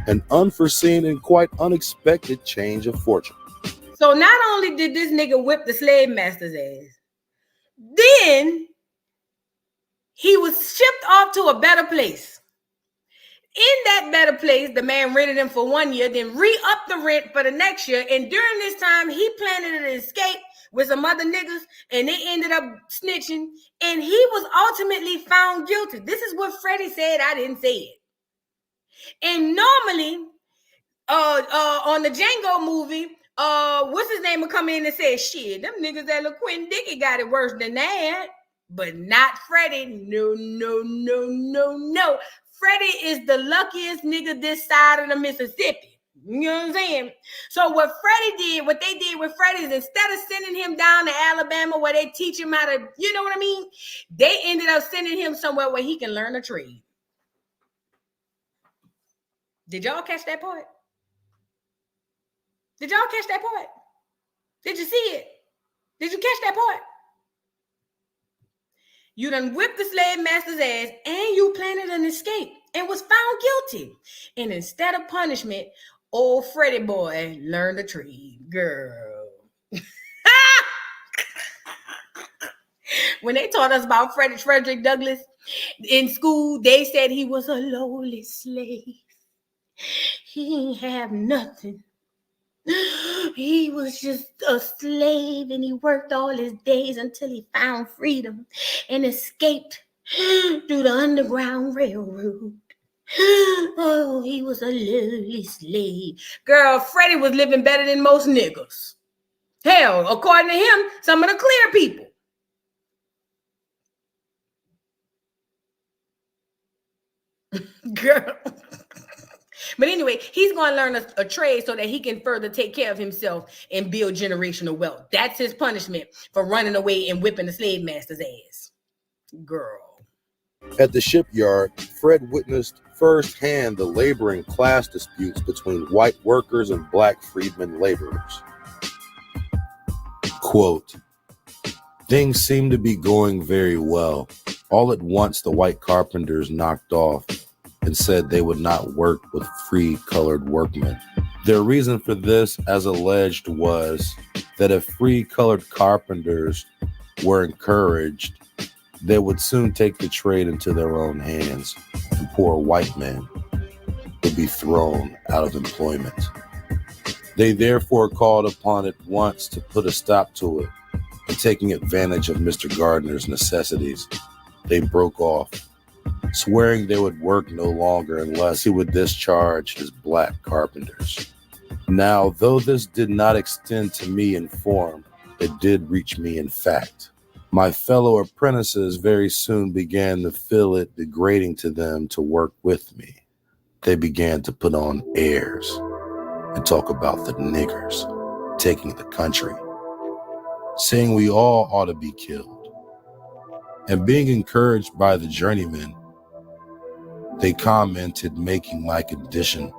An unforeseen and quite unexpected change of fortune. So not only did this nigga whip the slave master's ass, then he was shipped off to a better place. In that better place, the man rented him for 1 year, then re-upped the rent for the next year. And during this time, he planted an escape with some other niggas, and they ended up snitching. And he was ultimately found guilty. This is what Freddie said. I didn't say it. And normally, on the Django movie, what's his name will come in and say, shit, them niggas that look Quentin Dickie got it worse than that. But not Freddie. No, no, no, no, no. Freddie is the luckiest nigga this side of the Mississippi. You know what I'm saying? So what they did with Freddie is instead of sending him down to Alabama where they teach him how to, you know what I mean? They ended up sending him somewhere where he can learn a trade. Did y'all catch that part? Did y'all catch that part? Did you see it? Did you catch that part? You done whipped the slave master's ass and you planted an escape and was found guilty. And instead of punishment, old Freddie boy learned a trade. Girl. When they taught us about Frederick Douglass in school, they said he was a lowly slave. He ain't have nothing. He was just a slave and he worked all his days until he found freedom and escaped through the Underground Railroad. Oh, he was a lowly slave. Girl, Freddie was living better than most niggas. Hell, according to him, some of the clear people. Girl. But anyway, he's going to learn a trade so that he can further take care of himself and build generational wealth. That's his punishment for running away and whipping the slave master's ass. Girl. At the shipyard, Fred witnessed firsthand the labor and class disputes between white workers and black freedmen laborers. Quote, things seemed to be going very well. All at once, the white carpenters knocked off and said they would not work with free colored workmen. Their reason for this, as alleged, was that if free colored carpenters were encouraged, they would soon take the trade into their own hands, and poor white men would be thrown out of employment. They therefore called upon at once to put a stop to it, and taking advantage of Mr. Gardner's necessities, they broke off, swearing they would work no longer unless he would discharge his black carpenters. Now, though this did not extend to me in form, it did reach me in fact. My fellow apprentices very soon began to feel it degrading to them to work with me. They began to put on airs and talk about the niggers taking the country, saying we all ought to be killed. And being encouraged by the journeymen, they commented making my condition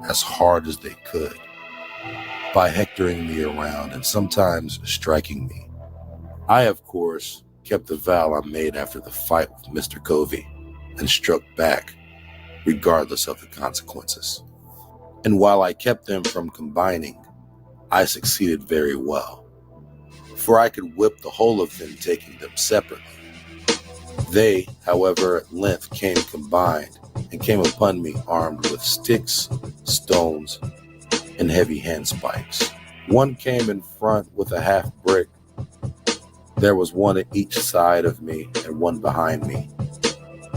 as hard as they could by hectoring me around and sometimes striking me. I, of course, kept the vow I made after the fight with Mr. Covey and struck back, regardless of the consequences. And while I kept them from combining, I succeeded very well, for I could whip the whole of them, taking them separately. They, however, at length came combined and came upon me armed with sticks, stones, and heavy handspikes. One came in front with a half brick. There was one at each side of me and one behind me.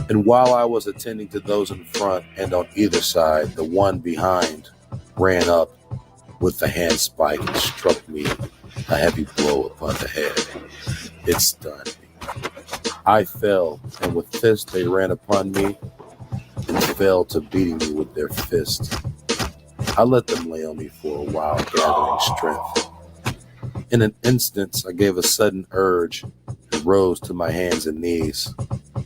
And while I was attending to those in front and on either side, the one behind ran up with the handspike and struck me a heavy blow upon the head. It stunned me. I fell, and with this they ran upon me and fell to beating me with their fists. I let them lay on me for a while, gathering strength. In an instant, I gave a sudden urge and rose to my hands and knees.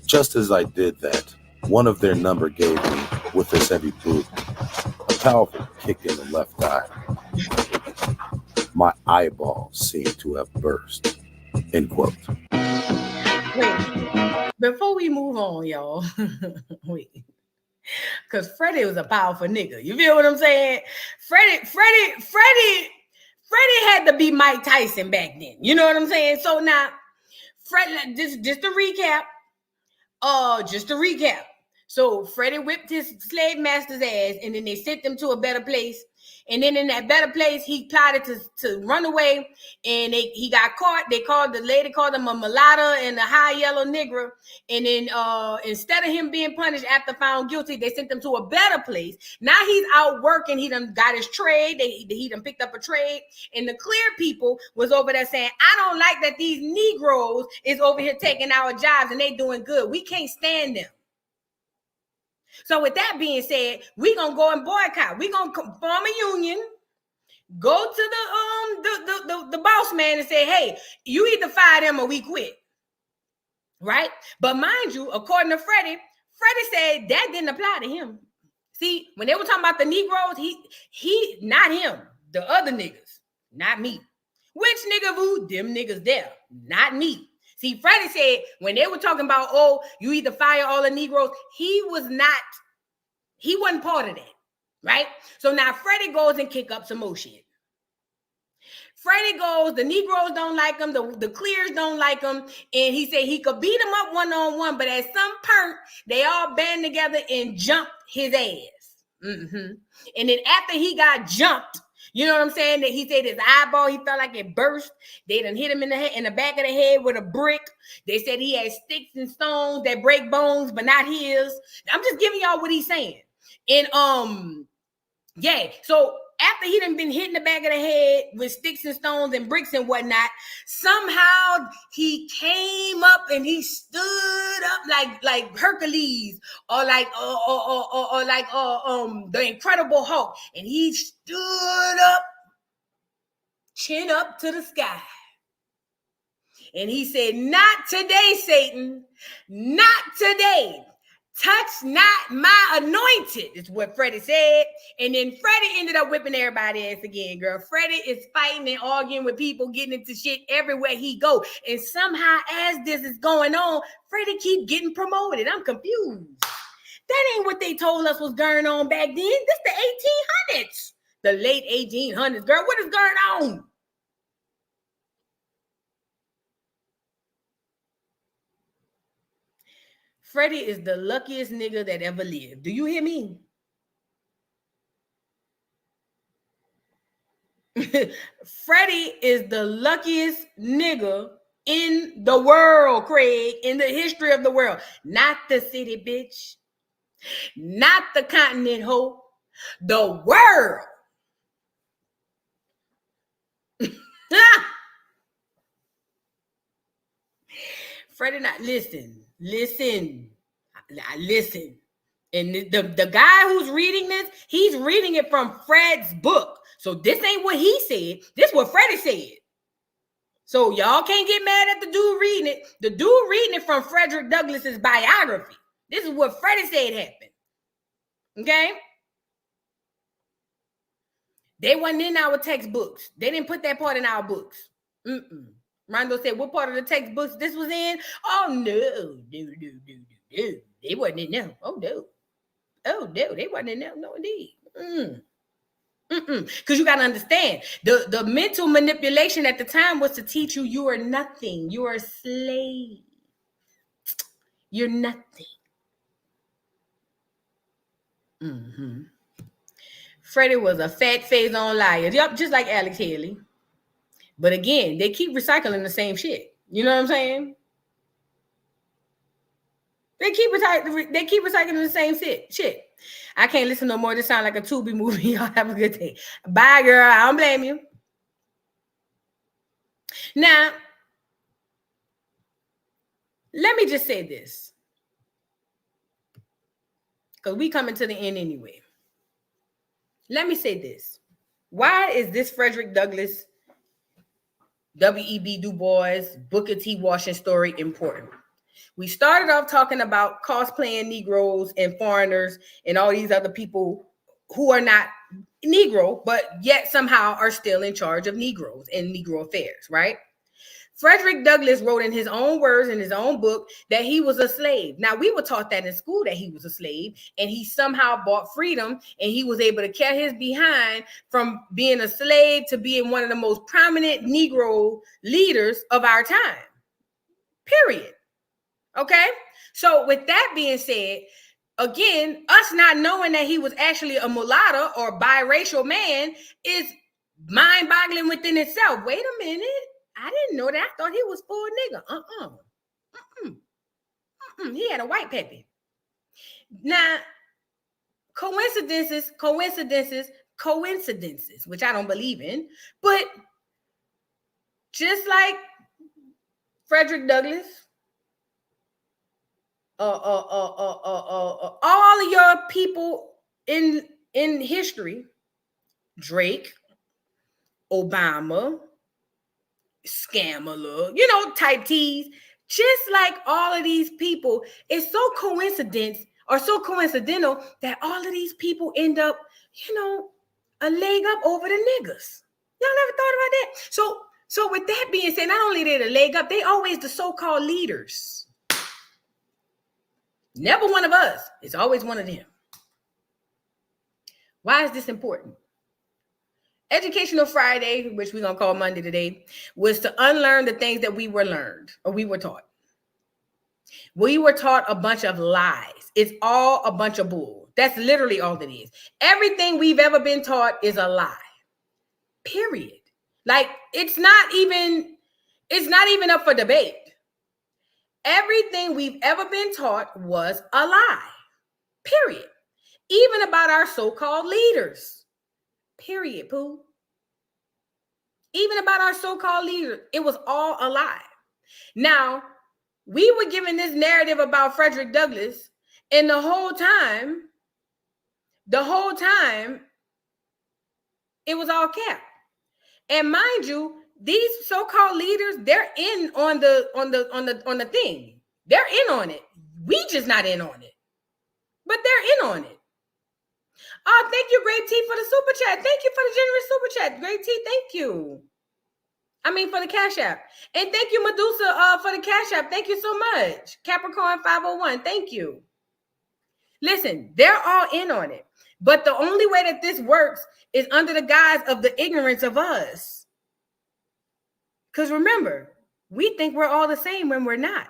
Just as I did that, one of their number gave me, with his heavy boot, a powerful kick in the left eye. My eyeball seemed to have burst. End quote. Wait, before we move on, y'all, wait, because Freddie was a powerful nigga. You feel what I'm saying? Freddie had to be Mike Tyson back then. You know what I'm saying? So now, just to recap. So Freddie whipped his slave master's ass, and then they sent him to a better place. And then in that better place, he plotted to run away, and he got caught. The lady called him a mulatto and a high yellow nigger. And then instead of him being punished after found guilty, they sent him to a better place. Now he's out working. He done got his trade. He done picked up a trade. And the clear people was over there saying, I don't like that these Negroes is over here taking our jobs and they doing good. We can't stand them. So with that being said, we're going to go and boycott. We're going to form a union, go to the boss man and say, hey, you either fire them or we quit. Right? But mind you, according to Freddie said that didn't apply to him. See, when they were talking about the Negroes, he not him, the other niggas, not me. Which nigga who? Them niggas there, not me. See, Freddie said when they were talking about, oh, you either fire all the Negroes, he wasn't part of that, right? So now Freddie goes and kick up some more shit. Freddie goes, the Negroes don't like him, the clears don't like him, and he said he could beat him up one-on-one, but at some point, they all band together and jumped his ass. Mm-hmm. And then after he got jumped, you know what I'm saying? That he said his eyeball, he felt like it burst. They done hit him in the back of the head with a brick. They said he had sticks and stones that break bones, but not his. I'm just giving y'all what he's saying. And yeah, so after he done been hit in the back of the head with sticks and stones and bricks and whatnot, somehow he came up and he stood up like Hercules or like the Incredible Hulk, and he stood up, chin up to the sky. And he said, not today, Satan, not today. Touch not my anointed, is what Freddie said. And then Freddie ended up whipping everybody's ass again, girl. Freddie is fighting and arguing with people, getting into shit everywhere he go. And somehow, as this is going on, Freddie keep getting promoted. I'm confused. That ain't what they told us was going on back then. This the 1800s. The late 1800s, girl. What is going on? Freddie is the luckiest nigga that ever lived. Do you hear me? Freddie is the luckiest nigga in the world, Craig, in the history of the world. Not the city, bitch. Not the continent, ho. The world. Freddie, not listen. And the guy who's reading this, he's reading it from Fred's book. So this ain't what he said. This is what Freddie said. So y'all can't get mad at the dude reading it. The dude reading it from Frederick Douglass's biography. This is what Freddie said happened. Okay? They wasn't in our textbooks. They didn't put that part in our books. Rondo said, what part of the textbooks this was in? Oh, no. They wasn't in them. Oh, no. They wasn't in them. No, indeed. Because you got to understand, the mental manipulation at the time was to teach you you are nothing. You are a slave. You're nothing. Freddie was a fat face on liar. Yep, just like Alex Haley. But again, they keep recycling the same shit. You know what I'm saying? They keep recycling the same shit. I can't listen no more. This sound like a Tubi movie. Y'all have a good day. Bye, girl. I don't blame you. Now, let me just say this, because we coming to the end anyway. Let me say this. Why is this Frederick Douglass, W.E.B. Du Bois, Booker T. Washington story important? We started off talking about cosplaying Negroes and foreigners and all these other people who are not Negro, but yet somehow are still in charge of Negroes and Negro affairs, right? Frederick Douglass wrote in his own words in his own book that he was a slave. Now, we were taught that in school that he was a slave, and he somehow bought freedom, and he was able to carry his behind from being a slave to being one of the most prominent Negro leaders of our time. Period. Okay? So with that being said, again, us not knowing that he was actually a mulatto or biracial man is mind-boggling within itself. Wait a minute. I didn't know that. I thought he was full nigga. He had a white peppy. Now, coincidences, which I don't believe in, but just like Frederick Douglass, all of your people in history, Drake, Obama, Scammer, type T's, just like all of these people, it's so coincidental that all of these people end up, a leg up over the niggas. Y'all never thought about that? So with that being said, not only they the leg up, they always the so-called leaders. Never one of us. It's always one of them. Why is this important? Educational Friday, which we're going to call Monday today, was to unlearn the things that we were learned or we were taught. We were taught a bunch of lies. It's all a bunch of bull. That's literally all it is. Everything we've ever been taught is a lie. Period. Like, it's not even up for debate. Everything we've ever been taught was a lie. Period. Even about our so-called leaders. Period, Pooh. Even about our so-called leaders, it was all a lie. Now, we were given this narrative about Frederick Douglass, and the whole time, it was all cap. And mind you, these so-called leaders, they're in on the thing. They're in on it. We just not in on it. But they're in on it. Oh, thank you, Great T, for the super chat. Thank you for the generous super chat. Great T, thank you. For the Cash App. And thank you, Medusa, for the Cash App. Thank you so much. Capricorn 501, thank you. Listen, they're all in on it. But the only way that this works is under the guise of the ignorance of us. Because remember, we think we're all the same when we're not.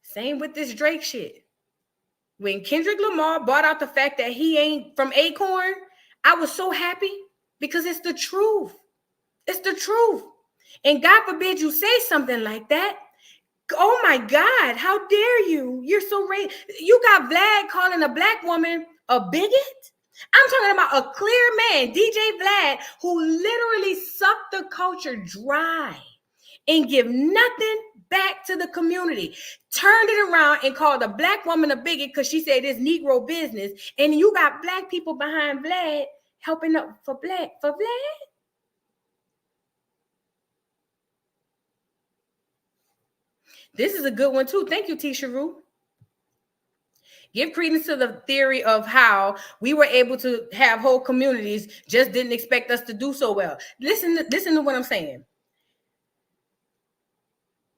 Same with this Drake shit. When Kendrick Lamar brought out the fact that he ain't from Acorn, I was so happy because it's the truth. It's the truth. And God forbid you say something like that. Oh my God, how dare you? You're so racist. You got Vlad calling a black woman a bigot? I'm talking about a clear man, DJ Vlad, who literally sucked the culture dry and give nothing back to the community. Turned it around and called a black woman a bigot because she said it's Negro business. And you got black people behind Vlad helping up for Vlad. This is a good one too. Thank you, Tisha Rue. Give credence to the theory of how we were able to have whole communities, just didn't expect us to do so well. Listen to what I'm saying.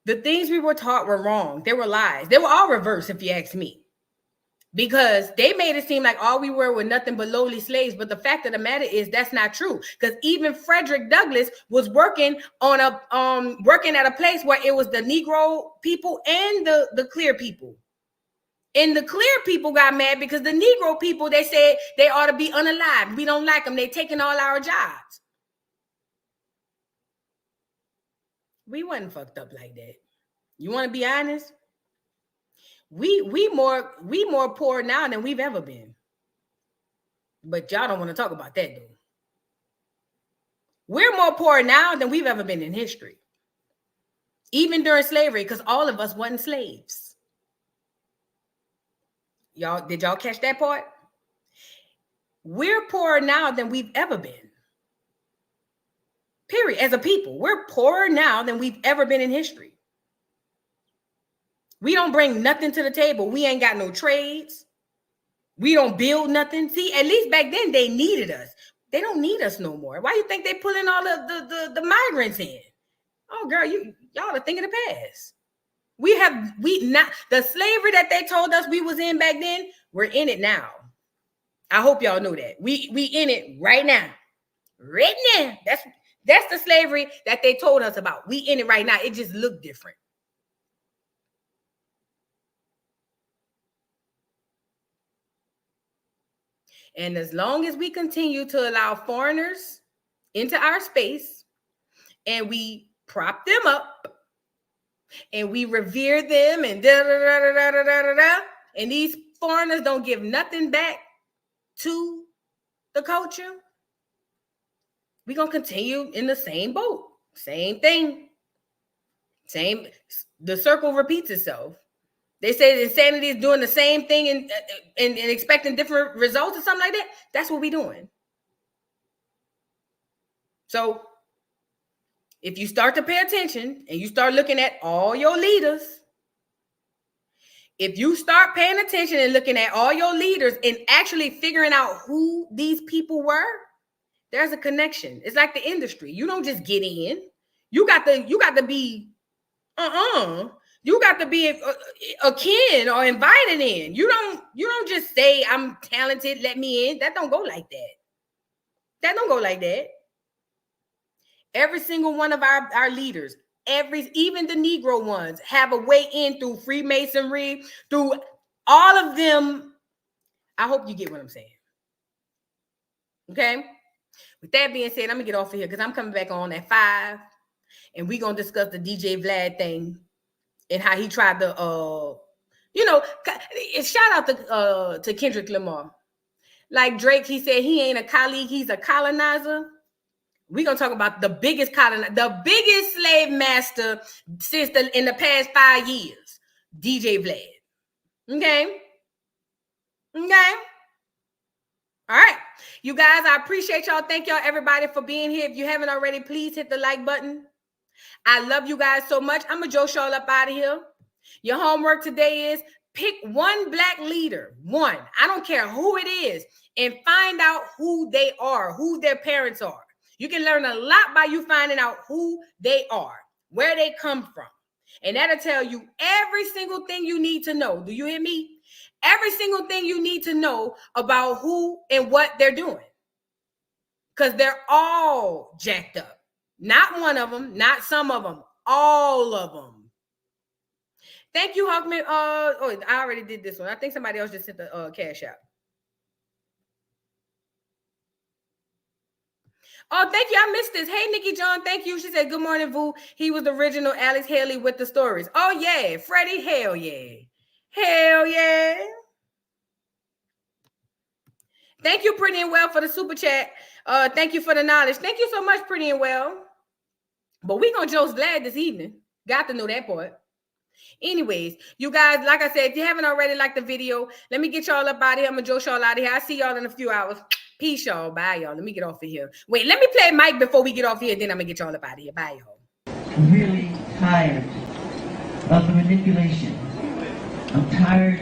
The things we were taught were wrong. They were lies. They were all reversed, if you ask me. Because they made it seem like all we were nothing but lowly slaves. But the fact of the matter is that's not true. Because even Frederick Douglass was working on working at a place where it was the Negro people and the clear people. And the clear people got mad because the Negro people, they said they ought to be unalived. We don't like them. They're taking all our jobs. We wasn't fucked up like that. You want to be honest? We more poor now than we've ever been. But y'all don't want to talk about that, though. We're more poor now than we've ever been in history. Even during slavery, because all of us wasn't slaves. Did y'all catch that part? We're poorer now than we've ever been. Period. As a people, we're poorer now than we've ever been in history. We don't bring nothing to the table. We ain't got no trades. We don't build nothing. See, at least back then they needed us. They don't need us no more. Why you think they pulling all the migrants in? Oh, girl, y'all are thinking of the past. We not the slavery that they told us we was in back then. We're in it now. I hope y'all know that. We in it right now. Right now. That's the slavery that they told us about. We in it right now. It just looked different. And as long as we continue to allow foreigners into our space and we prop them up and we revere them and and these foreigners don't give nothing back to the culture, we're going to continue in the same boat. Same thing. The circle repeats itself. They say insanity is doing the same thing and expecting different results or something like that. That's what we're doing. So if you start to pay attention and you start looking at all your leaders, if you start paying attention and looking at all your leaders and actually figuring out who these people were, there's a connection. It's like the industry. You don't just get in. You got to be You got to be a kin or invited in. You don't just say I'm talented, let me in. That don't go like that. That don't go like that. Every single one of our leaders, even the Negro ones, have a way in through Freemasonry, through all of them. I hope you get what I'm saying. Okay? With that being said, I'm going to get off of here because I'm coming back on at 5, and we're going to discuss the DJ Vlad thing and how he tried to, shout out to Kendrick Lamar. Like Drake, he said he ain't a colleague, he's a colonizer. We're going to talk about the biggest slave master in the past 5 years, DJ Vlad. Okay? All right. You guys, I appreciate y'all. Thank y'all, everybody, for being here. If you haven't already, please hit the like button. I love you guys so much. I'm going to Joe y'all up out of here. Your homework today is pick one Black leader, one. I don't care who it is, and find out who they are, who their parents are. You can learn a lot by you finding out who they are, where they come from. And that'll tell you every single thing you need to know. Do you hear me? Every single thing you need to know about who and what they're doing. Because they're all jacked up. Not one of them, not some of them, all of them. Thank you, Hawkman. I already did this one. I think somebody else just sent the cash out. Oh, thank you. I missed this. Hey, Nikki John, thank you. She said, good morning, Vu. He was the original Alex Haley with the stories. Oh, yeah. Freddie, hell yeah. Hell yeah. Thank you, Pretty and Well, for the super chat. Thank you for the knowledge. Thank you so much, Pretty and Well. But we're going to Joe's Glad this evening. Got to know that part. Anyways, you guys, like I said, if you haven't already liked the video, let me get y'all up out of here. I'm going to Joe y'all out of here. I'll see y'all in a few hours. Peace, y'all. Bye, y'all. Let me get off of here. Wait, let me play Mike before we get off here. Then I'm going to get y'all up out of here. Bye, y'all. I'm really tired of the manipulation. I'm tired